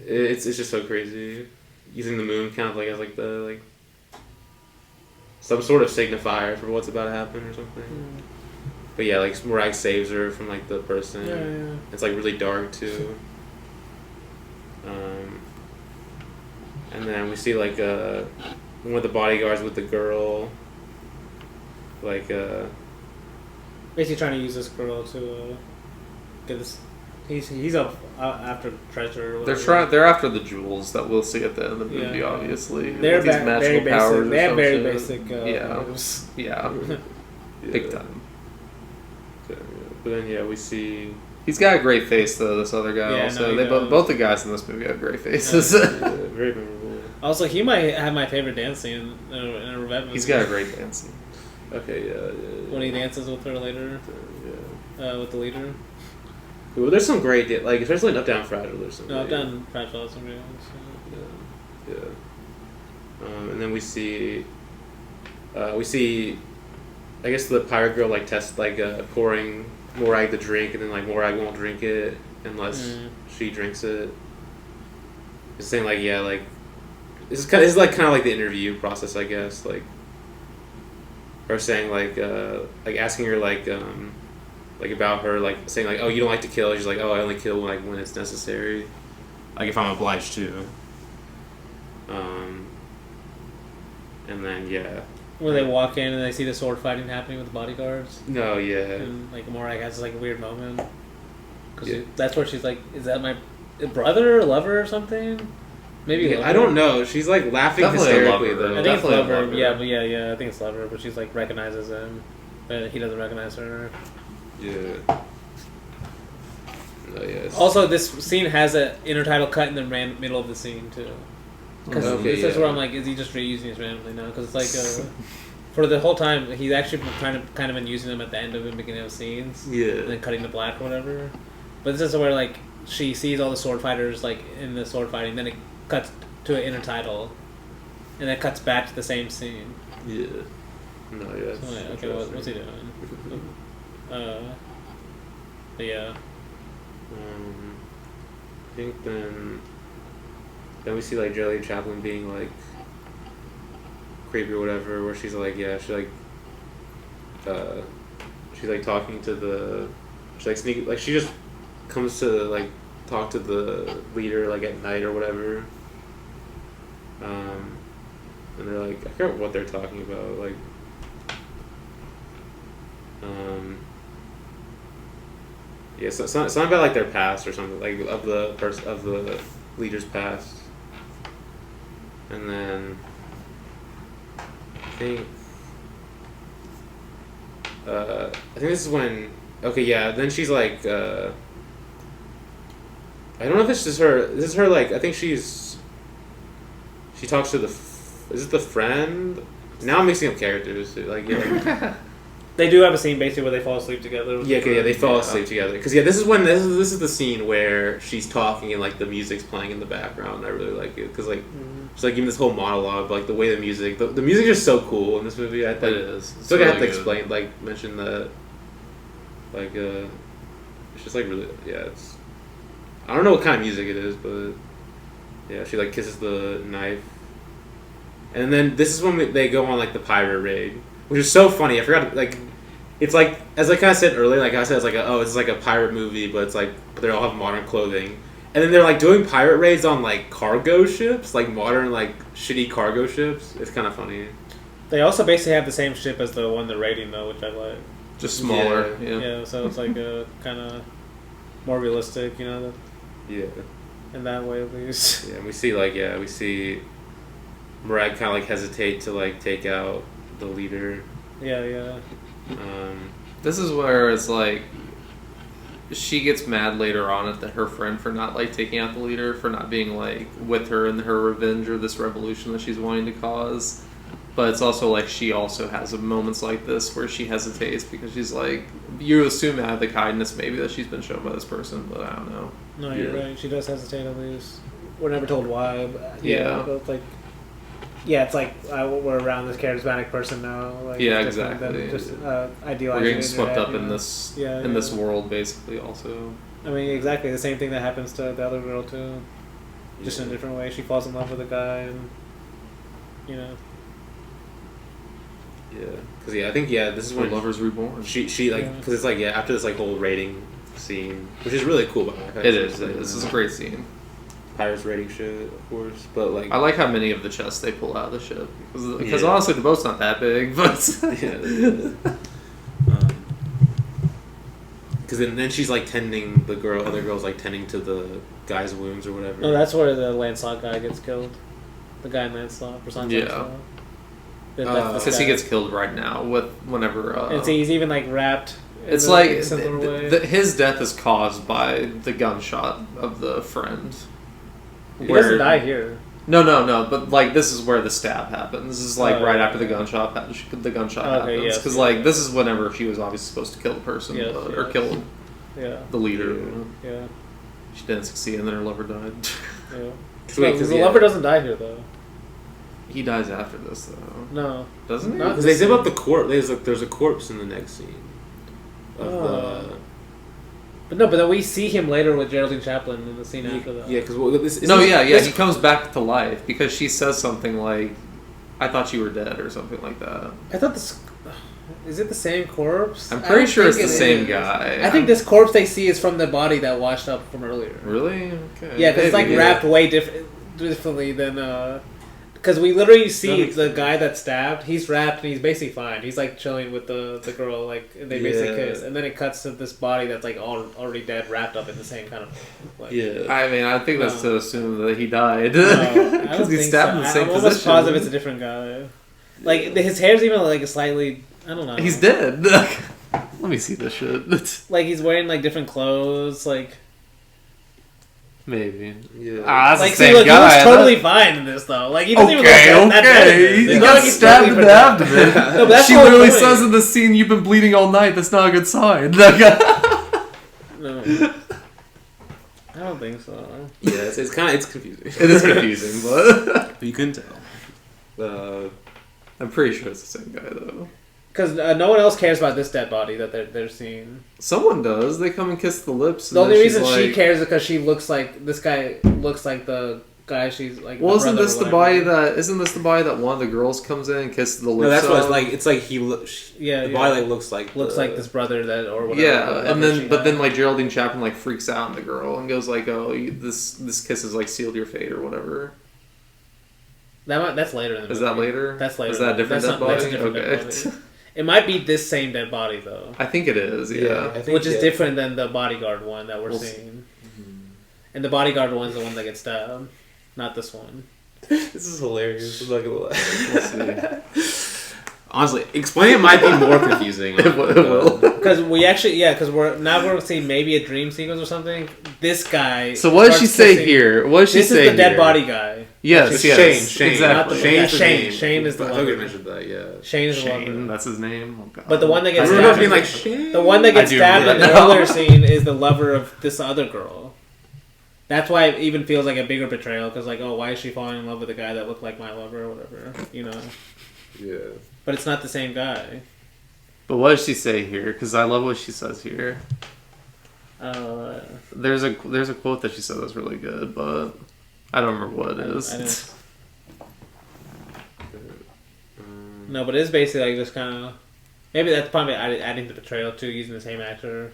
S1: It's just so crazy, using the moon kind of like as like the like some sort of signifier for what's about to happen or something. Mm. But yeah, like Noroît saves her from like the person.
S3: Yeah.
S1: It's like really dark too. And then we see like one of the bodyguards with the girl. Like
S3: basically trying to use this girl to get this. He's up after treasure. Or
S5: they're after the jewels that we'll see at the end of the movie. Yeah. Obviously,
S3: they're these magical powers. They have very basic.
S5: Moves. Yeah. Big time.
S1: But then we see.
S5: He's got a great face though. This other guy also. They both the guys in this movie have great faces.
S1: Very memorable.
S3: Also, he might have my favorite dance scene in a Rivette movie.
S5: He's got a great dance scene.
S1: Okay, yeah.
S3: When he dances with her later, with the leader.
S1: Well, there's some great, especially in Up Down Fragile. There's some.
S3: No, Up Down Fragile has some great ones.
S1: Yeah. And then we see, I guess the pirate girl tests pouring Noroît the drink, and then Noroît won't drink it unless she drinks it. It's saying this is kind of like the interview process, I guess, or saying asking her about her, saying oh, you don't like to kill. She's like, oh, I only kill when it's necessary, if I'm obliged to. And then
S3: where they walk in and they see the sword fighting happening with the bodyguards.
S1: No, yeah.
S3: And Noroît has a weird moment because that's where she's like, is that my brother or lover or something? Maybe lover.
S1: I don't know. She's laughing hysterically though.
S3: I think it's lover. Yeah, I think it's lover. But she's recognizes him, but he doesn't recognize her.
S1: Yeah. Oh, yes.
S3: Also, this scene has an intertitle cut in the middle of the scene too. Because this is where I'm is he just reusing these randomly now? Because it's for the whole time he's actually kind of been using them at the end of and beginning of scenes.
S1: Yeah.
S3: And then cutting to black or whatever. But this is where she sees all the sword fighters in the sword fighting, then it cuts to an intertitle, and then it cuts back to the same scene.
S1: Yeah. No, yeah.
S3: So okay, what's he doing? But yeah.
S1: I think then we see Jelly Chaplin being creepy or whatever, where she's she's talking to the she just comes to talk to the leader at night or whatever. And they're I forget what they're talking about, something about their past or something, of the leader's past. And then I think I think this is when. Okay, yeah. Then she's like. I don't know if this is her. This is her. Like, I think she's. She talks to the. Is it the friend? Now I'm mixing up characters. Like, yeah.
S3: They do have a scene basically where they fall asleep together.
S1: Yeah, okay, yeah, they fall asleep together. Because this is when this is the scene where she's talking and like the music's playing in the background. I really like it because like she's like giving this whole monologue, like the way the music is just so cool in this movie. I think
S5: It is. It's
S1: so like, I have to
S5: really good.
S1: explain, like mention that, like it's just like really it's. I don't know what kind of music it is, but yeah, she like kisses the knife, and then this is when they go on like the pirate raid. Which is so funny. I forgot, like, it's like, as I kind of said earlier, like I said, it's like, it's like a pirate movie, but it's like, but they all have modern clothing. And then they're like doing pirate raids on like cargo ships, like modern, like shitty cargo ships. It's kind of funny.
S3: They also basically have the same ship as the one they're raiding, though, which I like.
S5: Just smaller.
S3: Yeah, so it's like a kind of more realistic, you know,
S1: Yeah.
S3: in that way at least.
S1: Yeah, and we see, like, we see Murad kind of like hesitate to like take out the leader.
S3: Yeah.
S5: This is where it's like she gets mad later on at her friend for not like taking out the leader, for not being like with her in her revenge or this revolution that she's wanting to cause. But it's also like she also has moments like this where she hesitates because she's like, you assume out of the kindness maybe that she's been shown by this person, but I don't know.
S3: No, you're right. She does hesitate at least. We're never told why. But
S5: Yeah.
S3: But it's like, yeah, it's like we're around this charismatic person now. Like,
S5: Yeah,
S3: it's different
S5: exactly.
S3: than just
S5: We're
S3: idealizing.
S5: getting swept up in this this
S3: yeah.
S5: world basically also.
S3: I mean, exactly the same thing that happens to the other girl too, just in a different way. She falls in love with a guy, and you know.
S1: Yeah, because I think this is
S5: Where
S1: when
S5: Lovers Reborn.
S1: she like because it's like after this like whole raiding scene, which is really cool. By the way.
S5: It is. This is a great scene.
S1: Pirates raiding shit, of course, but like
S5: I like how many of the chests they pull out of the ship because honestly the boat's not that big, but
S1: because then she's like tending the other girl's like tending to the guy's wounds or whatever.
S3: No, that's where the Lancelot guy gets killed. The guy in Lancelot, Persona
S5: Yeah.
S3: Lancelot.
S5: because he gets killed right now with whenever.
S3: And so he's even like wrapped. in
S5: It's
S3: a
S5: like
S3: similar way.
S5: his death is caused by the gunshot of the friend.
S3: He doesn't die here.
S5: No, but like this is where the stab happens. This is like right after the
S3: yeah.
S5: gunshot. The gunshot
S3: Okay,
S5: happens
S3: yes,
S5: because
S3: yeah.
S5: like this is whenever she was obviously supposed to kill the person
S3: Yes,
S5: or
S3: yes.
S5: kill
S3: Yeah.
S5: the leader.
S3: Yeah.
S5: She didn't succeed, and then her lover died.
S3: Yeah.
S1: Wait,
S3: the lover doesn't die here though.
S5: He dies after this though,
S3: No.
S5: doesn't he?
S3: No.
S1: Because they zip up the corpse. There's a corpse in the next scene. Of
S3: But then we see him later with Geraldine Chaplin in the scene
S1: the
S3: after that.
S1: yeah, because
S5: he comes back to life because she says something like, "I thought you were dead" or something like that.
S3: I thought this. Is it the same corpse?
S5: I'm
S3: I
S5: pretty
S3: don't
S5: sure it's
S3: think
S5: the
S3: it
S5: same
S3: is.
S5: guy.
S3: I think this corpse they see is from the body that washed up from earlier.
S5: Really? Okay.
S3: Yeah, because it's like
S5: Maybe.
S3: wrapped way differently than. Because we literally see the guy that stabbed. He's wrapped and he's basically fine. He's like chilling with the girl, like and they basically kiss, and then it cuts to this body that's like already dead, wrapped up in the same kind of. Like,
S5: I mean, I think that's to assume that he died
S3: No, I don't
S5: because he's
S3: think
S5: stabbed
S3: so.
S5: in the same
S3: I'm
S5: position.
S3: almost positive it's a different guy. Like his hair's even like slightly. I don't know.
S5: He's dead. Let me see this shit.
S3: Like he's wearing like different clothes, like.
S1: Yeah.
S5: Maybe.
S3: Like,
S5: That's the
S3: see,
S5: same
S3: look,
S5: guy.
S3: he looks totally fine in this though. Like he doesn't even look that bad in this.
S5: He
S3: It's not
S5: got
S3: like he's
S5: stabbed
S3: totally
S5: in the
S3: pretend-
S5: abdomen.
S3: No, but that's
S5: she
S3: the whole
S5: literally
S3: point.
S5: says in the scene, "You've been bleeding all night. That's not a good sign."
S3: No. I don't think so.
S1: Yeah, it's confusing.
S5: It is confusing, but
S1: You can tell.
S5: I'm pretty sure it's the same guy though.
S3: Because no one else cares about this dead body that they're seeing.
S5: Someone does. They come and kiss the lips. And
S3: The only
S5: then she's
S3: reason she
S5: like-
S3: cares is because she looks like this guy looks like the guy she's like.
S5: Well, isn't
S3: brother
S5: this
S3: or
S5: the body
S3: whatever.
S5: isn't this the body that one of the girls comes in and kisses the lips?
S1: No, that's what it's
S5: of?
S1: like. It's like he looks.
S3: Yeah,
S1: the
S3: yeah.
S1: body like looks like
S3: this brother that or whatever.
S5: Yeah,
S3: whatever
S5: and then
S3: she
S5: but
S3: had.
S5: then like Geraldine Chaplin like freaks out on the girl and goes like, "Oh, this kiss has like sealed your fate or whatever."
S3: that's later in the
S5: Is
S3: movie.
S5: that later?
S3: That's later.
S5: Is that a different
S3: That's
S5: dead
S3: not- that's a
S5: body?
S3: different dead
S5: Okay.
S3: body. It might be this same dead body though,
S5: I think it is. Yeah.
S1: I think,
S3: which is different than the bodyguard one that we're
S5: We'll
S3: seeing. And the bodyguard one's the one that gets stabbed, not this one.
S1: This is hilarious. I'm not gonna lie.
S5: We'll see.
S1: Honestly, explaining it might be more confusing.
S5: It will.
S3: Because because we're going to see maybe a dream sequence or something. This guy.
S5: So what does she
S3: starts
S5: say
S3: kissing-
S5: here? What does she
S3: This
S5: say
S3: is the dead
S5: here?
S3: body guy.
S5: Yes,
S1: It's
S5: yes.
S1: Shane.
S5: Exactly.
S1: Shane's the
S3: Shane.
S1: name.
S3: Shane is the
S1: I thought you
S3: lover.
S1: mentioned that. Yeah.
S3: Shane is the
S5: Shane,
S3: lover.
S5: that's his name. Oh, God.
S3: But the one that
S1: I
S3: gets
S1: remember
S3: stabbed,
S1: being like Shane.
S3: the one that gets
S5: I do
S3: stabbed in
S5: remember
S3: the
S5: that.
S3: earlier scene is the lover of this other girl. That's why it even feels like a bigger betrayal. Because like, oh, why is she falling in love with a guy that looked like my lover or whatever? You know.
S1: Yeah.
S3: But it's not the same guy.
S5: But what does she say here? Because I love what she says here. There's a quote that she said that's really good, but I don't remember what it is.
S3: I didn't- No, but it's basically like just kind of maybe that's probably adding the betrayal too, using the same actor.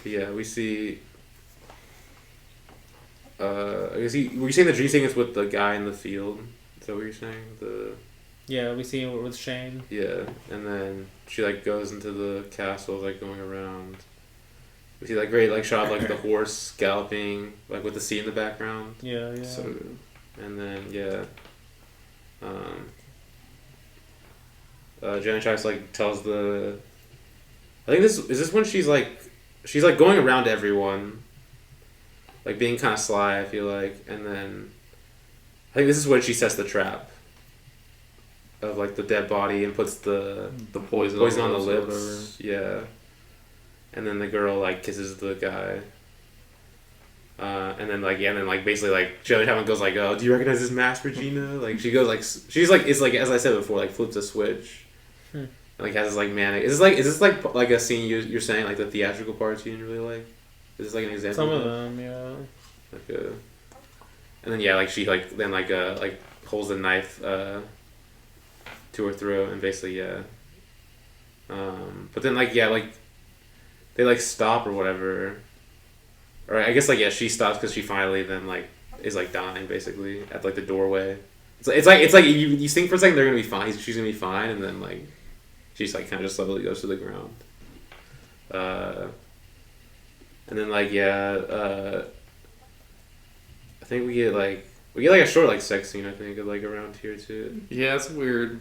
S1: Yeah, we see. I guess were you saying the dream sequence with the guy in the field? Is that what you're saying?
S3: Yeah, we see it with Shane.
S1: Yeah, and then she like goes into the castle, like going around. We see like great like shot of like the horse galloping, like with the sea in the background.
S3: Yeah, yeah.
S5: So good.
S1: And then Jenny Chives like tells the. I think this when she's like going around to everyone. Like being kind of sly, I feel like, and then I think this is when she sets the trap of like the dead body and puts the
S5: poison
S1: on the
S5: or
S1: lips. Yeah, and then the girl like kisses the guy. And then basically like Jelly Chapman goes like, "Oh, do you recognize this mask, Regina?" Like she goes like she's like it's like as I said before, like flips a switch. And, like has this like manic. Is this like a scene you're saying like the theatrical parts you didn't really like? Is this like an example?
S3: Some of them, yeah.
S1: Like and then like she like then like holds a knife to her throat and basically but then like they like stop or whatever, or I guess like she stops because she finally then like is like dying basically at like the doorway. It's like you think for a second they're gonna be fine. She's gonna be fine, and then like she's like kind of just slowly goes to the ground. And then like I think we get like a short like sex scene I think like around here too.
S5: Yeah, it's weird.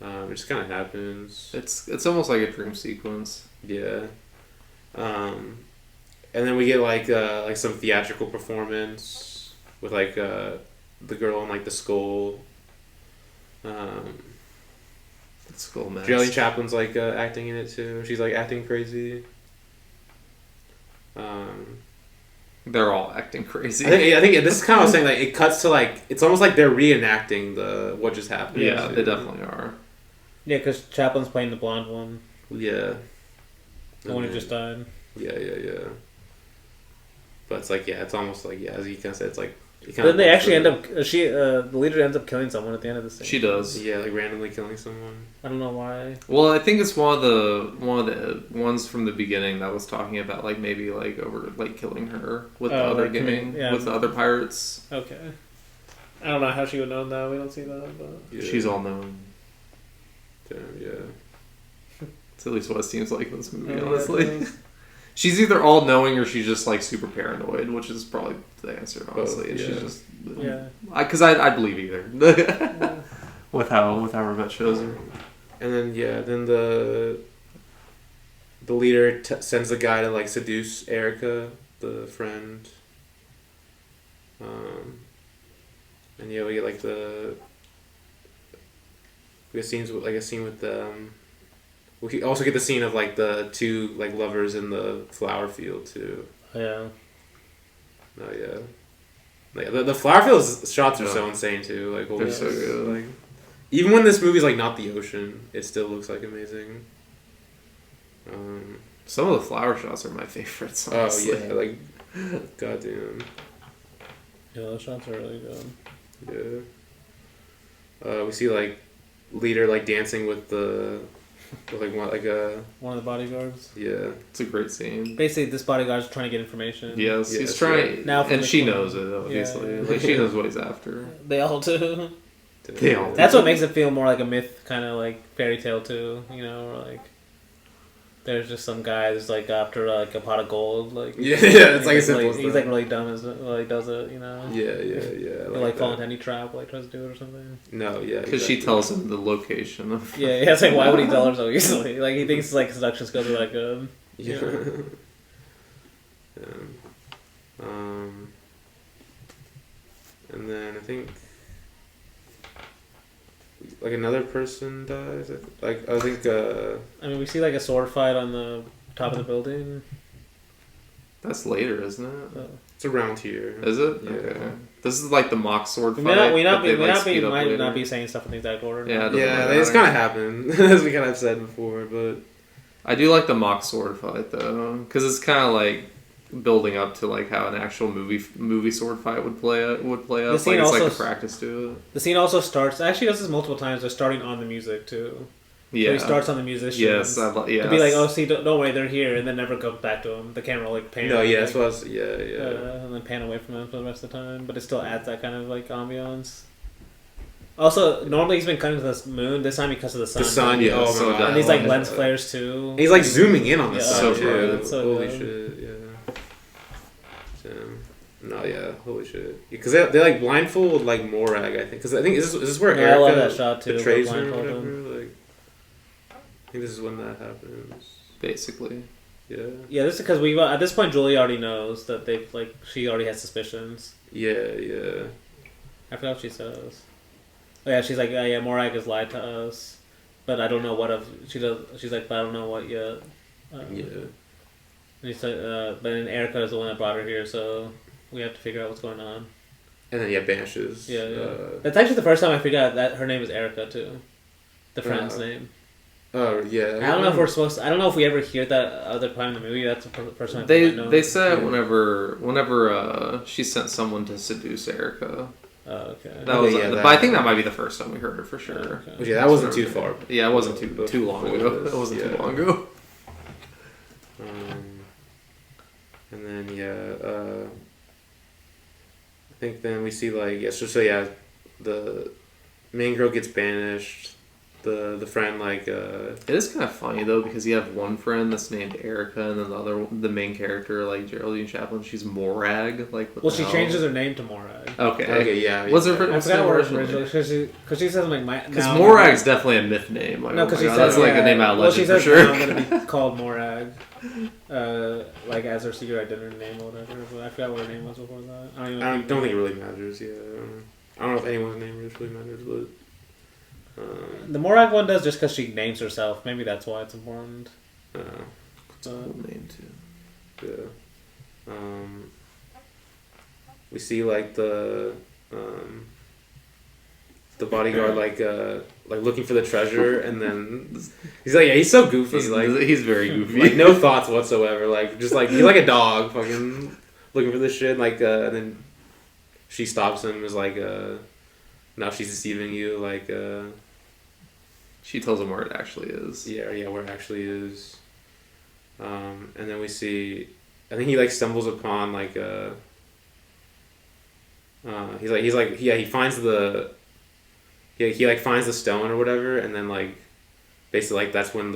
S1: It just kind of happens.
S5: It's almost like a dream sequence.
S1: Yeah. And then we get like some theatrical performance with like the girl in like the skull.
S5: Skull mask.
S1: Jelly Chaplin's like acting in it too. She's like acting crazy.
S5: They're all acting crazy.
S1: I think this is kind of what I was saying. Like it cuts to like it's almost like they're reenacting what just happened.
S5: Yeah, they definitely are.
S3: Yeah, because Chaplin's playing the blonde one.
S1: Yeah.
S3: The one who just died.
S1: Yeah. But it's like it's almost like as you kind of said, it's like.
S3: Then they actually end up. The leader ends up killing someone at the end of the scene.
S5: She does.
S1: Yeah, like randomly killing someone.
S3: I don't know why.
S5: Well, I think it's one of the ones from the beginning that was talking about like maybe like over like killing her with the other
S3: like
S5: gang with the other pirates.
S3: Okay. I don't know how she would know that. We don't see that, but
S1: Yeah.
S5: She's all known.
S1: Damn, yeah.
S5: It's at least what it seems like in this movie,
S3: Oh,
S5: honestly.
S3: yeah.
S5: She's either all knowing or she's just like super paranoid, which is probably the answer, honestly. And
S1: yeah.
S5: she's just
S3: Yeah.
S5: Because I believe either with how Rivette shows her.
S1: And then then the leader sends the guy to like seduce Erica, the friend. And we get like we get scenes with, like a scene with we also get the scene of like the two like lovers in the flower field too.
S3: Yeah.
S1: Oh yeah. Like the flower field shots are so insane too. Like
S5: They're so good.
S1: Like even when this movie's like not the ocean, it still looks like amazing.
S5: Some of the flower shots are my favorites. Honestly.
S1: Oh yeah, like goddamn.
S3: Yeah, those shots are really good.
S1: Yeah. We see like leader like dancing with one
S3: of the bodyguards.
S1: Yeah.
S5: It's a great scene.
S3: Basically, this bodyguard's trying to get information.
S5: Yes,
S1: Yeah,
S5: he's
S1: that's
S5: trying,
S1: right.
S3: Now from
S5: and
S3: the
S5: she
S3: corner.
S5: knows it obviously.
S3: Yeah.
S5: Like she knows what he's after.
S3: They all do.
S5: They all
S3: That's what makes it feel more like a myth, kind of like fairy tale too. You know, or like there's just some guy who's like after like a pot of gold, like
S1: it's like a simple
S3: he's like really dumb as does it, you know.
S1: Yeah.
S3: Like fall into any trap, like tries to do it or something.
S1: No, yeah.
S5: Because she tells him the location of.
S3: Yeah, it's like why would he tell her so easily? Like he thinks like seduction skills are that good.
S1: Yeah. And then I think like another person dies. I think.
S3: I mean, we see like a sword fight on the top of the building.
S5: That's later, isn't it?
S1: It's around here.
S5: Is it?
S1: Yeah.
S5: Okay. This is like the mock sword fight.
S3: We might
S5: later.
S3: not be saying stuff in the exact order.
S5: Yeah,
S1: It's kind of happened as we kind of said before, but
S5: I do like the mock sword fight though, because it's kind of like building up to like how an actual movie sword fight would play out. Like it's like a practice to it.
S3: The scene also starts. Actually, does this multiple times. They're starting on the music too.
S5: Yeah,
S3: so he starts on the musicians.
S5: Yes,
S3: to be like, oh, see, don't worry, they're here, and then never go back to him. The camera like pan.
S1: No, yeah,
S3: like,
S1: and
S3: then pan away from him for the rest of the time, but it still adds that kind of like ambiance. Also, normally he's been cutting to the moon. This time he cuts to the sun.
S1: The sun, yeah. Oh my god.
S3: And these like lens flares too.
S1: And he's like zooming in on the sun
S5: so
S1: too.
S3: So
S1: holy shit, yeah. Damn. No, yeah, holy shit. Because they like blindfold like Morag, I think. Because I think is this where Erica
S3: I love that shot too.
S1: betrays her or whatever? Like, I think this is when that happens.
S5: Basically.
S1: Yeah.
S3: Yeah, this is because we at this point Julie already knows that they've like she already has suspicions.
S1: Yeah.
S3: I forgot what she says. Oh yeah, she's like, yeah, Morag has lied to us, but I don't know what she does. She's like, but I don't know what yet.
S1: Yeah.
S3: And he's like, but then Erica is the one that brought her here, so we have to figure out what's going on.
S1: And then banishes.
S3: Yeah. That's actually the first time I figured out that her name is Erica too, the friend's name.
S1: Oh yeah.
S3: I don't know if we're supposed to. I don't know if we ever hear that other time in the movie. That's the first time.
S5: They said whenever she sent someone to seduce Erica.
S3: Oh, okay.
S5: That was, but I think that might be the first time we heard it for sure.
S3: Oh, okay.
S1: Yeah, that wasn't too far.
S5: Yeah, it wasn't too long ago. It wasn't too long ago.
S1: And then I think then we see like the main girl gets banished. The friend like
S5: It is kind of funny though because you have one friend that's named Erica and then the main character like Geraldine Chaplin, she's Morag. Like what
S3: she changes her name to Morag.
S5: Okay,
S1: yeah.
S5: What's her?
S3: I forgot what originally because she says like
S5: because Morag's definitely a myth name. Like,
S3: no, because she says
S5: that's like a name out of legend
S3: she says,
S5: for sure.
S3: I'm gonna be called Morag, like as her secret identity name or whatever. But I forgot what her name was before that.
S1: I don't think it really matters. Yeah, I don't know if anyone's name really matters, but.
S3: The Morag one does just because she names herself. Maybe that's why it's important.
S5: It's a cool name too.
S1: Yeah. We see like the bodyguard like looking for the treasure, and then he's like, yeah, he's so goofy.
S5: He's very goofy.
S1: Like no thoughts whatsoever. Like just like he's like a dog, fucking looking for this shit. Like and then she stops him. Is like now she's deceiving you. Like
S5: she tells him where it actually is.
S1: Yeah, where it actually is. And then we see, I think he like stumbles upon like he finds he finds the stone or whatever, and then like basically like that's when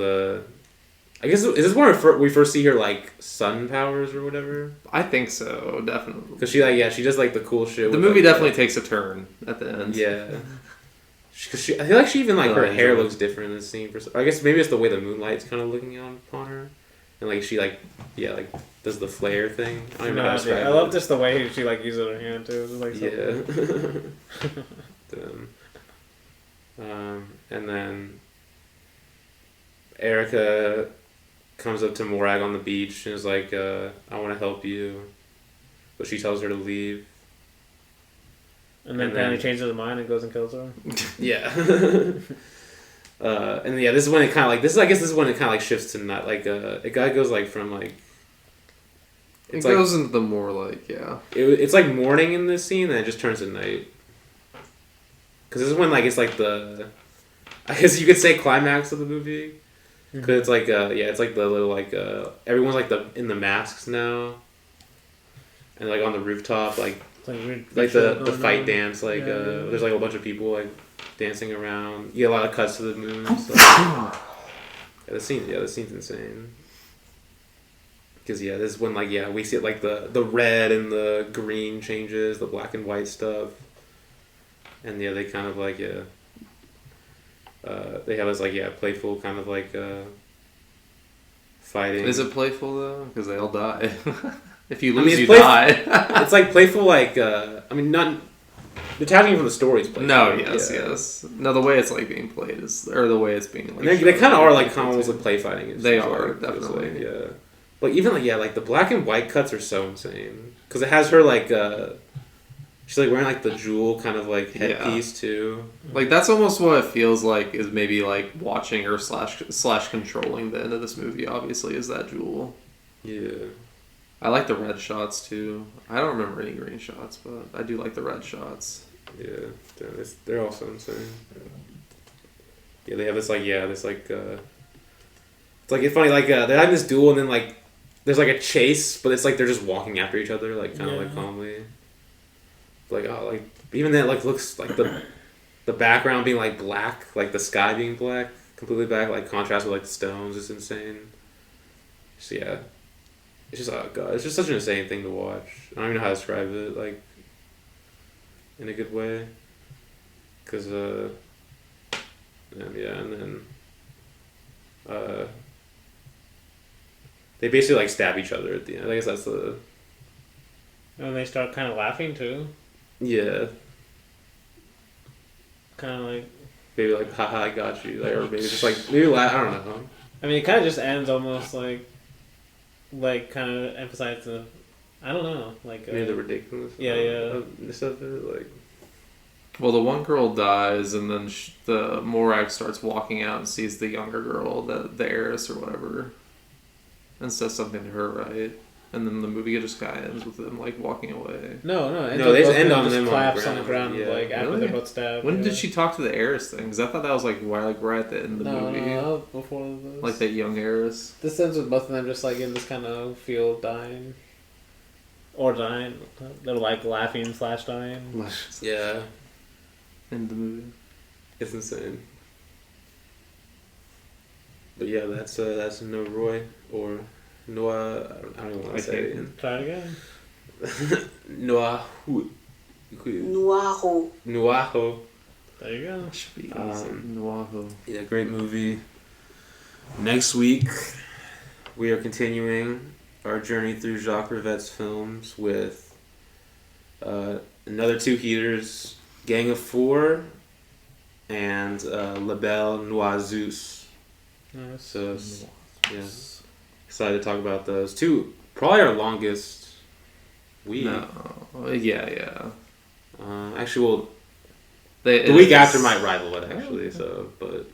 S1: I guess is this where we first see her like sun powers or whatever?
S5: I think so, definitely.
S1: Because she does like the cool shit.
S5: The movie definitely takes a turn at the end.
S1: Yeah. Because I feel like she even like her hair looks different in this scene. I guess maybe it's the way the moonlight's kind of looking upon her, and like she like does the flare thing. I don't even know how to describe it.
S3: I love just the way she like uses her hand too. It's like
S1: and then Erica comes up to Morag on the beach and is like, I want to help you, but she tells her to leave.
S3: And then apparently changes her mind and goes and kills her.
S1: Yeah. And yeah, this is when it kind of like I guess this is when it kind of like shifts to not like a guy goes like from like.
S5: It goes into the more like
S1: It's like morning in this scene, and it just turns to night. Because this is when like it's like I guess you could say climax of the movie. Because it's like it's like the little like everyone's like in the masks now. And like on the rooftop like the fight dance there's like a bunch of people like dancing around. You get a lot of cuts to the moon. So. The scene's insane. Because this is when we see like the red and the green changes, the black and white stuff, and they kind of they have this playful kind of fighting.
S5: Is it playful though? Because they all die. If you lose, you
S1: playful,
S5: die.
S1: It's like playful, not detaching from the story is playful.
S5: No, yes. No, the way it's being played or the way it's being
S1: they kind of are almost play fighting.
S5: They are definitely.
S1: Even the black and white cuts are so insane because it has her she's wearing the jewel kind of headpiece too.
S5: That's almost what it feels like is maybe watching or slash controlling the end of this movie. Obviously, is that jewel.
S1: Yeah. I
S5: like the red shots too. I don't remember any green shots, but I do like the red shots.
S1: Yeah, they're also insane. Yeah, they have this it's funny they're having this duel and then there's a chase, but it's they're just walking after each other calmly. Even then looks the background being black, the sky being black, completely black, contrast with the stones is insane. So yeah. It's just, oh god, it's just such an insane thing to watch. I don't even know how to describe it, in a good way. Because, and then, they basically, stab each other at the end. I guess that's the...
S3: And they start kind of laughing, too.
S1: Yeah.
S3: Kind of
S1: maybe, haha, I got you. Or maybe just, maybe laugh, I don't know.
S3: I mean, it kind of just ends almost, kind of emphasize the, I don't know,
S1: maybe the ridiculousness. Of it,
S5: Well, the one girl dies, and then the Morak starts walking out and sees the younger girl, the heiress or whatever, and says something to her, right? And then the movie just kind of ends with them walking away.
S3: No,
S1: they just end on
S3: just
S1: them
S3: claps on the ground, after
S5: really?
S3: they're both stabbed.
S5: When did she talk to the heiress thing? Because I thought that was right at the end of the movie.
S3: No, before this.
S5: That young heiress.
S3: This ends with both of them just in this kind of field dying. Or dying. They're laughing / dying.
S1: Yeah.
S5: In the movie.
S1: It's insane. But yeah, that's Noroît or Noah. I don't even want to say it again.
S3: Try it again.
S4: Noirot.
S1: Noirot.
S3: There you go.
S5: Should be Noirot.
S1: Yeah, great movie. Next week, we are continuing our journey through Jacques Rivette's films with another two heaters, Gang of Four, and Belle, Noiseuse.
S3: Nice.
S1: So, yeah. Excited to talk about those. Two, probably our longest week.
S5: No. Yeah.
S1: Actually, well, the week after might rival it, actually. So, but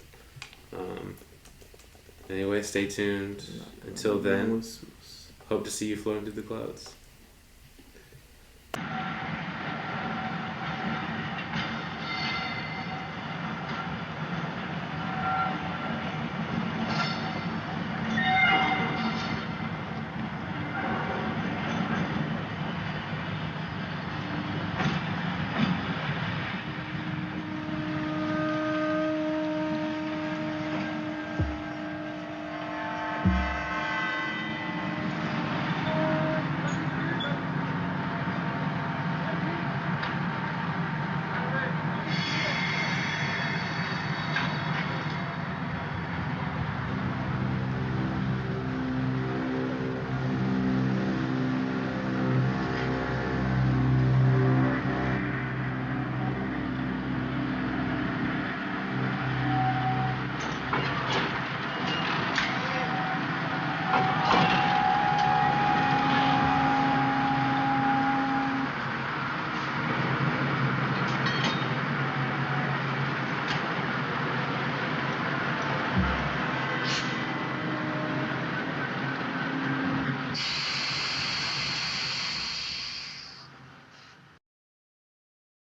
S1: anyway, stay tuned. Until then, hope to see you floating through the clouds.